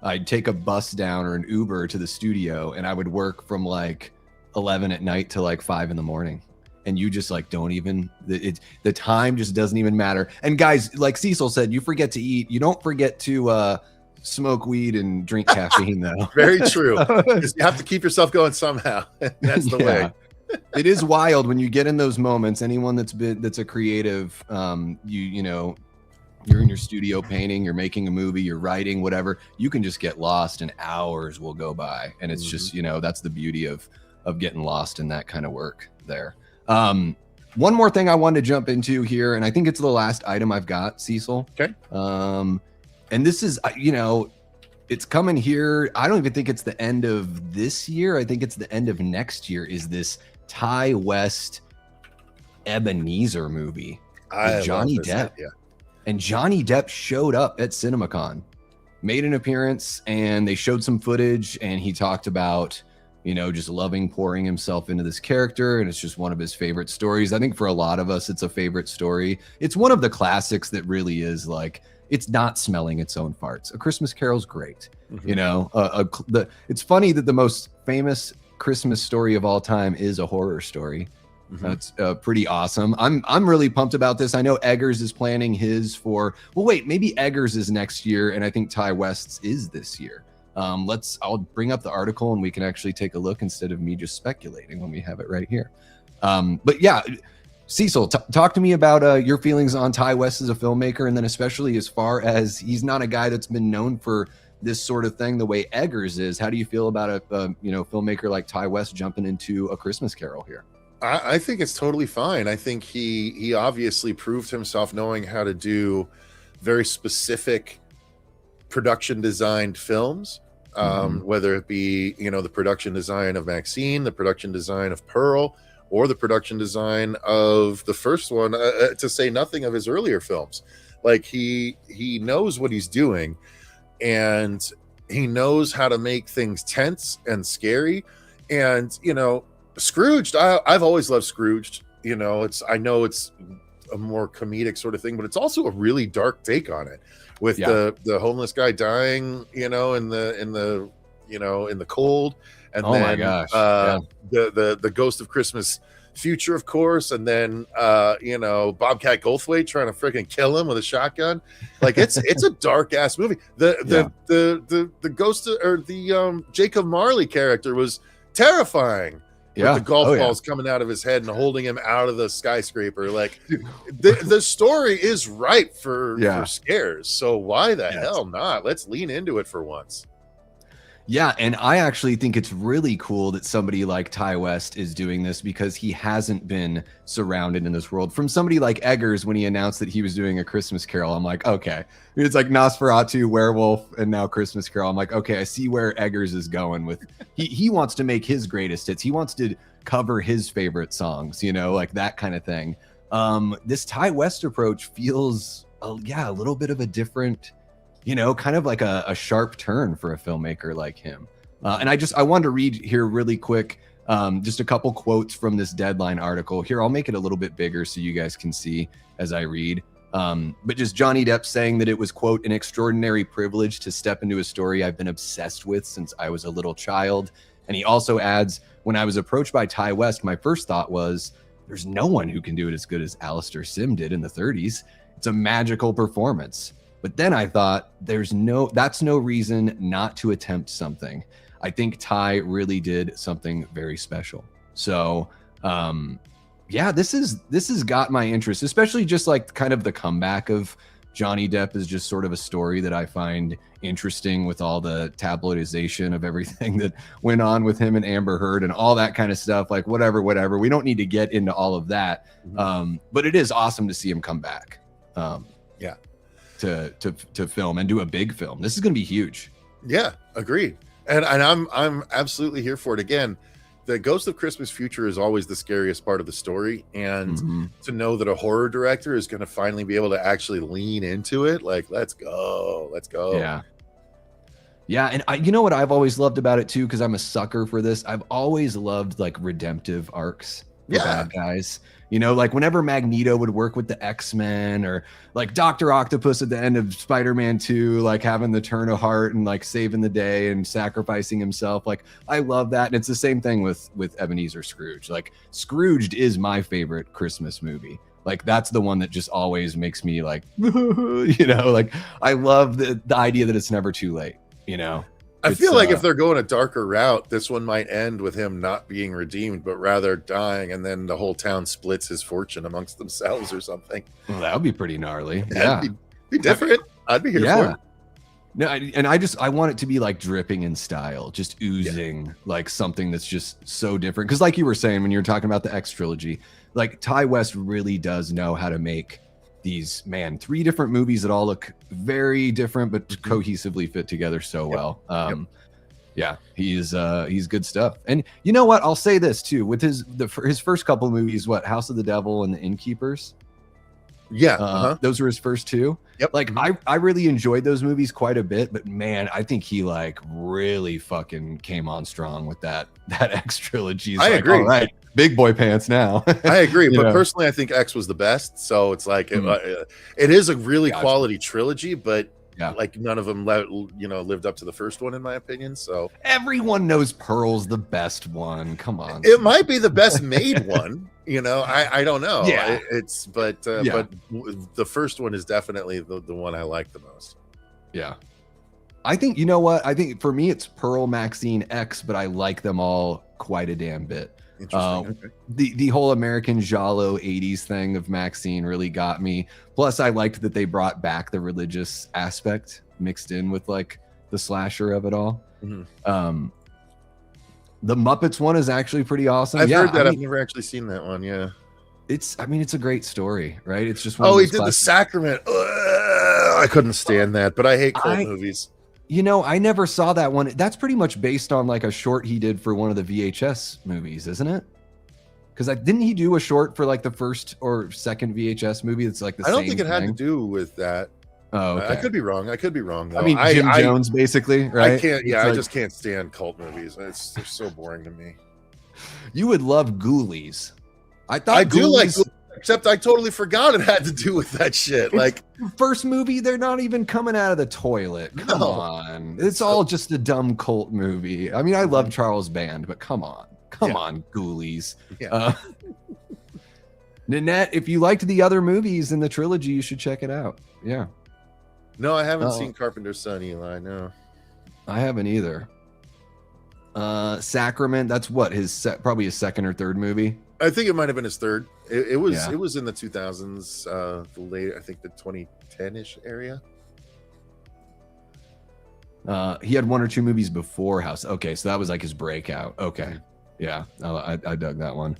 I'd take a bus down or an Uber to the studio, and I would work from like 11 at night to like 5 in the morning. And you just like don't even, the time just doesn't even matter. And guys, like Cecil said, you forget to eat. You don't forget to smoke weed and drink caffeine though. Very true. You have to keep yourself going somehow. That's the way. It is wild when you get in those moments. Anyone that's a creative, you're in your studio painting, you're making a movie, you're writing, whatever, you can just get lost and hours will go by. And it's just, that's the beauty of getting lost in that kind of work there. One more thing I wanted to jump into here, and I think it's the last item I've got, Cecil. Okay. And this is, it's coming here. I don't even think it's the end of this year. I think it's the end of next year, is this Ty West Ebenezer movie with Johnny Depp. And Johnny Depp showed up at CinemaCon, made an appearance, and they showed some footage, and he talked about, just loving pouring himself into this character, and it's just one of his favorite stories. I think for a lot of us, it's a favorite story. It's one of the classics that really is like, it's not smelling its own farts. A Christmas Carol's great. It's funny that the most famous Christmas story of all time is a horror story. That's pretty awesome. I'm really pumped about this. I know Eggers is planning his for, maybe Eggers is next year, and I think Ty West's is this year. I'll bring up the article and we can actually take a look instead of me just speculating when we have it right here. But yeah, Cecil, talk to me about your feelings on Ty West as a filmmaker, and then especially as far as he's not a guy that's been known for this sort of thing the way Eggers is. How do you feel about a filmmaker like Ty West jumping into A Christmas Carol here? I think it's totally fine. I think he obviously proved himself knowing how to do very specific production designed films, whether it be, the production design of Maxine, the production design of Pearl, or the production design of the first one, to say nothing of his earlier films. Like he knows what he's doing, and he knows how to make things tense and scary. And, Scrooged, I've always loved Scrooged. I know it's a more comedic sort of thing, but it's also a really dark take on it, with the homeless guy dying, in the cold, and then the Ghost of Christmas Future, of course, and then Bobcat Goldthwait trying to freaking kill him with a shotgun. Like it's a dark ass movie. The ghost or the Jacob Marley character was terrifying. With the golf balls coming out of his head and holding him out of the skyscraper. Like the story is ripe for scares. So why the hell not? Let's lean into it for once. Yeah, and I actually think it's really cool that somebody like Ty West is doing this because he hasn't been surrounded in this world. From somebody like Eggers, when he announced that he was doing A Christmas Carol, I'm like, okay. It's like Nosferatu, Werewolf, and now Christmas Carol. I'm like, okay, I see where Eggers is going with. He wants to make his greatest hits. He wants to cover his favorite songs, like that kind of thing. This Ty West approach feels, a little bit of a different, kind of like a sharp turn for a filmmaker like him. And I wanted to read here really quick, just a couple quotes from this Deadline article. Here, I'll make it a little bit bigger so you guys can see as I read. But just Johnny Depp saying that it was, quote, an extraordinary privilege to step into a story I've been obsessed with since I was a little child. And he also adds, when I was approached by Ty West, my first thought was, there's no one who can do it as good as Alistair Sim did in the 30s. It's a magical performance. But then I thought, that's no reason not to attempt something. I think Ty really did something very special. So, this has got my interest, especially just like kind of the comeback of Johnny Depp is just sort of a story that I find interesting with all the tabloidization of everything that went on with him and Amber Heard and all that kind of stuff. Like whatever. We don't need to get into all of that. But it is awesome to see him come back. To film and do a big film. This is going to be huge. Yeah, agreed. And I'm absolutely here for it. Again, the Ghost of Christmas Future is always the scariest part of the story, and to know that a horror director is going to finally be able to actually lean into it, like let's go. Yeah, and you know what I've always loved about it too, because I'm a sucker for this. I've always loved like redemptive arcs for bad guys. Like whenever Magneto would work with the X-Men, or like Dr. Octopus at the end of Spider-Man 2, like having the turn of heart and like saving the day and sacrificing himself. Like I love that. And it's the same thing with Ebenezer Scrooge. Like Scrooged is my favorite Christmas movie. Like that's the one that just always makes me like, like I love the idea that it's never too late, I feel like if they're going a darker route, this one might end with him not being redeemed, but rather dying, and then the whole town splits his fortune amongst themselves or something. Well, that would be pretty gnarly. That'd be different. I'd be here for it. No, I want it to be like dripping in style, just oozing like something that's just so different. Because like you were saying when you were talking about the X trilogy, like Ty West really does know how to make these 3 different movies that all look very different but cohesively fit together so well. He's good stuff. And you know what, I'll say this too, with his first couple of movies, House of the Devil and The Innkeepers, those were his first 2. Like I really enjoyed those movies quite a bit, but man, I think he like really fucking came on strong with that X trilogy. I agree. All right, big boy pants now. I agree, but personally I think X was the best. So it's like it is a really quality trilogy, but like none of them lived up to the first one in my opinion. So everyone knows Pearl's the best one. Come on, it might be the best made one. I don't know. But the first one is definitely the one I like the most. I think, you know what, I think for me it's Pearl, Maxine, X, but I like them all quite a damn bit. Interesting. The whole American Giallo 80s thing of Maxine really got me. Plus I liked that they brought back the religious aspect mixed in with like the slasher of it all. The Muppets one is actually pretty awesome. I've heard that. I've never actually seen that one. It's a great story, right? It's just he did the Sacrament. I couldn't stand that, but I hate cult movies. I never saw that one. That's pretty much based on like a short he did for one of the VHS movies, isn't it? Because didn't he do a short for like the first or second VHS movie that's like the same I don't think it had thing? to do with that. Oh, okay. I could be wrong. Though. I mean, Jim Jones, basically, right? I can't. Yeah, I just can't stand cult movies. They're so boring to me. You would love Ghoulies. I do like Ghoulies, except I totally forgot it had to do with that shit. Like first movie, they're not even coming out of the toilet. Come on, it's all just a dumb cult movie. I mean, I love Charles Band, but come on, Ghoulies. Nanette, if you liked the other movies in the trilogy, you should check it out. Yeah. No, I haven't seen Carpenter's Son, Eli. No, I haven't either. Sacrament, that's what probably his second or third movie. I think it might have been his third. It was in the 2000s, I think the 2010-ish area. He had 1 or 2 movies before House. Okay, so that was like his breakout. Okay, yeah, I dug that one.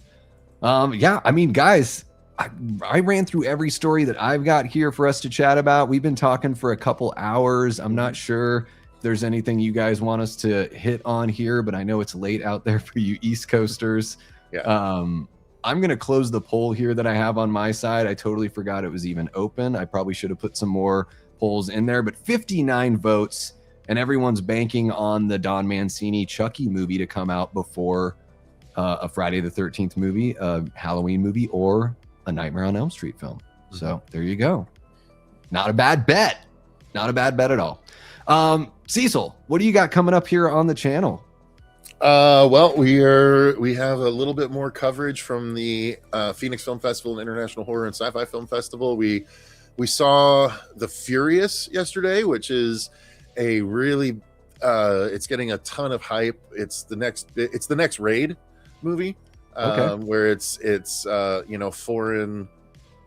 Yeah, I mean, guys, I ran through every story that I've got here for us to chat about. We've been talking for a couple hours. I'm not sure if there's anything you guys want us to hit on here, but I know it's late out there for you East Coasters. Yeah. I'm going to close the poll here that I have on my side. I totally forgot it was even open. I probably should have put some more polls in there, but 59 votes, and everyone's banking on the Don Mancini Chucky movie to come out before a Friday the 13th movie, a Halloween movie, or a Nightmare on Elm Street film. So there you go. Not a bad bet. Not a bad bet at all. Cecil, what do you got coming up here on the channel? Well, we have a little bit more coverage from the Phoenix Film Festival and International Horror and Sci-Fi Film Festival. We saw The Furious yesterday, which is a really it's getting a ton of hype. It's the next Raid movie, where it's foreign,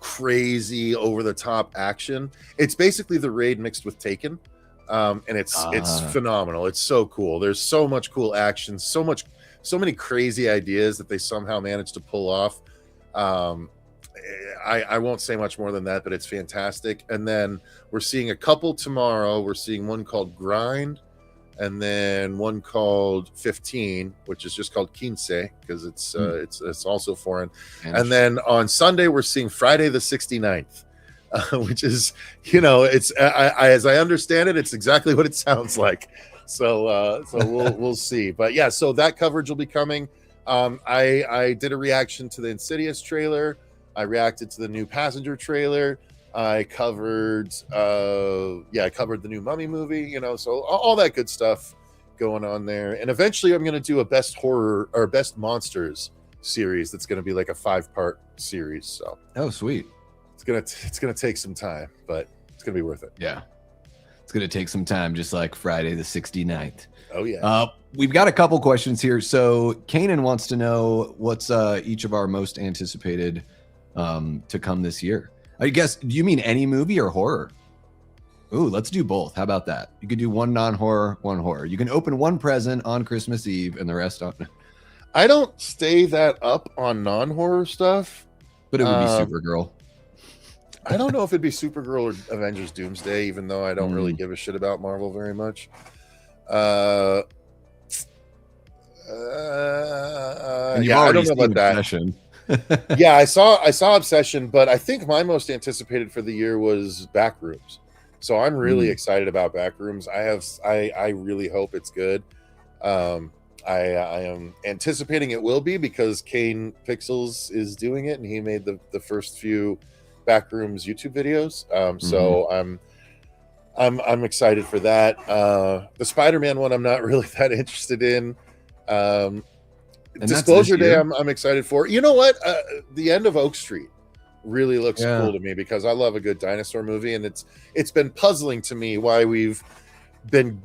crazy, over the top action. It's basically the Raid mixed with Taken. And it's phenomenal. It's so cool. There's so much cool action, so many crazy ideas that they somehow managed to pull off. I won't say much more than that, but it's fantastic. And then we're seeing a couple tomorrow. We're seeing one called Grind, and then one called 15, which is just called Quince, because it's also foreign. And then on Sunday we're seeing Friday the 69th. Which is, it's as I understand it, it's exactly what it sounds like. So we'll see. But yeah, so that coverage will be coming. I did a reaction to the Insidious trailer. I reacted to the new Passenger trailer. I covered the new Mummy movie. So all that good stuff going on there. And eventually, I'm going to do a best horror or best monsters series. That's going to be like a 5-part series. So sweet. It's gonna take some time, but it's gonna be worth it. Yeah, it's gonna take some time, just like Friday the 69th. Oh yeah. We've got a couple questions here. So Kanan wants to know what's each of our most anticipated to come this year. I guess, do you mean any movie or horror? Ooh, let's do both. How about that? You could do one non-horror, one horror. You can open one present on Christmas Eve and the rest on. I don't stay that up on non-horror stuff, but it would be Supergirl. I don't know if it'd be Supergirl or Avengers Doomsday, even though I don't really give a shit about Marvel very much. And you've I already don't know about Obsession. That. Yeah, I saw Obsession, but I think my most anticipated for the year was Backrooms. So I'm really excited about Backrooms. I really hope it's good. I am anticipating it will be, because Kane Pixels is doing it, and he made the first few Backrooms YouTube videos. So I'm excited for that. The Spider-Man one I'm not really that interested in. Disclosure Day I'm excited for. You know what? The end of Oak Street really looks cool to me, because I love a good dinosaur movie, and it's been puzzling to me why we've been,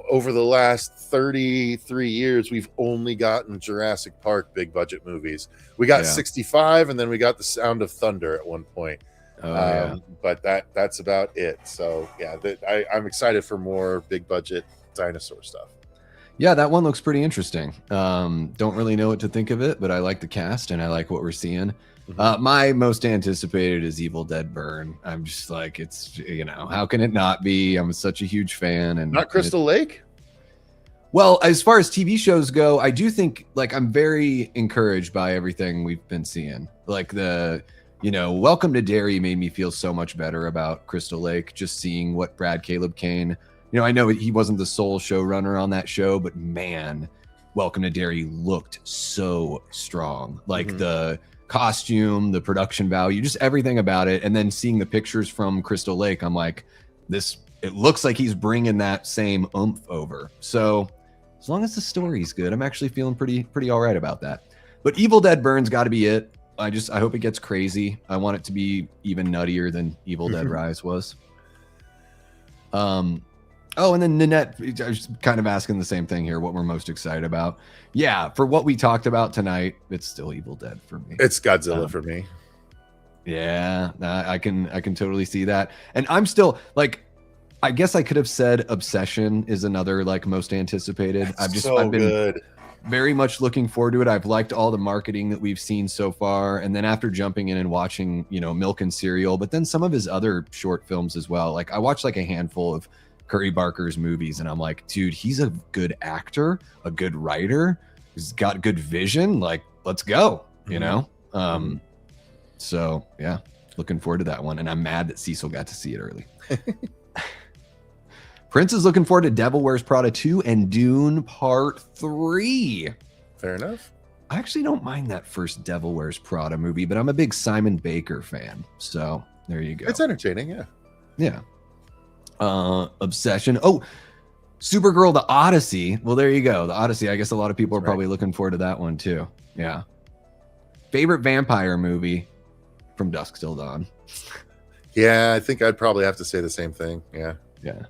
over the last 33 years, we've only gotten Jurassic Park big budget movies. We got 65, and then we got The Sound of Thunder at one point. But that's about it. So yeah, I'm excited for more big budget dinosaur stuff. Yeah, that one looks pretty interesting. Don't really know what to think of it, but I like the cast and I like what we're seeing. My most anticipated is Evil Dead Burn. I'm just like, it's, how can it not be? I'm such a huge fan. And not Crystal Lake? Well, as far as TV shows go, I do think, I'm very encouraged by everything we've been seeing. Like Welcome to Derry made me feel so much better about Crystal Lake, just seeing what Brad Caleb Kane, I know he wasn't the sole showrunner on that show, but man, Welcome to Derry looked so strong. The costume, the production value, just everything about it. And then seeing the pictures from Crystal Lake, I'm like, it looks like he's bringing that same oomph over. So as long as the story's good, I'm actually feeling pretty all right about that. But Evil Dead Burn's got to be it. I hope it gets crazy. I want it to be even nuttier than Evil Dead Rise was. And then Nanette, I was kind of asking the same thing here, what we're most excited about. Yeah, for what we talked about tonight, it's still Evil Dead for me. It's Godzilla for me. Yeah, I can totally see that. And I'm still I guess I could have said Obsession is another like most anticipated. I've been good. Very much looking forward to it. I've liked all the marketing that we've seen so far. And then after jumping in and watching, Milk and Cereal, but then some of his other short films as well. Like I watched like a handful of Curry Barker's movies and I'm like, dude, he's a good actor, a good writer. He's got good vision. Like, let's go, So yeah, looking forward to that one. And I'm mad that Cecil got to see it early. Prince is looking forward to Devil Wears Prada 2 and Dune Part 3. Fair enough. I actually don't mind that first Devil Wears Prada movie, but I'm a big Simon Baker fan. So there you go. It's entertaining, yeah. Yeah. Obsession. Oh, Supergirl, The Odyssey. Well, there you go. The Odyssey. I guess a lot of people are probably looking forward to that one too. Yeah. Favorite vampire movie from Dusk Till Dawn. Yeah, I think I'd probably have to say the same thing. Yeah. Yeah.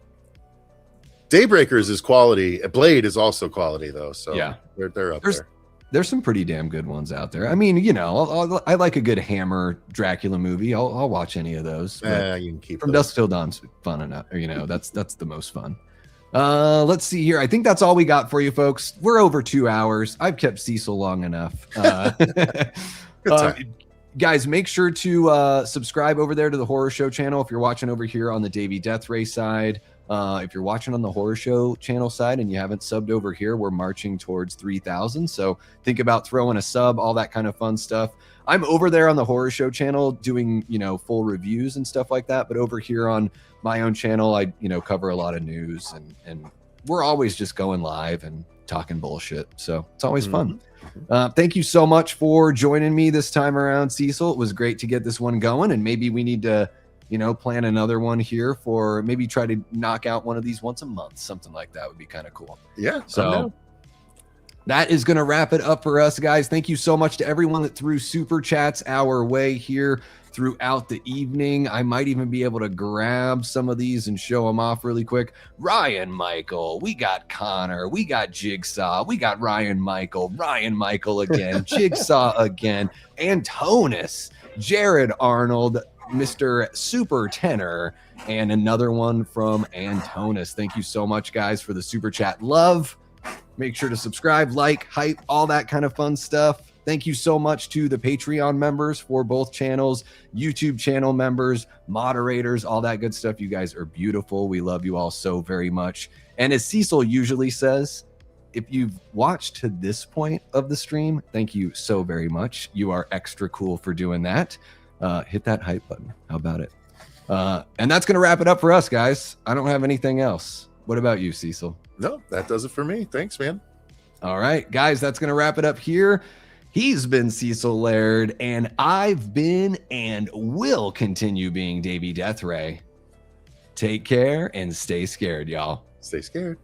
Daybreakers is quality. Blade is also quality though. So yeah, they're up there. There's some pretty damn good ones out there. I mean, I like a good Hammer Dracula movie. I'll watch any of those. You can keep from Dusk Till Dawn's fun enough. That's the most fun. Let's see here. I think that's all we got for you folks. We're over 2 hours. I've kept Cecil long enough. Guys, make sure to subscribe over there to the Horror Show channel if you're watching over here on the Davey Deathray side. If you're watching on the Horror Show channel side and you haven't subbed over here, we're marching towards 3,000. So think about throwing a sub, all that kind of fun stuff. I'm over there on the Horror Show channel doing, full reviews and stuff like that. But over here on my own channel, I, cover a lot of news and we're always just going live and talking bullshit. So it's always fun. Thank you so much for joining me this time around, Cecil. It was great to get this one going, and maybe we need to plan another one here for maybe try to knock out one of these once a month. Something like that would be kind of cool. Yeah. So that is going to wrap it up for us, guys. Thank you so much to everyone that threw super chats our way here throughout the evening. I might even be able to grab some of these and show them off really quick. Ryan Michael, we got Connor, we got Jigsaw, we got Ryan Michael again, Jigsaw again, Antonis, Jared Arnold, Mr. Super Tenor, and another one from Antonis. Thank you so much, guys, for the super chat love. Make sure to subscribe, like, hype, all that kind of fun stuff. Thank you so much to the Patreon members for both channels, YouTube channel members, moderators, all that good stuff. You guys are beautiful. We love you all so very much. And as Cecil usually says, if you've watched to this point of the stream, thank you so very much. You are extra cool for doing that. Hit that hype button. How about it? And that's going to wrap it up for us, guys. I don't have anything else. What about you, Cecil? No, that does it for me. Thanks, man. All right, guys, that's going to wrap it up here. He's been Cecil Laird, and I've been and will continue being Davey Deathray. Take care and stay scared, y'all. Stay scared.